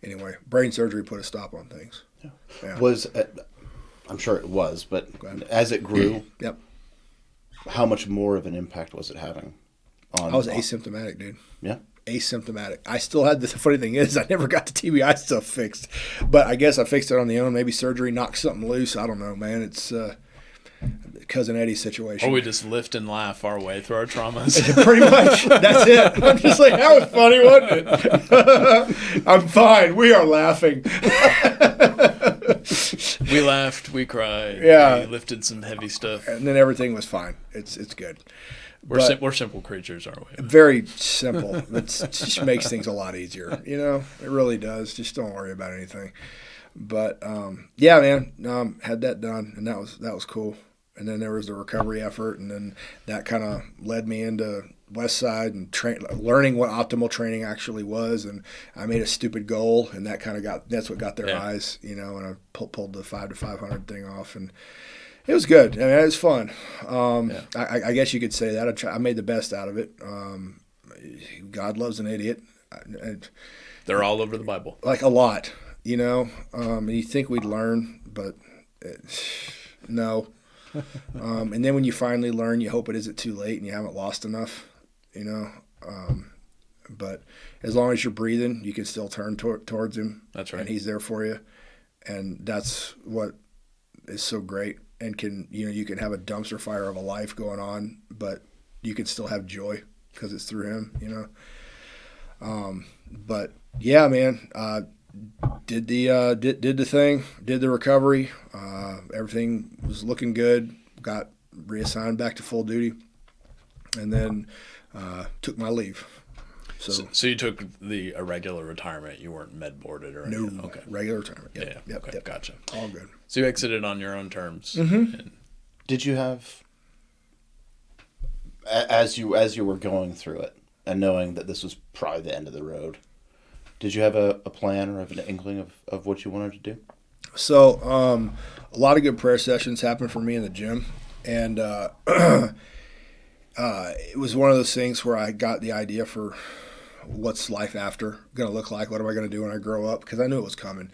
anyway, brain surgery put a stop on things. Yeah. I'm sure it was, but as it grew, yep. How much more of an impact was it having? I was asymptomatic, dude. Yeah. asymptomatic. I still had the funny thing is I never got the TBI stuff fixed, but I guess I fixed it on the own. Maybe surgery knocked something loose. I don't know, man. It's Cousin Eddie's situation. Or we just lift and laugh our way through our traumas. Pretty much. That's it. I'm just like, that was funny, wasn't it? I'm fine. We are laughing. We laughed. We cried. Yeah. We lifted some heavy stuff. And then everything was fine. It's good. We're simple creatures, aren't we? Very simple. It just makes things a lot easier. It really does. Just don't worry about anything. But yeah, man, had that done, and that was cool. And then there was the recovery effort, and then that kind of led me into West Side and learning what optimal training actually was. And I made a stupid goal, and that kind of that's what got their eyes, and I pulled the 5 to 500 thing off, and it was good. I mean, it was fun. I guess you could say that. I made the best out of it. God loves an idiot. They're all over the Bible. Like a lot, and you think we'd learn, but no. And then when you finally learn, you hope it isn't too late and you haven't lost enough, but as long as you're breathing, you can still turn towards him. That's right. And he's there for you. And that's what is so great. And you can have a dumpster fire of a life going on, but you can still have joy because it's through him, but yeah, man, did the thing, did the recovery. Everything was looking good. Got reassigned back to full duty, and then took my leave. So you took the irregular retirement. You weren't med boarded or anything? No, okay. Regular retirement. Yep. Yeah. Okay. Yep. Gotcha. All good. So you exited on your own terms. Mm-hmm. And did you have, as you were going through it and knowing that this was probably the end of the road, did you have a plan or have an inkling of what you wanted to do? So a lot of good prayer sessions happened for me in the gym, and it was one of those things where I got the idea for what's life after going to look like, what am I going to do when I grow up, because I knew it was coming.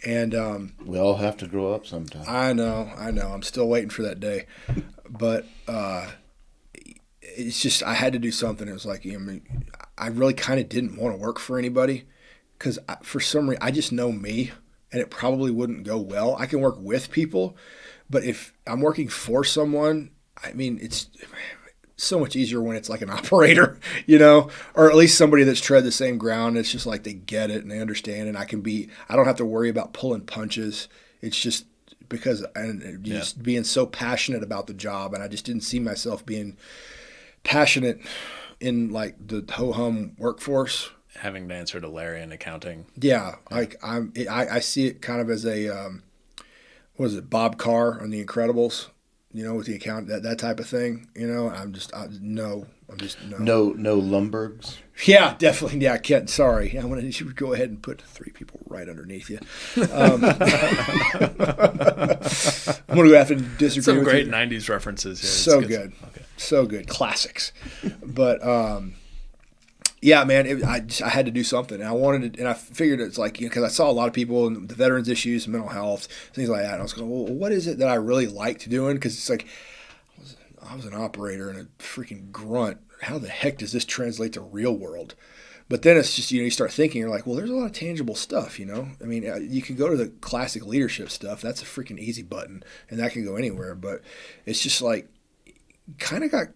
And we all have to grow up sometime. I know. I'm still waiting for that day. But it's just I had to do something. It was like, I really kind of didn't want to work for anybody because for some reason I just know me, and it probably wouldn't go well. I can work with people, but if I'm working for someone, it's so much easier when it's like an operator, or at least somebody that's tread the same ground. It's just like they get it and they understand, and I don't have to worry about pulling punches. It's just because just being so passionate about the job, and I just didn't see myself being passionate in like the ho-hum workforce. Having to answer to Larry in accounting. Yeah, like I see it kind of as a Bob Carr on The Incredibles, with the account that type of thing. No. No Lumbergs. Yeah, definitely. Yeah, Ken. Sorry, you should go ahead and put 3 people right underneath you. I'm gonna have to disagree. Some with great you. '90s references here. So good. Okay. So good, classics. But yeah, man, I had to do something, and I wanted to, and I figured it's like, because I saw a lot of people in the veterans issues, mental health, things like that, and I was going, well, what is it that I really liked doing? Because it's like, I was an operator and a freaking grunt. How the heck does this translate to real world? But then it's just, you start thinking, you're like, well, there's a lot of tangible stuff, you can go to the classic leadership stuff. That's a freaking easy button, and that can go anywhere. But it's just like, kind of got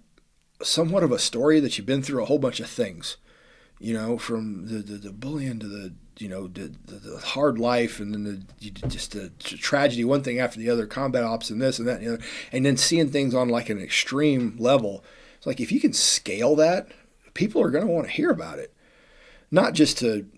somewhat of a story that you've been through a whole bunch of things. From the bullying to the hard life, and then the tragedy, one thing after the other, combat ops and this and that and the other, and then seeing things on like an extreme level. It's like if you can scale that, people are going to want to hear about it, not just to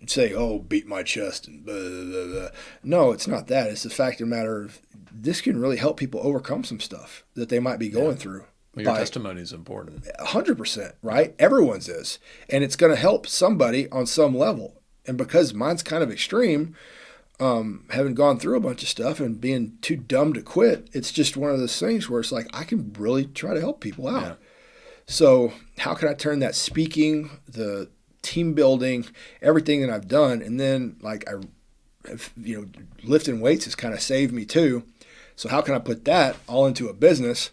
say, oh, beat my chest and blah, blah, blah. No, it's not that. It's the fact of the matter of this can really help people overcome some stuff that they might be going through. Well, your testimony is important. 100%, right? Everyone's is. And it's going to help somebody on some level. And because mine's kind of extreme, having gone through a bunch of stuff and being too dumb to quit, it's just one of those things where it's like I can really try to help people out. Yeah. So how can I turn that speaking, the team building, everything that I've done, and then like lifting weights has kind of saved me too. So how can I put that all into a business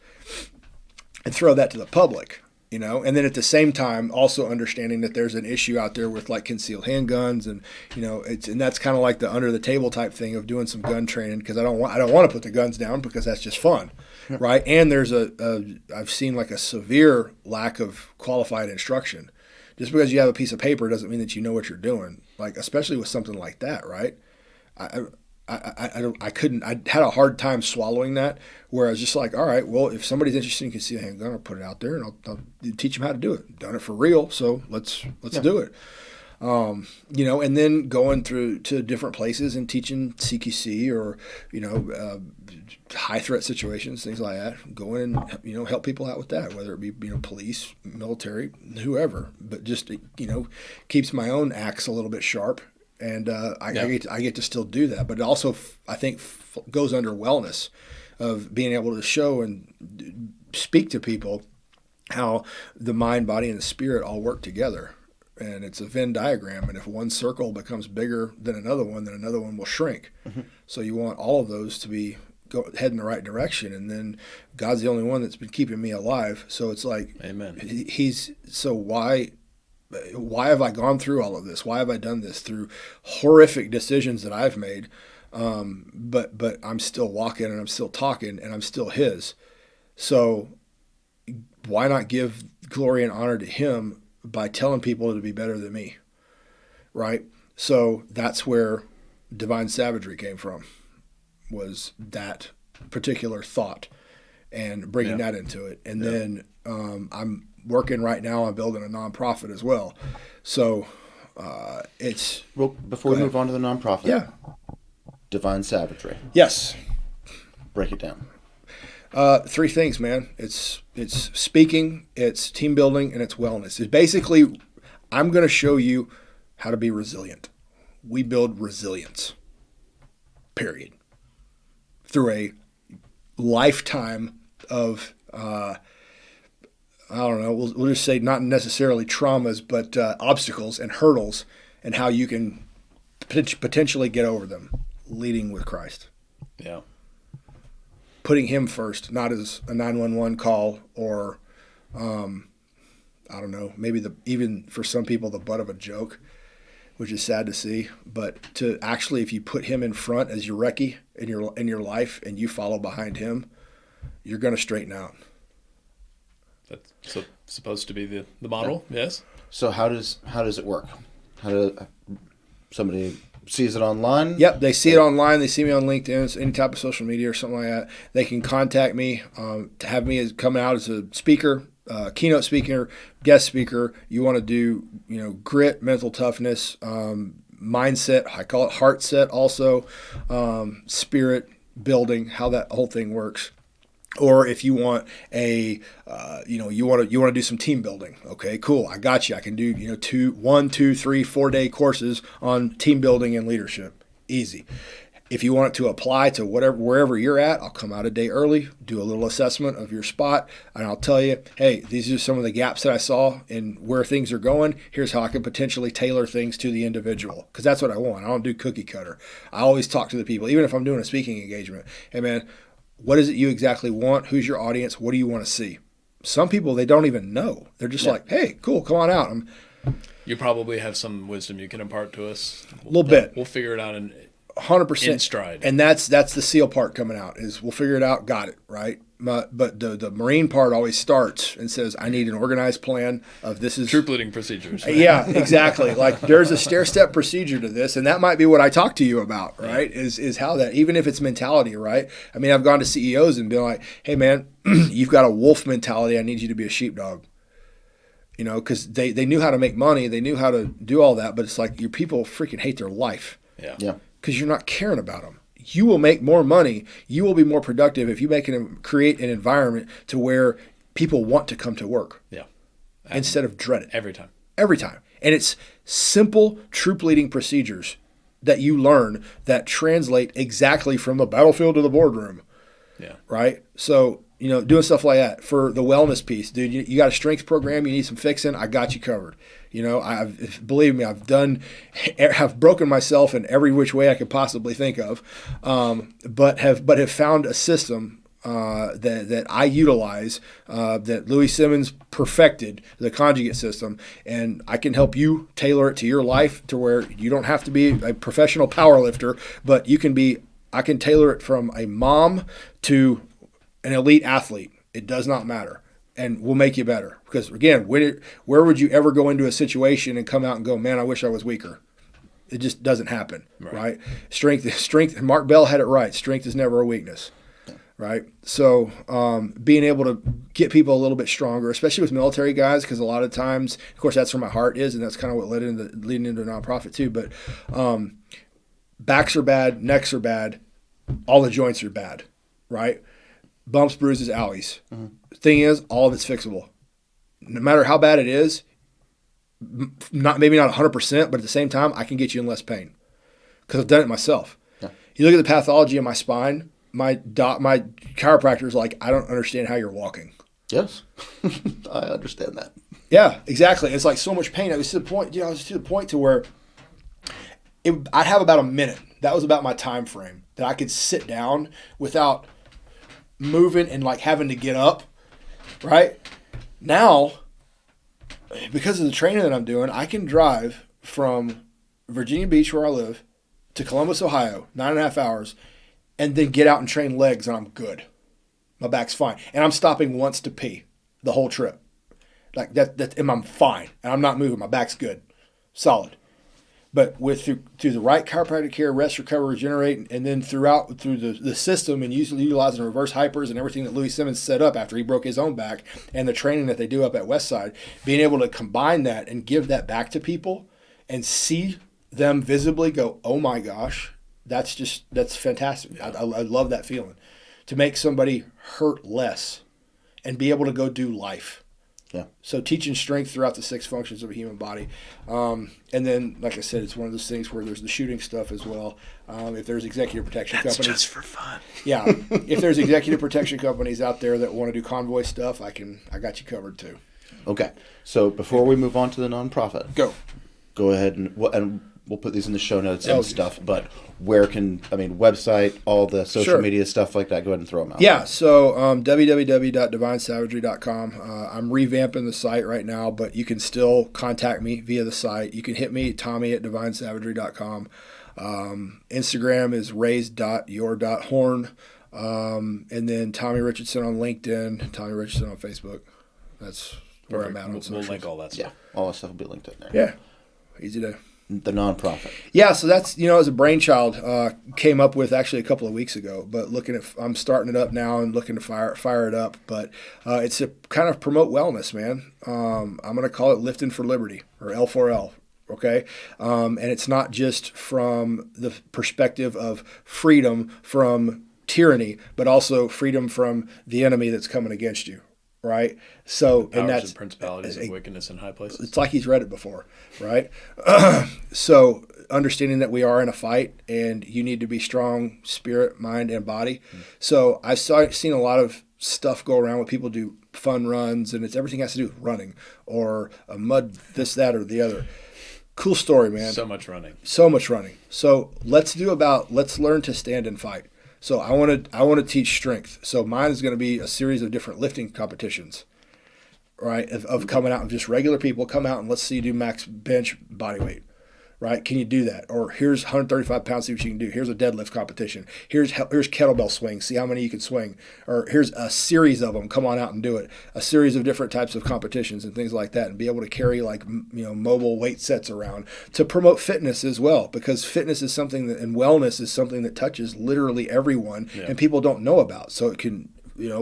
and throw that to the public, And then at the same time, also understanding that there's an issue out there with like concealed handguns, and and that's kind of like the under the table type thing of doing some gun training, because I don't want to put the guns down, because that's just fun, right? And there's I've seen like a severe lack of qualified instruction. Just because you have a piece of paper doesn't mean that you know what you're doing, like especially with something like that, right? I couldn't. I had a hard time swallowing that. Where I was just like, all right, well, if somebody's interested in concealed handgun, I'll put it out there and I'll teach them how to do it. Done it for real, so let's do it. And then going through to different places and teaching CQC or high threat situations, things like that. Going and help people out with that, whether it be police, military, whoever. But just keeps my own axe a little bit sharp. And I get to still do that, but it also I think goes under wellness of being able to show and speak to people how the mind, body, and the spirit all work together. And it's a Venn diagram, and if one circle becomes bigger than another one, then another one will shrink. Mm-hmm. So you want all of those to be head in the right direction, and then God's the only one that's been keeping me alive. So it's like, Amen. Why have I gone through all of this? Why have I done this through horrific decisions that I've made? But I'm still walking and I'm still talking and I'm still His. So why not give glory and honor to Him by telling people to be better than me, right? So that's where Divine Savagery came from, was that particular thought and bringing that into it. And then I'm working right now on building a nonprofit as well. So it's... Well, before we move on to the nonprofit. Yeah. Divine Savagery. Yes. Break it down. 3 things, man. It's speaking, it's team building, and it's wellness. It's basically, I'm going to show you how to be resilient. We build resilience, period. Through a lifetime of... I don't know, we'll just say not necessarily traumas, but obstacles and hurdles, and how you can potentially get over them, leading with Christ. Yeah. Putting Him first, not as a 911 call or, I don't know, maybe even for some people the butt of a joke, which is sad to see. But to actually, if you put Him in front as your recce in your life and you follow behind Him, you're going to straighten out. That's supposed to be the model, yes. So how does it work? How does somebody sees it online? Yep, they see it online. They see me on LinkedIn, any type of social media or something like that. They can contact me to have me come out as a speaker, keynote speaker, guest speaker. You want to do grit, mental toughness, mindset. I call it heart set also, spirit building, how that whole thing works. Or if you want you want to do some team building. Okay, cool. I got you. I can do 1, 2, 3, 4 day courses on team building and leadership. Easy. If you want it to apply to wherever you're at, I'll come out a day early, do a little assessment of your spot, and I'll tell you, hey, these are some of the gaps that I saw in where things are going. Here's how I can potentially tailor things to the individual, because that's what I want. I don't do cookie cutter. I always talk to the people, even if I'm doing a speaking engagement. Hey, man, what is it you exactly want? Who's your audience? What do you want to see? Some people, they don't even know. They're just like, hey, cool, come on out. You probably have some wisdom you can impart to us. A little bit. We'll figure it out in 100% in stride. And that's the SEAL part coming out, is we'll figure it out, got it, right? But the Marine part always starts and says, I need an organized plan of this is... Troop leading procedures. Right? Yeah, exactly. Like there's a stair-step procedure to this, and that might be what I talk to you about, right? Yeah. Is how that, even if it's mentality, right? I mean, I've gone to CEOs and been like, hey man, you've got a wolf mentality, I need you to be a sheepdog. Because they knew how to make money, they knew how to do all that, but it's like your people freaking hate their life. Yeah. Because you're not caring about them. You will make more money. You will be more productive if you create an environment to where people want to come to work. Yeah. Instead of dread it. Every time. Every time. And it's simple troop leading procedures that you learn that translate exactly from the battlefield to the boardroom. Yeah. Right? So, doing stuff like that. For the wellness piece, dude, you got a strength program, you need some fixing, I got you covered. Believe me, I've broken myself in every which way I could possibly think of, but have found a system that I utilize, that Louis Simmons perfected, the conjugate system, and I can help you tailor it to your life to where you don't have to be a professional power lifter, but I can tailor it from a mom to an elite athlete. It does not matter. And we'll make you better. Because, again, where would you ever go into a situation and come out and go, man, I wish I was weaker? It just doesn't happen, right? Strength. Mark Bell had it right. Strength is never a weakness, right? So being able to get people a little bit stronger, especially with military guys, because a lot of times, of course, that's where my heart is, and that's kind of what leading into a nonprofit too. But backs are bad, necks are bad, all the joints are bad, right? Bumps, bruises, owies. Mm-hmm. Thing is, all of it's fixable. No matter how bad it is, maybe not 100%, but at the same time, I can get you in less pain because I've done it myself. Yeah. You look at the pathology of my spine, my chiropractor is like, I don't understand how you're walking. Yes, I understand that. Yeah, exactly. It's like so much pain. I was to the point to where I'd have about a minute. That was about my time frame that I could sit down without moving and like having to get up, right? Now, because of the training that I'm doing, I can drive from Virginia Beach, where I live, to Columbus, Ohio, 9.5 hours, and then get out and train legs, and I'm good. My back's fine. And I'm stopping once to pee the whole trip. Like that, and I'm fine. And I'm not moving. My back's good. Solid. But through the right chiropractic care, rest, recover, regenerate, and then through the system and utilizing reverse hypers and everything that Louis Simmons set up after he broke his own back and the training that they do up at Westside, being able to combine that and give that back to people and see them visibly go, oh my gosh, that's fantastic. Yeah. I love that feeling. To make somebody hurt less and be able to go do life. Yeah. So teaching strength throughout the 6 functions of a human body. And then, like I said, it's one of those things where there's the shooting stuff as well. If there's executive protection companies. That's just for fun. Yeah. If there's executive protection companies out there that want to do convoy stuff, I got you covered too. Okay. So before we move on to the nonprofit. Go ahead and we'll put these in the show notes and stuff, but website, all the social media stuff like that, go ahead and throw them out. Yeah, so www.divinesavagery.com. I'm revamping the site right now, but you can still contact me via the site. You can hit me, Tommy@divinesavagery.com. Instagram is raise.your.horn. And then Tommy Richardson on LinkedIn, Tommy Richardson on Facebook. That's where I'm at. We'll link all that stuff. Yeah, all that stuff will be linked in there. Yeah, easy to... The nonprofit. Yeah, so that's, as a brainchild, came up with actually a couple of weeks ago. But I'm starting it up now and looking to fire it up. But it's to kind of promote wellness, man. I'm going to call it Lifting for Liberty, or L4L. Okay, and it's not just from the perspective of freedom from tyranny, but also freedom from the enemy that's coming against you. Right, so powers and that's principalities of wickedness in high places. It's like he's read it before, right? So understanding that we are in a fight, and you need to be strong, spirit, mind, and body. Mm-hmm. So I've seen a lot of stuff go around where people do fun runs, and everything has to do with running or a mud, this, that, or the other. Cool story, man. So much running. So let's learn to stand and fight. So I want to teach strength. So mine is going to be a series of different lifting competitions, right? Of coming out and just regular people come out and let's see you do max bench body weight, right? Can you do that? Or here's 135 pounds, see what you can do. Here's a deadlift competition. Here's kettlebell swings, see how many you can swing. Or here's a series of them, come on out and do it. A series of different types of competitions and things like that, and be able to carry mobile weight sets around to promote fitness as well, because fitness is something that, and wellness is something that touches literally everyone, and people don't know about. So it can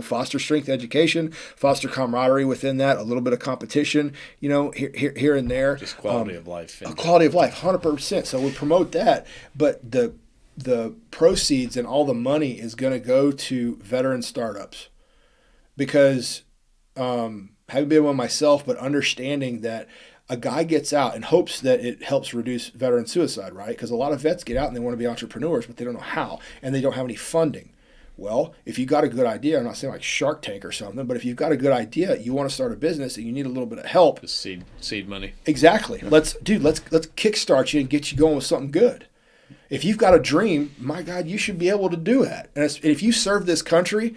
foster strength education, foster camaraderie within that, a little bit of competition, here and there. Just quality of life. Quality of life, 100%. So we promote that, but the proceeds and all the money is going to go to veteran startups, because having been one myself, but understanding that a guy gets out and hopes that it helps reduce veteran suicide, right? Because a lot of vets get out and they want to be entrepreneurs, but they don't know how, and they don't have any funding. Well, if you got a good idea, I'm not saying like Shark Tank or something, but if you've got a good idea, you want to start a business and you need a little bit of help. Just seed money. Exactly. Let's kickstart you and get you going with something good. If you've got a dream, my God, you should be able to do that. And if you serve this country,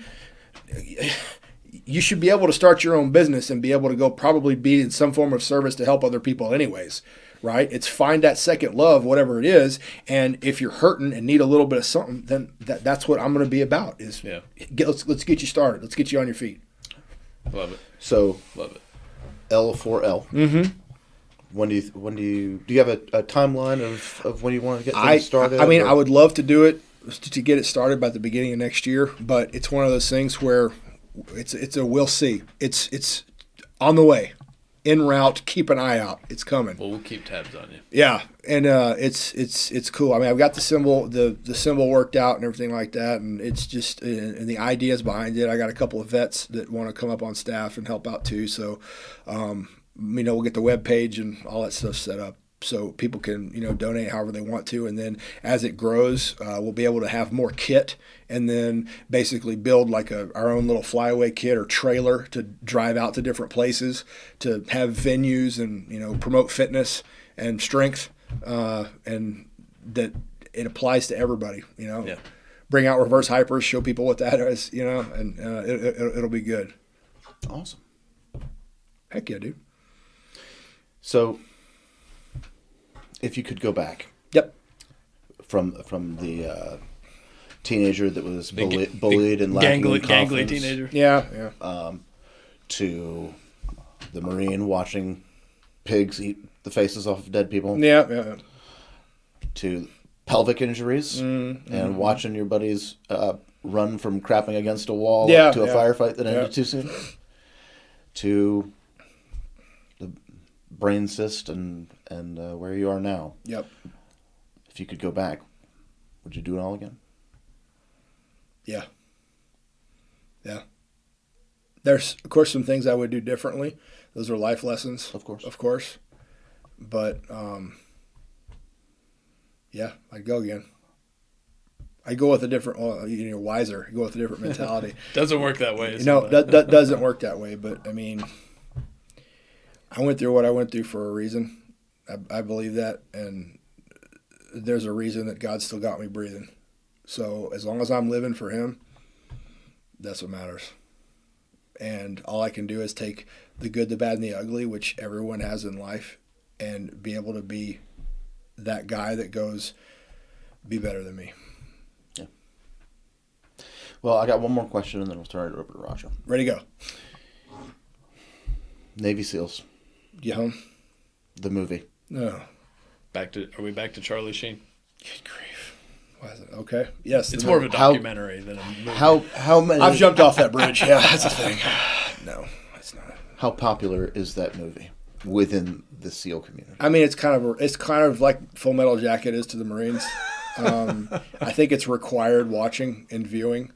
you should be able to start your own business and be able to go probably be in some form of service to help other people anyways, right? It's find that second love, whatever it is. And if you're hurting and need a little bit of something, then that's what I'm going to be about is let's get you started. Let's get you on your feet. Love it. So love it. L4L. Mm-hmm. Do you have a timeline of when you want to get things started? I mean, I would love to do it to get it started by the beginning of next year, but it's one of those things where it's a we'll see. It's on the way, en route. Keep an eye out. It's coming. Well, we'll keep tabs on you. Yeah, and it's cool. I mean, I've got the symbol worked out and everything like that, and it's just and the ideas behind it. I got a couple of vets that want to come up on staff and help out too. So, we'll get the web page and all that stuff set up so people can donate however they want to, and then as it grows, we'll be able to have more kit, and then basically build like our own little flyaway kit or trailer to drive out to different places to have venues and promote fitness and strength, and that it applies to everybody. Yeah. Bring out reverse hypers, show people what that is, and it'll be good. Awesome. Heck yeah, dude. So, if you could go back, yep, from the teenager that was bullied and lacking in confidence, gangly teenager, to the Marine watching pigs eat the faces off of dead people, to pelvic injuries and watching your buddies run from crapping against a wall to a firefight that ended too soon, to the brain cyst and where you are now. Yep. If you could go back, would you do it all again? Yeah. Yeah. There's, of course, some things I would do differently. Those are life lessons. Of course. But, I'd go again. I go with a different, wiser. I go with a different mentality. Doesn't work that way. That doesn't work that way. But, I mean, I went through what I went through for a reason. I believe that. And there's a reason that God still got me breathing. So as long as I'm living for him, that's what matters. And all I can do is take the good, the bad, and the ugly, which everyone has in life, and be able to be that guy that goes, be better than me. Yeah. Well, I got one more question, and then we'll turn it over to Roger. Ready to go. Navy SEALs. You home? The movie. No. Are we back to Charlie Sheen? Good grief. Why is it? Okay. Yes. It's more of a documentary than a movie. How many? I've jumped off that bridge. Yeah, that's a thing. No, that's not. How popular is that movie within the SEAL community? I mean, it's kind of like Full Metal Jacket is to the Marines. I think it's required watching and viewing.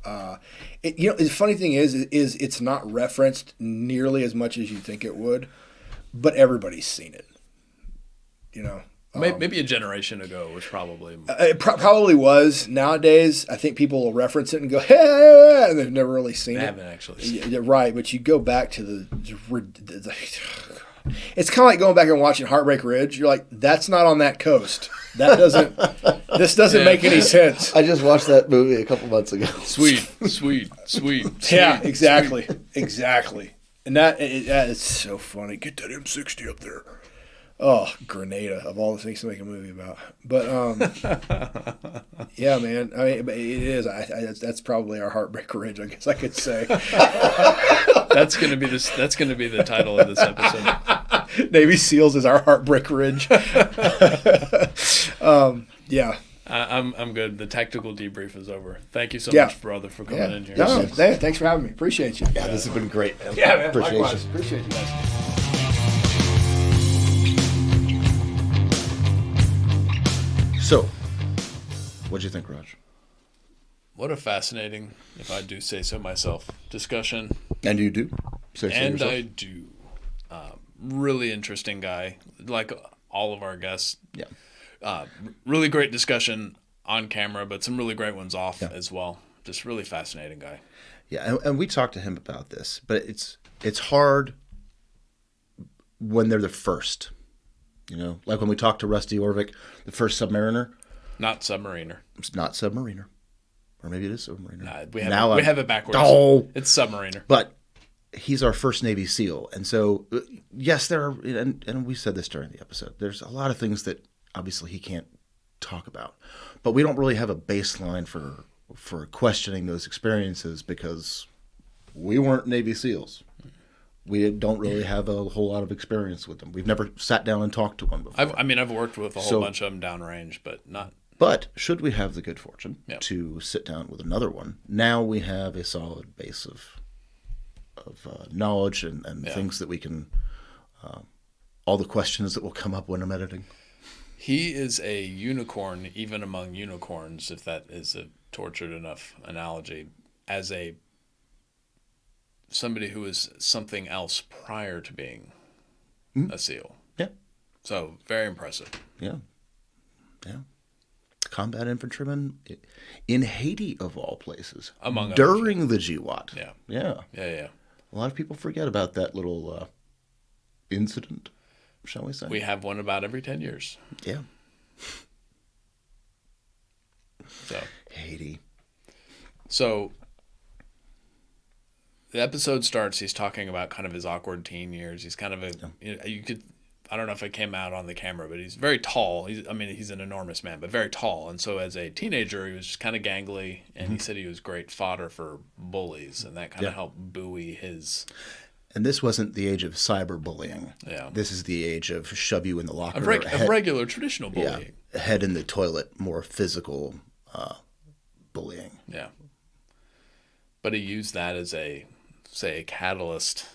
The funny thing is it's not referenced nearly as much as you think it would, but everybody's seen it. Maybe a generation ago was probably. It probably was. Nowadays, I think people will reference it and go, hey, and they've never really seen it. They haven't actually seen it. Right, but you go back to the it's kind of like going back and watching Heartbreak Ridge. You're like, that's not on that coast. This doesn't make any sense. I just watched that movie a couple months ago. Sweet. Yeah, exactly. And that is so funny. Get that M60 up there. Oh, Grenada, of all the things to make a movie about. But, yeah, man. I mean, it is. That's probably our Heartbreak Ridge, I guess I could say. That's gonna be the title of this episode. Navy SEALs is our Heartbreak Ridge. Yeah. I'm good. The tactical debrief is over. Thank you so much, brother, for coming in here. No, thanks for having me. Appreciate you. Yeah, this has been great, man. Yeah, man. Appreciate Likewise. you. Appreciate you guys. So, what'd you think, Raj? What a fascinating, if I do say so myself, discussion. And you do? Say so yourself. I do. Really interesting guy, like all of our guests. Yeah. Really great discussion on camera, but some really great ones off as well. Just really fascinating guy. Yeah, and we talked to him about this, but it's hard when they're the first. Like when we talked to Rusty Orvik, the first Submariner. Not Submariner. It's not Submariner. Or maybe it is submariner. Nah, we have it backwards. Oh! It's submariner. But he's our first Navy SEAL. And so, yes, there are, and we said this during the episode, there's a lot of things that obviously he can't talk about. But we don't really have a baseline for questioning those experiences because we weren't Navy SEAls. We don't really have a whole lot of experience with them. We've never sat down and talked to one before. I've worked with a whole bunch of them downrange, but not. But should we have the good fortune to sit down with another one, now we have a solid base of knowledge and things that we can, all the questions that will come up when I'm editing. He is a unicorn, even among unicorns, if that is a tortured enough analogy, as somebody who is something else prior to being a SEAL. Yeah. So, very impressive. Yeah. Combat infantryman in Haiti, of all places, during the GWAT. Yeah. A lot of people forget about that little incident, shall we say? We have one about every 10 years. Yeah. So Haiti. So the episode starts. He's talking about kind of his awkward teen years. He's kind of I don't know if it came out on the camera, but he's very tall. He's an enormous man, but very tall. And so as a teenager, he was just kind of gangly, and he said he was great fodder for bullies, and that kind of helped buoy his. And this wasn't the age of cyberbullying. Yeah. This is the age of shove you in the locker. Of regular, traditional bullying. Yeah. Head in the toilet, more physical bullying. Yeah. But he used that as a catalyst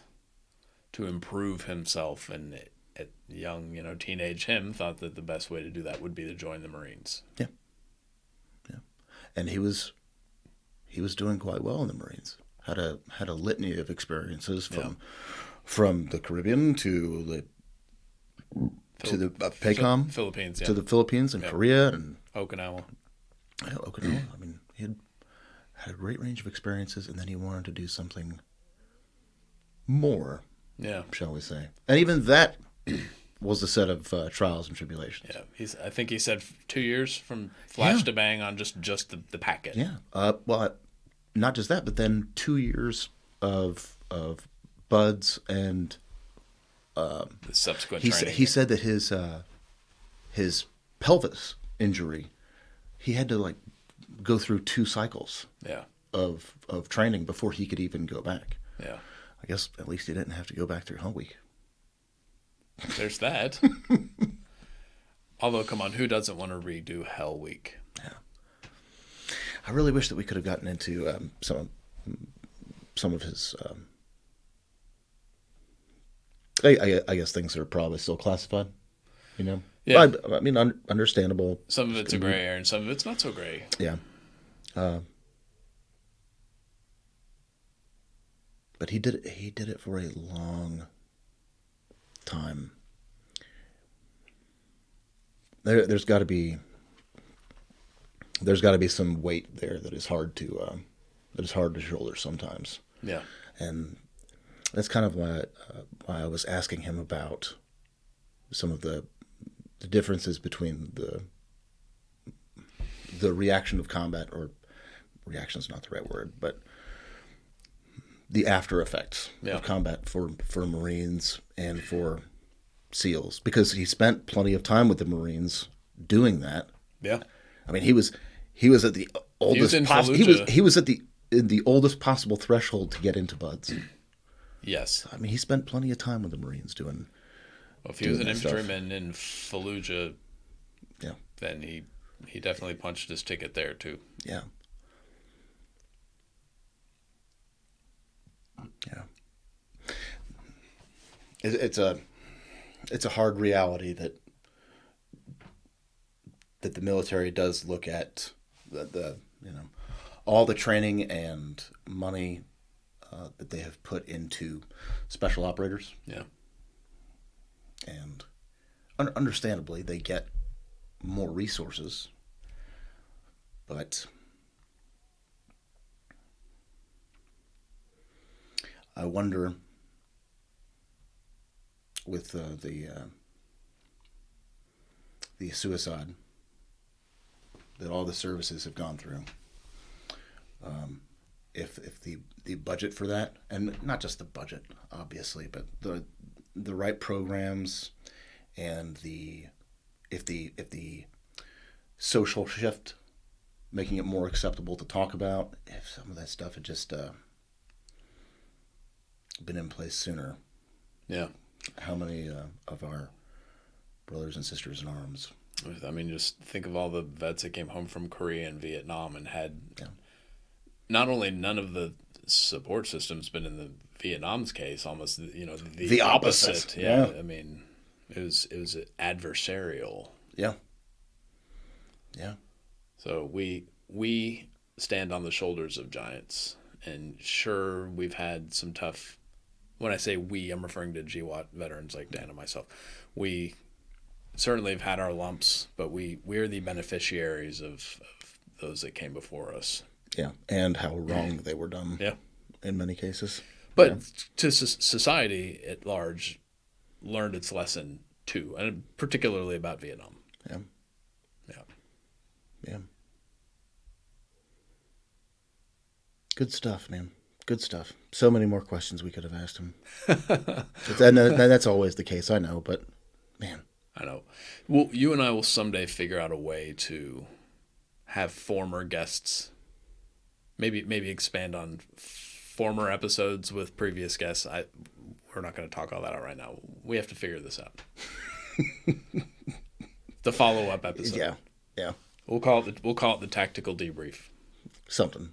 to improve himself, and at young, teenage him thought that the best way to do that would be to join the Marines. Yeah. And he was doing quite well in the Marines. Had a litany of experiences from the Caribbean to the PACOM, Philippines, to the Philippines and Korea and Okinawa. Yeah, Okinawa. He had a great range of experiences, and then he wanted to do something more. Yeah, shall we say? And even that was a set of trials and tribulations. Yeah, I think he said 2 years from flash to bang on just the packet. Yeah. Well, not just that, but then 2 years of buds and the subsequent training. He said that his pelvis injury, he had to go through 2 cycles of training before he could even go back. Yeah. I guess at least he didn't have to go back through Hell Week. There's that. Although, come on, who doesn't want to redo Hell Week? Yeah. I really wish that we could have gotten into some of his. I guess things are probably still classified. Yeah. Understandable. Some of it's a gray area, and some of it's not so gray. Yeah. But he did it for a long time. There's got to be some weight there that is hard to shoulder sometimes. Yeah. And that's kind of why I was asking him about some of the differences between the reaction of combat, or reaction is not the right word, but the after effects of combat for Marines and for SEALs, because he spent plenty of time with the Marines doing that. Yeah. He was at the oldest he was at the oldest possible threshold to get into buds. Yes. He spent plenty of time with the Marines doing. Well, if he was an infantryman in Fallujah, then he definitely punched his ticket there too. Yeah. Yeah. It's a hard reality that the military does look at the all the training and money that they have put into special operators. Yeah. And understandably, they get more resources, but I wonder with the suicide that all the services have gone through, If the budget for that, and not just the budget, obviously, but the right programs, and if the social shift, making it more acceptable to talk about, if some of that stuff had just been in place sooner. Yeah. How many of our brothers and sisters in arms? I mean, just think of all the vets that came home from Korea and Vietnam and had not only none of the support systems, but in the Vietnam's case, almost the opposite. Yeah. I mean, it was adversarial. Yeah. Yeah. So we stand on the shoulders of giants, and sure, we've had some tough. When I say we, I'm referring to GWAT veterans like Dan and myself. We certainly have had our lumps, but we're the beneficiaries of those that came before us. Yeah, and how wrong they were done. Yeah, in many cases. But to society at large, learned its lesson too, and particularly about Vietnam. Yeah. Yeah. Yeah. Good stuff, man. Good stuff. So many more questions we could have asked him. And that's always the case, I know, but man. I know. Well, you and I will someday figure out a way to have former guests, maybe expand on former episodes with previous guests. We're not going to talk all that out right now. We have to figure this out. The follow-up episode. Yeah. Yeah. We'll call it the tactical debrief. Something.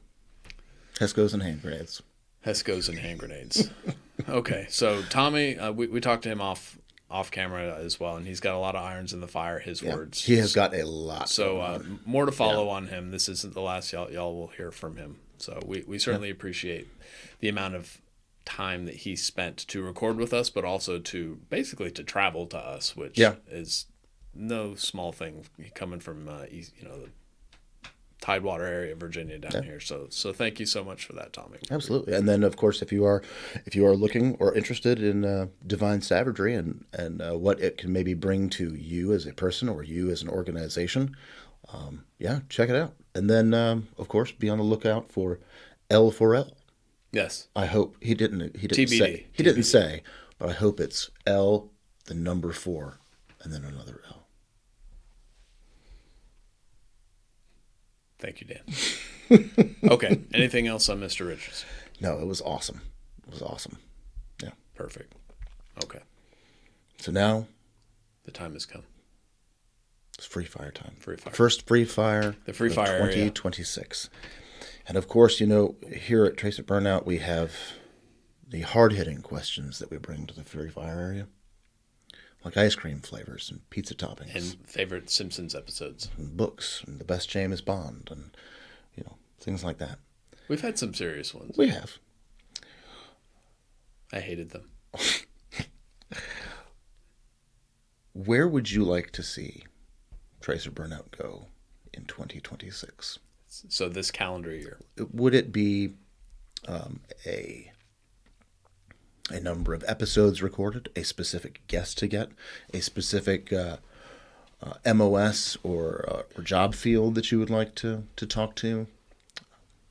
Hescos and hand grenades. Hescos and hand grenades. Okay, so Tommy, we talked to him off camera as well, and he's got a lot of irons in the fire. His words. He has got a lot. So more to follow on him. This isn't the last y'all will hear from him. So we certainly appreciate the amount of time that he spent to record with us, but also to basically to travel to us, which is no small thing coming from the Tidewater area of Virginia down here. So thank you so much for that, Tommy. Absolutely. And then of course if you are looking or interested in Divine Savagery and what it can maybe bring to you as a person or you as an organization, check it out. And then of course be on the lookout for L4L. Yes. I hope he didn't TBD. say. He didn't say, but I hope it's L, the number 4, and then another L. Thank you, Dan. Okay. Anything else on Mr. Richardson? No, it was awesome. It was awesome. Yeah. Perfect. Okay. So now the time has come. It's free fire time. Free fire. First free fire. The free fire 2026. And of course, here at Trace It Burnout, we have the hard-hitting questions that we bring to the free fire area. Like ice cream flavors and pizza toppings. And favorite Simpsons episodes. And books. And the best James Bond. And, things like that. We've had some serious ones. We have. I hated them. Where would you like to see Tracer Burnout go in 2026? So this calendar year. Would it be a number of episodes recorded, a specific guest to get, a specific MOS or job field that you would like to talk to?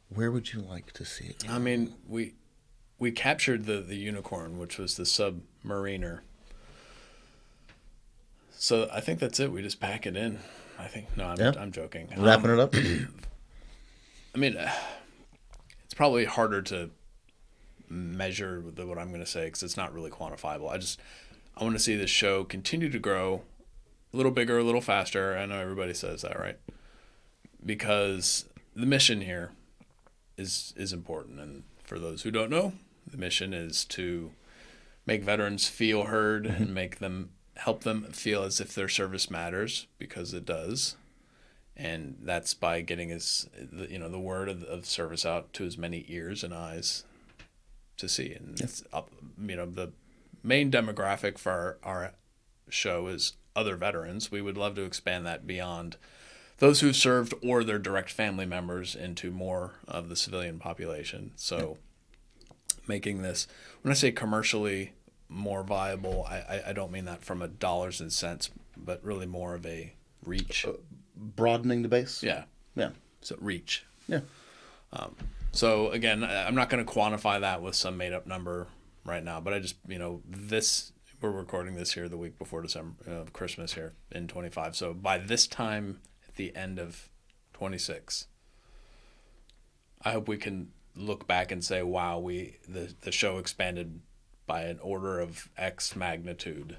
Where would you like to see it? I mean, we captured the unicorn, which was the submariner. So I think that's it. We just pack it in. I think I'm joking. Wrapping it up. I mean, it's probably harder to measure what I'm going to say because it's not really quantifiable. I want to see this show continue to grow a little bigger, a little faster. I know everybody says that, right? Because the mission here is important. And for those who don't know, the mission is to make veterans feel heard and help them feel as if their service matters, because it does. And that's by getting the word of service out to as many ears and eyes to see. And it's the main demographic for our show is other veterans. We would love to expand that beyond those who've served or their direct family members into more of the civilian population. So making this, when I say commercially more viable, I don't mean that from a dollars and cents, but really more of a reach. Broadening the base? Yeah. Yeah. So reach. Yeah. So again, I'm not going to quantify that with some made up number right now, but I just, we're recording this here the week before Christmas here in 25. So by this time at the end of 26, I hope we can look back and say, wow, the show expanded by an order of X magnitude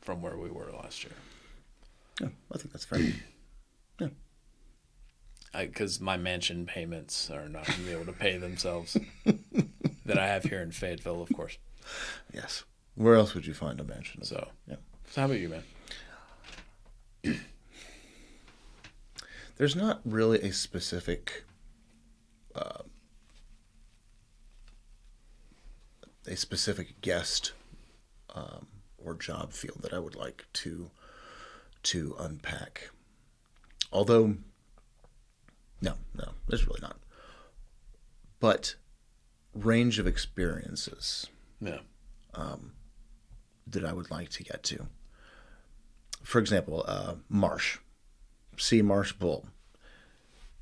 from where we were last year. Yeah, I think that's fair. Yeah. Because my mansion payments are not going to be able to pay themselves that I have here in Fayetteville, of course. Yes. Where else would you find a mansion? So how about you, man? There's not really a specific guest or job field that I would like to unpack. Although, no, there's really not. But range of experiences that I would like to get to. For example, Marsh, C. Marsh Bull.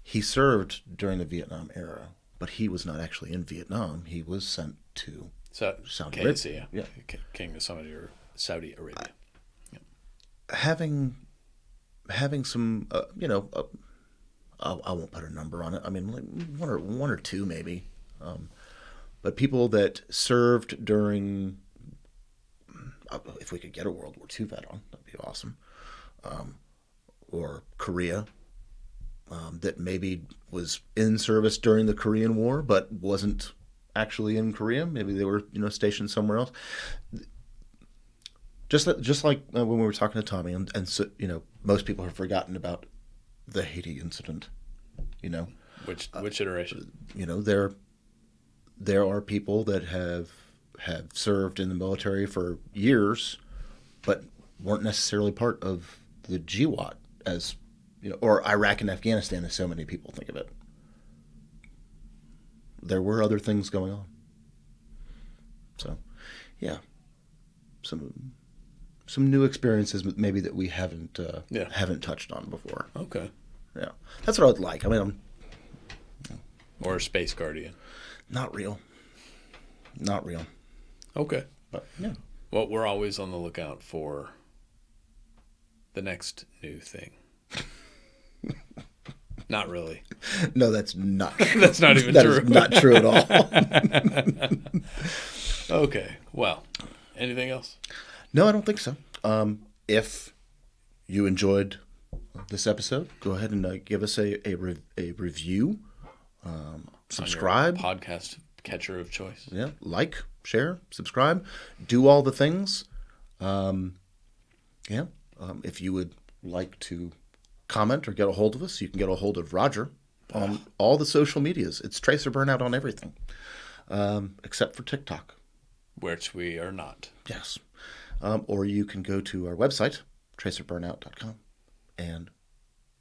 He served during the Vietnam era, but he was not actually in Vietnam. He was sent to Saudi Arabia. Yeah. King of Saudi Arabia. Having some, I won't put a number on it. I mean, like one or two maybe, but people that served during, if we could get a World War II vet on, that'd be awesome, or Korea, that maybe was in service during the Korean War but wasn't actually in Korea. Maybe they were stationed somewhere else. Just like when we were talking to Tommy, and so, most people have forgotten about the Haiti incident. Which iteration? There are people that have served in the military for years, but weren't necessarily part of the GWAT, as or Iraq and Afghanistan, as so many people think of it. There were other things going on. So, yeah, some new experiences maybe that we haven't touched on before. Okay. Yeah, that's what I would like. I mean, or a space guardian. Not real. Okay. But yeah. Well, we're always on the lookout for the next new thing. Not really. No, that's not true. That's not even that true. That is not true at all. Okay. Well, anything else? No, I don't think so. If you enjoyed this episode, go ahead and give us a review. Subscribe. On your podcast catcher of choice. Yeah. Like, share, subscribe. Do all the things. If you would like to comment or get a hold of us, you can get a hold of Roger on all the social medias. It's Tracer Burnout on everything, except for TikTok. Which we are not. Yes. Or you can go to our website, tracerburnout.com, and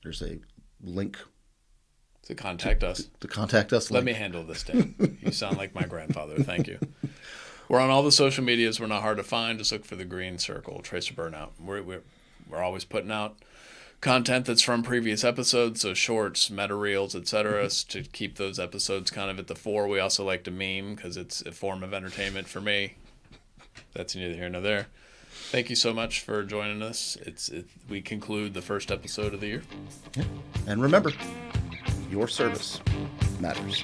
there's a link to contact us. To contact us. Let me handle this, Dan. You sound like my grandfather. Thank you. We're on all the social medias. We're not hard to find. Just look for the green circle, Tracer Burnout. We're always putting out content that's from previous episodes, so shorts, meta reels, etc., to keep those episodes kind of at the fore. We also like to meme because it's a form of entertainment for me. That's neither here nor there. Thank you so much for joining us. We conclude the first episode of the year. Yeah. And remember, your service matters.